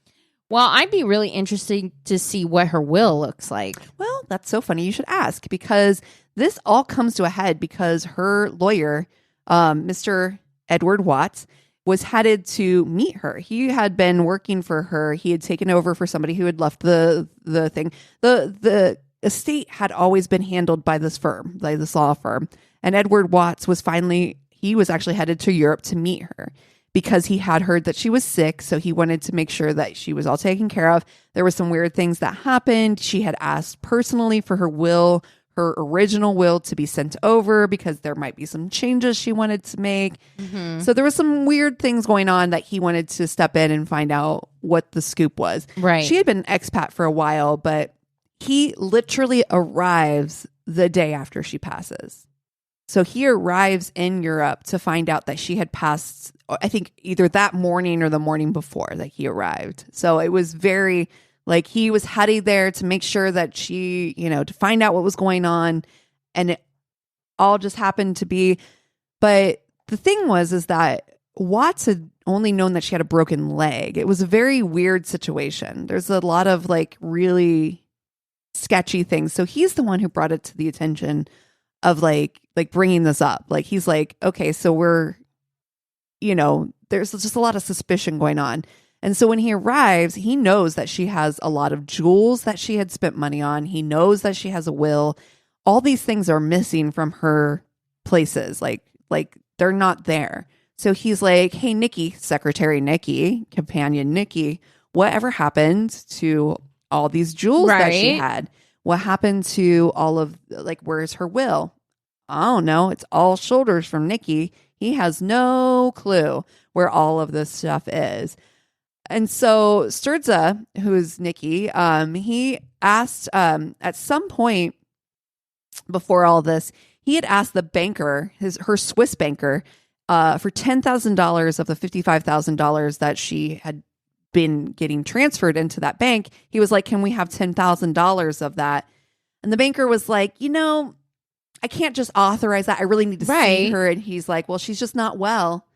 [SPEAKER 4] Well, I'd be really interested to see what her will looks like.
[SPEAKER 2] Well, that's so funny. You should ask, because this all comes to a head because her lawyer, Mr. Edward Watts, was headed to meet her. He had been working for her. He had taken over for somebody who had left the thing. The estate had always been handled by this firm, by this law firm. And Edward Watts was actually headed to Europe to meet her, because he had heard that she was sick. So he wanted to make sure that she was all taken care of. There were some weird things that happened. She had asked personally for her original will to be sent over because there might be some changes she wanted to make. Mm-hmm. So there was some weird things going on that he wanted to step in and find out what the scoop was.
[SPEAKER 4] Right.
[SPEAKER 2] She had been an expat for a while, but he literally arrives the day after she passes. So he arrives in Europe to find out that she had passed, I think either that morning or the morning before that he arrived. So it was very, like, he was headed there to make sure that she, to find out what was going on. And it all just happened to be. But the thing is that Watts had only known that she had a broken leg. It was a very weird situation. There's a lot of like really sketchy things. So he's the one who brought it to the attention of like bringing this up. Like he's like, okay, so we're, there's just a lot of suspicion going on. And so when he arrives, he knows that she has a lot of jewels that she had spent money on. He knows that she has a will. All these things are missing from her places. Like they're not there. So he's like, hey, Nikki, Secretary Nikki, companion Nikki, whatever happened to all these jewels that she had? What happened to all of, like, where's her will? I don't know. It's all shoulders from Nikki. He has no clue where all of this stuff is. And so Sturza, who is Nikki, he asked at some point before all this, he had asked the banker, her Swiss banker, for $10,000 of the $55,000 that she had been getting transferred into that bank. He was like, can we have $10,000 of that? And the banker was like, I can't just authorize that. I really need to see her. And he's like, well, she's just not well.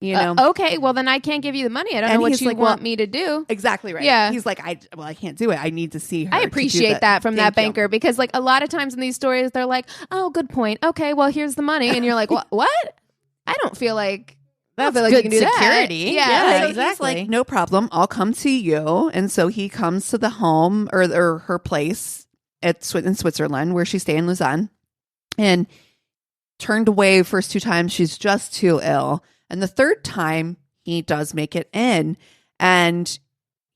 [SPEAKER 3] Okay, well then I can't give you the money. I don't know what you want me to do.
[SPEAKER 2] Exactly right.
[SPEAKER 3] Yeah.
[SPEAKER 2] He's like, I can't do it. I need to see her.
[SPEAKER 3] I appreciate that from that banker because like a lot of times in these stories, they're like, oh, good point. Okay, well here's the money. And you're like, what? I don't feel like
[SPEAKER 4] that's
[SPEAKER 3] good
[SPEAKER 4] you can do
[SPEAKER 3] security.
[SPEAKER 4] That.
[SPEAKER 2] Yeah, so
[SPEAKER 4] exactly.
[SPEAKER 2] He's like, no problem. I'll come to you. And so he comes to the home or her place in Switzerland where she's staying in Lausanne, and turned away first 2 times. She's just too ill. And the 3rd time, he does make it in. And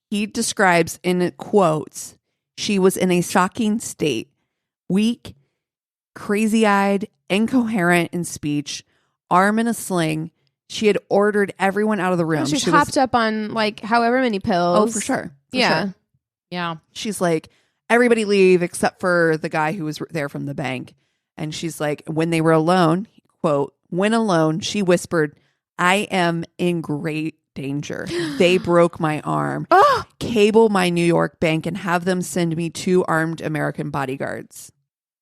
[SPEAKER 2] he describes in quotes, she was in a shocking state, weak, crazy-eyed, incoherent in speech, arm in a sling. She had ordered everyone out of the room.
[SPEAKER 3] She's hopped up on like however many pills.
[SPEAKER 2] Oh, for sure.
[SPEAKER 3] Yeah.
[SPEAKER 4] Yeah.
[SPEAKER 2] She's like, everybody leave except for the guy who was there from the bank. And she's like, when they were alone, quote, when alone, she whispered, I am in great danger. They broke my arm. Cable my New York bank and have them send me 2 armed American bodyguards.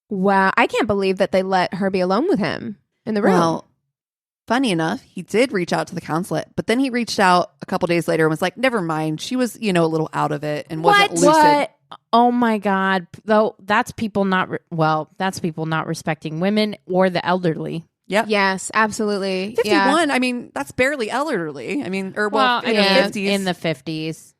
[SPEAKER 3] Wow. I can't believe that they let her be alone with him in the room.
[SPEAKER 2] Well, funny enough, he did reach out to the consulate, but then he reached out a couple days later and was like, never mind. She was, a little out of it and wasn't lucid.
[SPEAKER 4] What? Oh my God. Though that's people not respecting women or the elderly.
[SPEAKER 2] Yep.
[SPEAKER 3] Yes, absolutely.
[SPEAKER 2] 51.
[SPEAKER 3] Yeah.
[SPEAKER 2] I mean, that's barely elderly. I mean, in the 50s.
[SPEAKER 4] In the 50s.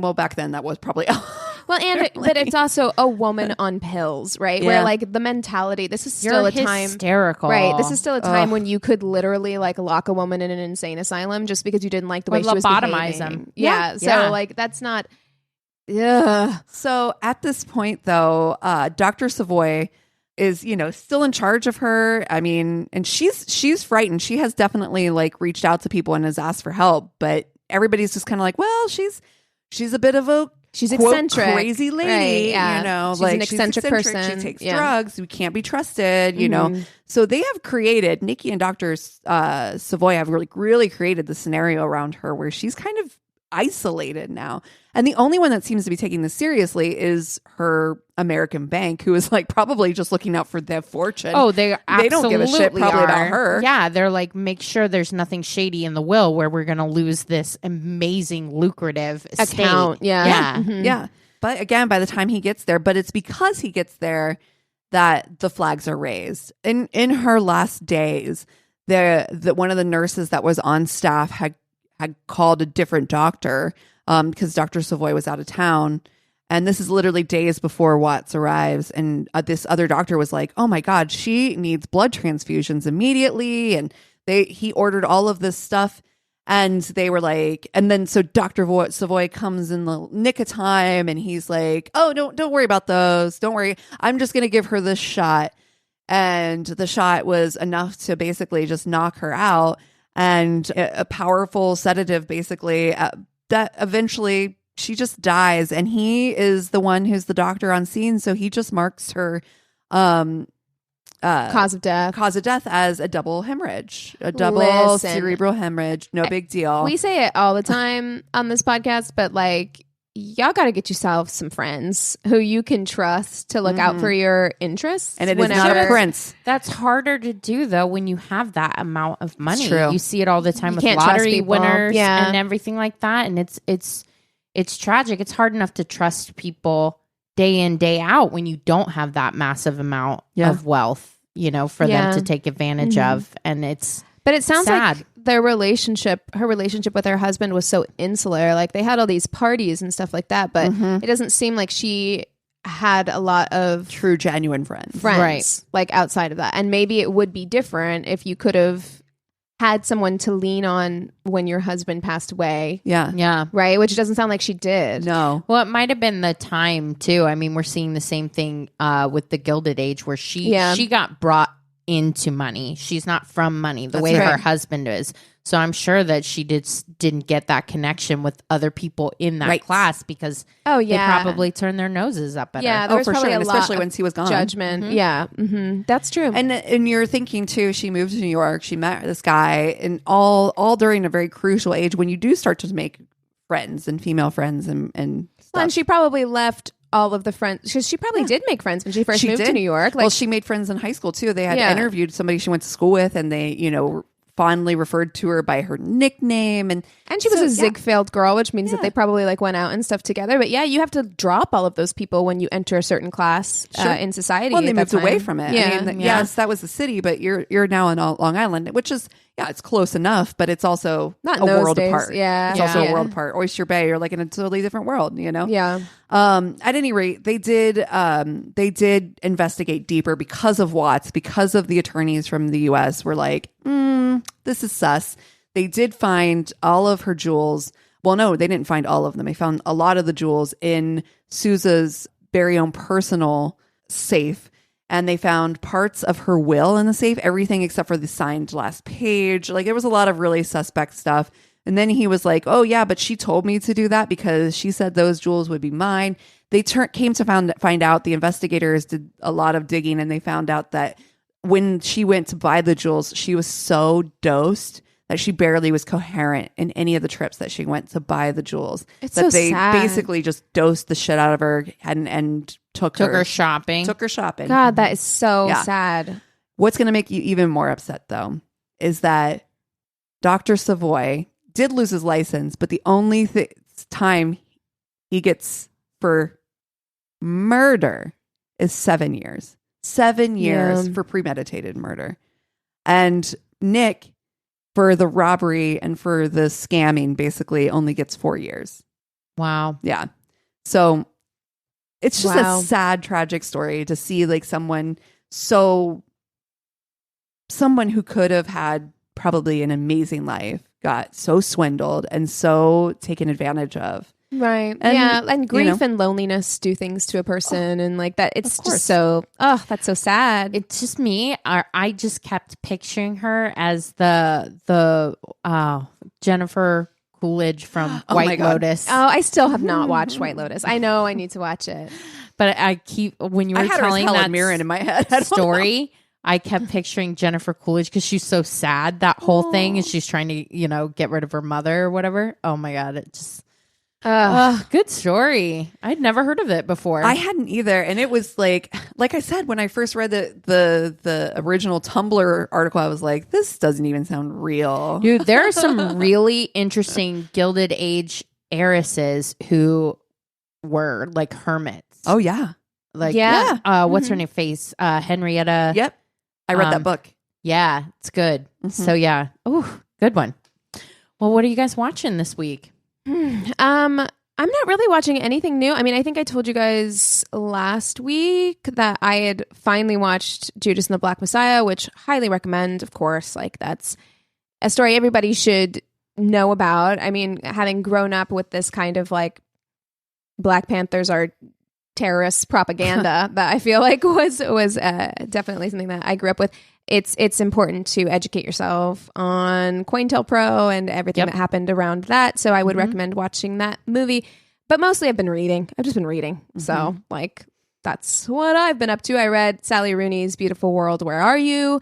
[SPEAKER 2] Well, back then that was probably.
[SPEAKER 3] Well, but it's also a woman on pills, right?
[SPEAKER 2] Yeah.
[SPEAKER 3] Where like the mentality, this is still a time.
[SPEAKER 4] Hysterical.
[SPEAKER 3] Right. This is still a time when you could literally like lock a woman in an insane asylum just because you didn't like the way she was
[SPEAKER 4] lobotomize
[SPEAKER 3] behaving.
[SPEAKER 4] them.
[SPEAKER 3] Yeah. So like that's not. Yeah.
[SPEAKER 2] So at this point, though, Dr. Savoy is, still in charge of her. I mean, and she's frightened. She has definitely like reached out to people and has asked for help, but everybody's just kind of like, well, she's a bit of a
[SPEAKER 3] she's
[SPEAKER 2] quote,
[SPEAKER 3] eccentric,
[SPEAKER 2] crazy lady.
[SPEAKER 3] right, yeah.
[SPEAKER 2] She's
[SPEAKER 3] like
[SPEAKER 2] an eccentric person. She takes drugs. We can't be trusted. So they have created Nikki and Dr. Savoy have really created the scenario around her where she's kind of isolated now. And the only one that seems to be taking this seriously is her American bank, who is like probably just looking out for their fortune.
[SPEAKER 4] Oh, they
[SPEAKER 2] don't give a shit probably about her.
[SPEAKER 4] Yeah, they're like, make sure there's nothing shady in the will where we're going to lose this amazing lucrative
[SPEAKER 3] account.
[SPEAKER 4] estate.
[SPEAKER 3] Yeah.
[SPEAKER 2] Yeah. But again, by the time he gets there, but it's because he gets there that the flags are raised. In her last days, the one of the nurses that was on staff had called a different doctor because Dr. Savoy was out of town. And this is literally days before Watts arrives. And this other doctor was like, oh my God, she needs blood transfusions immediately. And he ordered all of this stuff. And they were like, and then so Dr. Savoy comes in the nick of time and he's like, oh, don't worry about those. Don't worry. I'm just going to give her this shot. And the shot was enough to basically just knock her out. And a powerful sedative, basically, that eventually she just dies. And he is the one who's the doctor on scene. So he just marks her
[SPEAKER 3] cause of death
[SPEAKER 2] as a double hemorrhage, a double cerebral hemorrhage. No big deal.
[SPEAKER 3] We say it all the time on this podcast, but like, y'all got to get yourself some friends who you can trust to look out for your interests.
[SPEAKER 2] And it is not a prince.
[SPEAKER 4] That's harder to do though when you have that amount of money.
[SPEAKER 2] It's true.
[SPEAKER 4] You see it all the time with
[SPEAKER 3] can't trust
[SPEAKER 4] lottery
[SPEAKER 3] people.
[SPEAKER 4] winners
[SPEAKER 3] Yeah.
[SPEAKER 4] and everything like that. And it's tragic. It's hard enough to trust people day in, day out when you don't have that massive amount of wealth, you know, for them to take advantage of. And
[SPEAKER 3] But it sounds
[SPEAKER 4] sad.
[SPEAKER 3] like her relationship with her husband was so insular. Like they had all these parties and stuff like that, but it doesn't seem like she had a lot of
[SPEAKER 2] True, genuine friends.
[SPEAKER 3] friends like outside of that. And maybe it would be different if you could have had someone to lean on when your husband passed away.
[SPEAKER 2] Yeah.
[SPEAKER 4] Yeah.
[SPEAKER 3] Right? Which doesn't sound like she did.
[SPEAKER 2] No.
[SPEAKER 4] Well, it might have been the time too. I mean, we're seeing the same thing with the Gilded Age where she got brought into money. She's not from money the way her husband is. So I'm sure that she didn't get that connection with other people in that class because they probably turned their noses up at her.
[SPEAKER 3] Yeah, there was
[SPEAKER 2] for
[SPEAKER 3] probably
[SPEAKER 2] sure.
[SPEAKER 3] a
[SPEAKER 2] And
[SPEAKER 3] lot
[SPEAKER 2] especially
[SPEAKER 3] of
[SPEAKER 2] when he was gone.
[SPEAKER 3] judgment. Yeah, that's true.
[SPEAKER 2] And you're thinking too, she moved to New York, she met this guy, and all during a very crucial age when you do start to make friends and female friends and stuff.
[SPEAKER 3] Well, and she probably left all of the friends because she probably did make friends when she first moved to New York. Like,
[SPEAKER 2] well, she made friends in high school too. They had interviewed somebody she went to school with, and they, you know, fondly referred to her by her nickname. And
[SPEAKER 3] she was a Ziegfeld girl, which means that they probably like went out and stuff together. But yeah, you have to drop all of those people when you enter a certain class in society.
[SPEAKER 2] Well, they moved away from it.
[SPEAKER 3] Yeah.
[SPEAKER 2] I mean, yes, that was the city, but you're now in Long Island, which is it's close enough, but it's also
[SPEAKER 3] not
[SPEAKER 2] a
[SPEAKER 3] in those
[SPEAKER 2] world
[SPEAKER 3] days.
[SPEAKER 2] apart.
[SPEAKER 3] Yeah,
[SPEAKER 2] it's also a world apart. Oyster Bay, you're like in a totally different world, you know.
[SPEAKER 3] Yeah.
[SPEAKER 2] At any rate, they did investigate deeper because of Watts, because of the attorneys from the U.S. were like, this is sus. They did find all of her jewels. Well, no, they didn't find all of them. They found a lot of the jewels in Sousa's very own personal safe. And they found parts of her will in the safe, everything except for the signed last page. Like, there was a lot of really suspect stuff. And then he was like, oh, yeah, but she told me to do that because she said those jewels would be mine. They came to find out, the investigators did a lot of digging, and they found out that when she went to buy the jewels, she was so dosed that she barely was coherent in any of the trips that she went to buy the jewels.
[SPEAKER 3] It's
[SPEAKER 2] that
[SPEAKER 3] so
[SPEAKER 2] they
[SPEAKER 3] sad.
[SPEAKER 2] basically just dosed the shit out of her and took her
[SPEAKER 4] shopping.
[SPEAKER 3] God, that is so sad.
[SPEAKER 2] What's going to make you even more upset, though, is that Dr. Savoy did lose his license, but the only time he gets for murder is 7 years. 7 years for premeditated murder. And Nick, for the robbery and for the scamming, basically only gets 4 years.
[SPEAKER 4] Wow.
[SPEAKER 2] Yeah. So it's just a sad, tragic story to see like someone who could have had probably an amazing life got so swindled and so taken advantage of.
[SPEAKER 3] Right.
[SPEAKER 2] And,
[SPEAKER 3] and grief and loneliness do things to a person and like that. It's just so, that's so sad.
[SPEAKER 4] It's just me. I just kept picturing her as the Jennifer Coolidge from White Lotus.
[SPEAKER 3] Oh, I still have not watched White Lotus. I know I need to watch it.
[SPEAKER 4] But I keep, when you were telling that
[SPEAKER 2] Mirren in my head
[SPEAKER 4] story, I kept picturing Jennifer Coolidge because she's so sad, that whole thing, and she's trying to, get rid of her mother or whatever. Oh my God. It just... good story. I'd never heard of it before.
[SPEAKER 2] I hadn't either, and it was like I said, when I first read the original Tumblr article, I was like, this doesn't even sound real.
[SPEAKER 4] Dude, there are some really interesting Gilded Age heiresses who were like hermits.
[SPEAKER 2] Oh yeah,
[SPEAKER 4] like what's her name? Henrietta.
[SPEAKER 2] Yep, I read that book.
[SPEAKER 4] Yeah, it's good. So yeah, good one. Well, what are you guys watching this week?
[SPEAKER 3] I'm not really watching anything new. I mean, I think I told you guys last week that I had finally watched Judas and the Black Messiah, which highly recommend, of course. Like, that's a story everybody should know about. I mean, having grown up with this kind of like Black Panthers are terrorist propaganda that I feel like was definitely something that I grew up with. It's important to educate yourself on COINTELPRO and everything that happened around that. So I would recommend watching that movie. But mostly I've just been reading. So like that's what I've been up to. I read Sally Rooney's Beautiful World, Where Are You?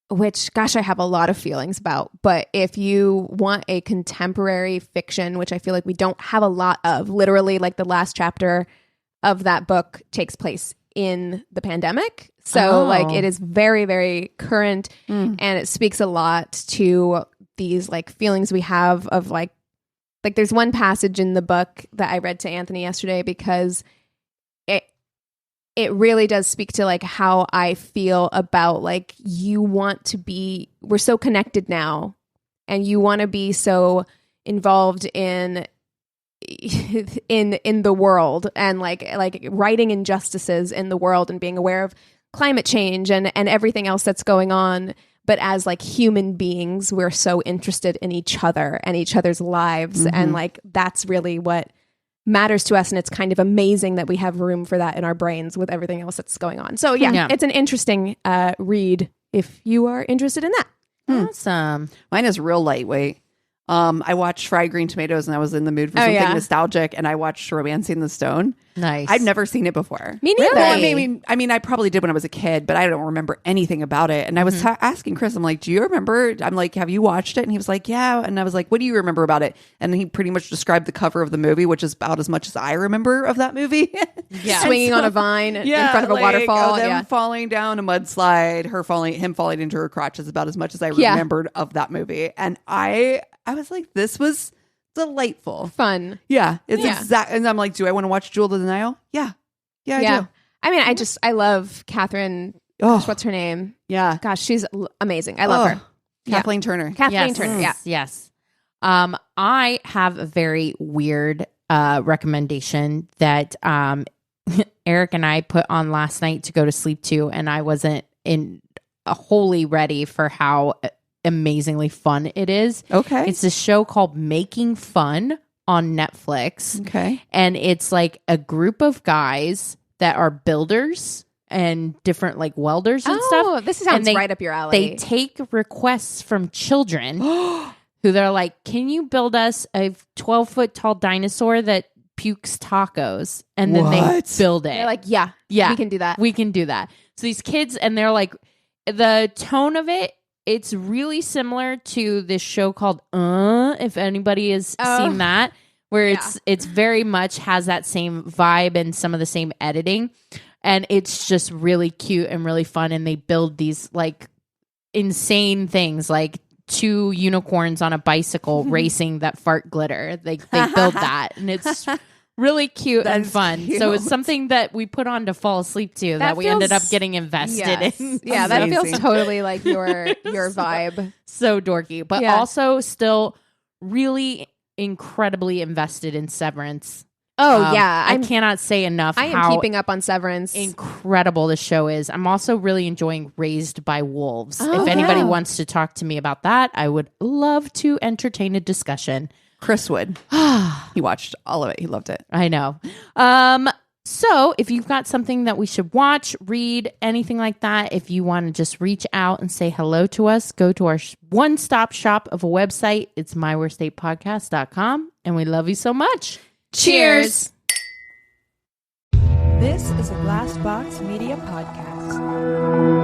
[SPEAKER 3] which, gosh, I have a lot of feelings about. But if you want a contemporary fiction, which I feel like we don't have a lot of, literally like the last chapter of that book takes place in the pandemic. So like it is very, very current and it speaks a lot to these like feelings we have of like there's one passage in the book that I read to Anthony yesterday because it really does speak to like how I feel about like we're so connected now and you want to be so involved in the world and like righting injustices in the world and being aware of climate change and everything else that's going on. But as like human beings, we're so interested in each other and each other's lives. And like, that's really what matters to us. And it's kind of amazing that we have room for that in our brains with everything else that's going on. So yeah. It's an interesting read if you are interested in that.
[SPEAKER 4] Awesome.
[SPEAKER 2] Mine is real lightweight. I watched Fried Green Tomatoes and I was in the mood for something nostalgic and I watched Romancing the Stone.
[SPEAKER 4] Nice.
[SPEAKER 2] I've never seen it before.
[SPEAKER 3] Me neither.
[SPEAKER 2] Well, I mean, I probably did when I was a kid, but I don't remember anything about it. And I was asking Chris, I'm like, do you remember? I'm like, have you watched it? And he was like, yeah. And I was like, what do you remember about it? And he pretty much described the cover of the movie, which is about as much as I remember of that movie.
[SPEAKER 3] Swinging on a vine in front of a waterfall.
[SPEAKER 2] Them falling down a mudslide, him falling into her crotch is about as much as I remembered of that movie. And I was like, this was delightful.
[SPEAKER 3] Fun.
[SPEAKER 2] Yeah. It's exact. And I'm like, do I want to watch Jewel of the Nile? Yeah. Yeah, I do.
[SPEAKER 3] I mean, I love Catherine. What's her name?
[SPEAKER 2] Yeah.
[SPEAKER 3] Gosh, she's amazing. I love her.
[SPEAKER 2] Kathleen Turner.
[SPEAKER 3] Kathleen Turner. Yeah.
[SPEAKER 4] Yes. I have a very weird recommendation that Eric and I put on last night to go to sleep to, and I wasn't wholly ready for how amazingly fun it is.
[SPEAKER 2] Okay.
[SPEAKER 4] It's a show called Making Fun on Netflix.
[SPEAKER 2] Okay.
[SPEAKER 4] And it's like a group of guys that are builders and different like welders and stuff.
[SPEAKER 3] Oh, this sounds right up your alley.
[SPEAKER 4] They take requests from children who they're like, can you build us a 12-foot tall dinosaur that pukes tacos? And then they build it.
[SPEAKER 3] They're like, yeah, we can do that.
[SPEAKER 4] We can do that. So these kids, and they're like, the tone of it, it's really similar to this show called if anybody has seen that, where it's very much has that same vibe and some of the same editing. And it's just really cute and really fun. And they build these like insane things, like 2 unicorns on a bicycle racing that fart glitter. They build that. And it's really cute and fun.
[SPEAKER 2] Cute.
[SPEAKER 4] So it's something that we put on to fall asleep to that we ended up getting invested in.
[SPEAKER 3] Yeah, that feels totally like your vibe.
[SPEAKER 4] So dorky, but also still really incredibly invested in Severance.
[SPEAKER 3] Oh, yeah.
[SPEAKER 4] I cannot say enough
[SPEAKER 3] I am
[SPEAKER 4] how
[SPEAKER 3] keeping up on Severance.
[SPEAKER 4] Incredible the show is. I'm also really enjoying Raised by Wolves. If anybody wants to talk to me about that, I would love to entertain a discussion.
[SPEAKER 2] Chris would. He watched all of it. He loved it.
[SPEAKER 4] I know. So if you've got something that we should watch, read, anything like that, if you want to just reach out and say hello to us, go to our one-stop shop of a website. It's myworstatepodcast.com. And we love you so much. Cheers.
[SPEAKER 1] This is a Glass Box Media Podcast.